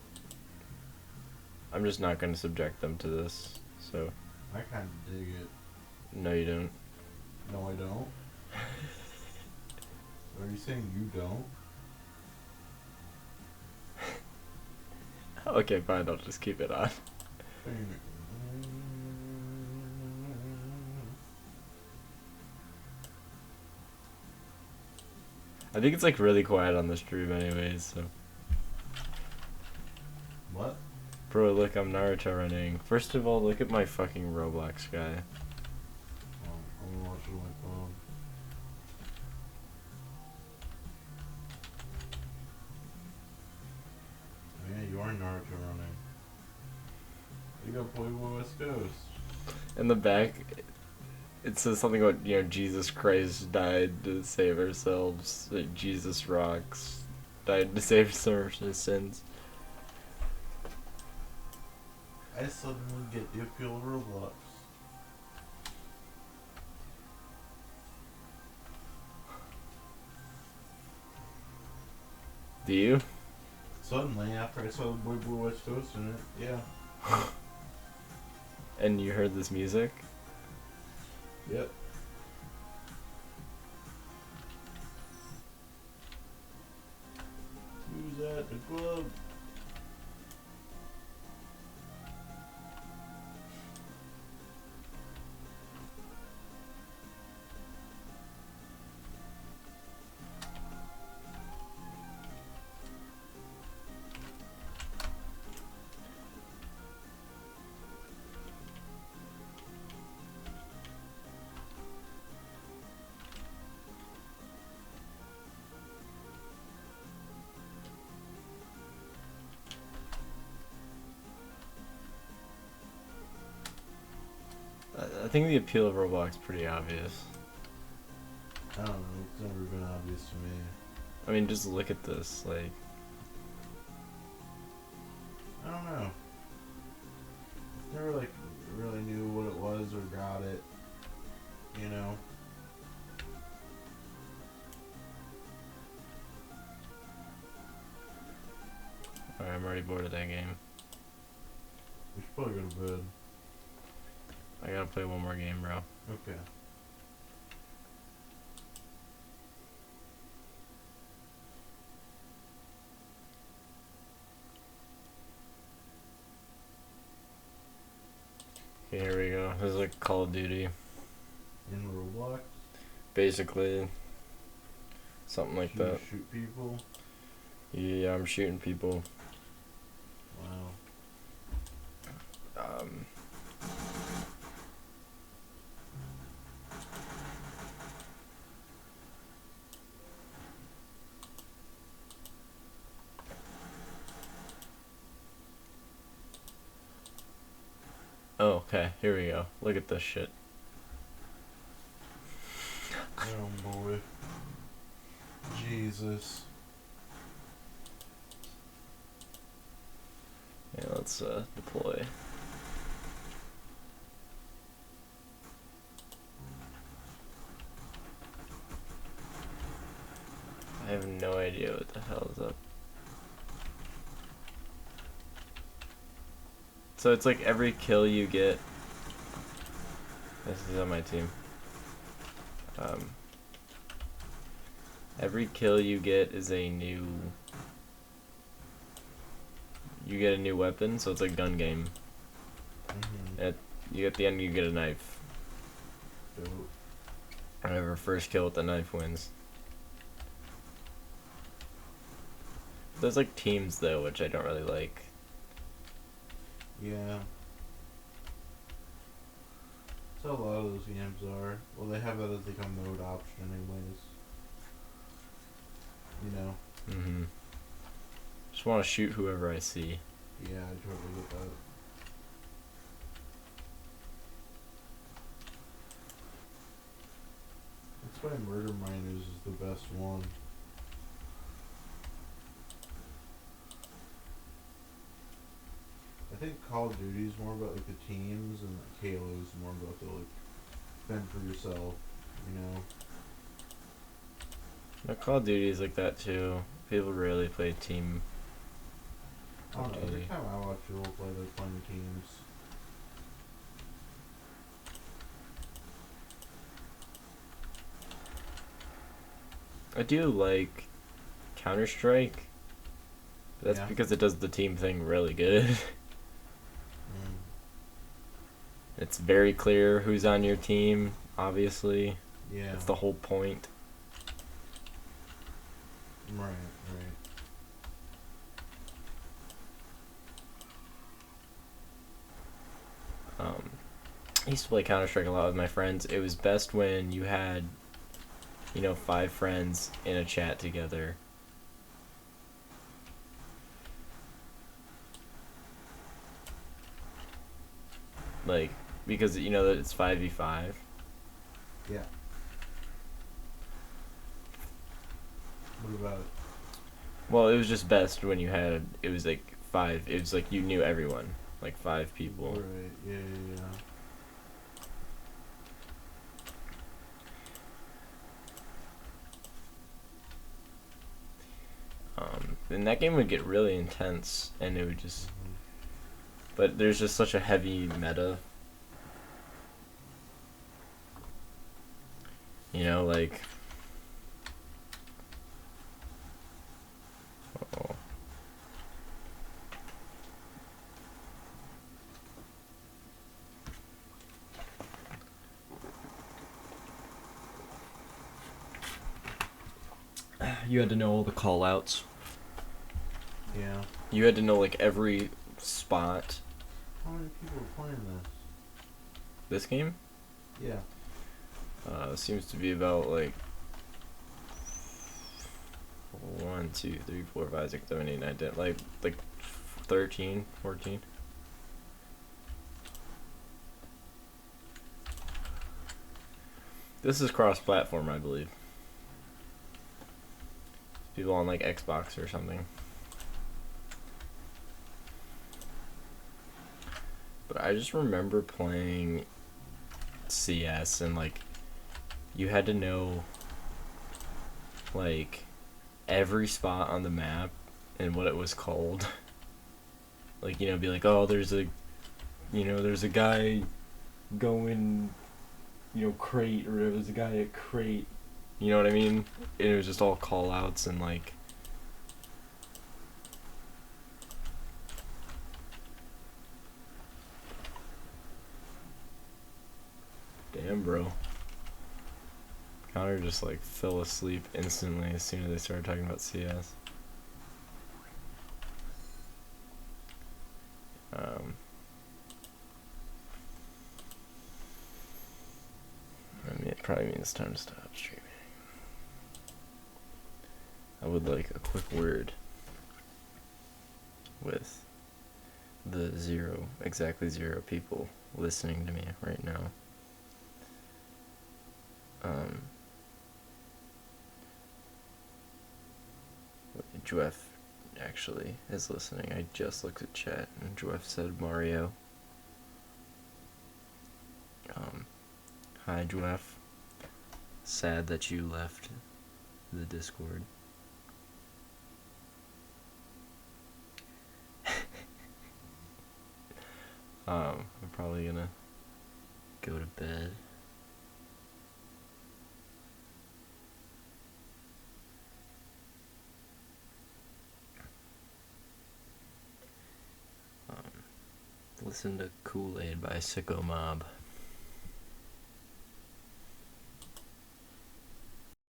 [SPEAKER 2] I'm just not gonna subject them to this. So
[SPEAKER 1] I kind of dig it.
[SPEAKER 2] no, you don't.
[SPEAKER 1] No, I don't. Are you saying you don't?
[SPEAKER 2] Okay, fine. I'll just keep it on. I think it's like really quiet on the stream, anyways. So.
[SPEAKER 1] What?
[SPEAKER 2] Bro, look, I'm Naruto running. First of all, look at my fucking Roblox guy.
[SPEAKER 1] I'm gonna watch it on my phone. Yeah, you are Naruto running. You got Playboy West Coast.
[SPEAKER 2] In the back, it says something about, Jesus Christ died to save ourselves. Like, Jesus rocks. Died to save us from our sins.
[SPEAKER 1] I suddenly get the appeal of Roblox.
[SPEAKER 2] Do you?
[SPEAKER 1] Suddenly, after I saw the Playboy West Coast in it, yeah.
[SPEAKER 2] And you heard this music?
[SPEAKER 1] Yep. Who's at the club?
[SPEAKER 2] I think the appeal of Roblox is pretty obvious.
[SPEAKER 1] I don't know, it's never been obvious to me.
[SPEAKER 2] I mean, just look at this, like...
[SPEAKER 1] I don't know. Never like really knew what it was or got it. You know?
[SPEAKER 2] Alright, I'm already bored of that game.
[SPEAKER 1] We should probably go to bed.
[SPEAKER 2] I gotta play one more game, bro.
[SPEAKER 1] Okay.
[SPEAKER 2] Okay, here we go. This is like Call of Duty.
[SPEAKER 1] In Roblox?
[SPEAKER 2] Basically. Something like
[SPEAKER 1] You
[SPEAKER 2] that.
[SPEAKER 1] shoot people?
[SPEAKER 2] Yeah, I'm shooting people.
[SPEAKER 1] Wow.
[SPEAKER 2] Oh, okay. Here we go. Look at this shit.
[SPEAKER 1] Oh boy. Jesus.
[SPEAKER 2] Yeah, let's deploy. I have no idea what the hell is up. So it's like every kill you get. This is on my team. Every kill you get is a new. You get a new weapon, so it's like gun game. At the end, you get a knife.
[SPEAKER 1] Dope.
[SPEAKER 2] Whoever first kill with the knife wins. There's like teams though, which I don't really like.
[SPEAKER 1] Yeah. That's how a lot of those games are. Well, they have that as like a mode option anyways. You know?
[SPEAKER 2] Mm-hmm. Just want to shoot whoever I see.
[SPEAKER 1] Yeah, I totally get that. That's why Murder Miners is the best one. I think Call of Duty is more about like the teams, and like Halo is more about the like fend for yourself, you know.
[SPEAKER 2] Now, Call of Duty is like that too. People rarely play team.
[SPEAKER 1] I don't know, every
[SPEAKER 2] Duty.
[SPEAKER 1] time I watch people play, they're playing teams.
[SPEAKER 2] I do like Counter-Strike. That's
[SPEAKER 1] Yeah.
[SPEAKER 2] because it does the team thing really good.
[SPEAKER 1] Mm.
[SPEAKER 2] It's very clear who's on your team, obviously.
[SPEAKER 1] Yeah.
[SPEAKER 2] That's the whole point.
[SPEAKER 1] Right, right.
[SPEAKER 2] I used to play Counter-Strike a lot with my friends. It was best when you had, 5 friends in a chat together. Like, because, that it's 5v5.
[SPEAKER 1] Yeah. What about it?
[SPEAKER 2] Well, it was just best when it was like 5, it was like you knew everyone. Like 5 people.
[SPEAKER 1] Right, yeah, yeah, yeah.
[SPEAKER 2] And that game would get really intense, and it would just...
[SPEAKER 1] Mhm.
[SPEAKER 2] But there's just such a heavy meta. Like... Oh. You had to know all the call-outs.
[SPEAKER 1] Yeah.
[SPEAKER 2] You had to know, like, every spot.
[SPEAKER 1] How many people are playing this?
[SPEAKER 2] This game?
[SPEAKER 1] Yeah.
[SPEAKER 2] Seems to be about, like... 1, 2, 3, 4, 5, 6, 7, 8, 9, 10, like 13, 14. This is cross-platform, I believe. People on like Xbox or something. But I just remember playing CS and like you had to know like every spot on the map and what it was called. Like, be like, oh, there's a guy going, crate or whatever. There's a guy at crate. You know what I mean? And it was just all call outs and like... Damn, bro. Connor just like fell asleep instantly as soon as they started talking about CS. I mean, it probably means it's time to stop streaming. I would like a quick word with the exactly zero people listening to me right now. Jeff actually is listening. I just looked at chat and Jeff said Mario. Hi Jeff. Sad that you left the Discord. I'm probably gonna go to bed. Listen to Kool-Aid by Sicko Mob.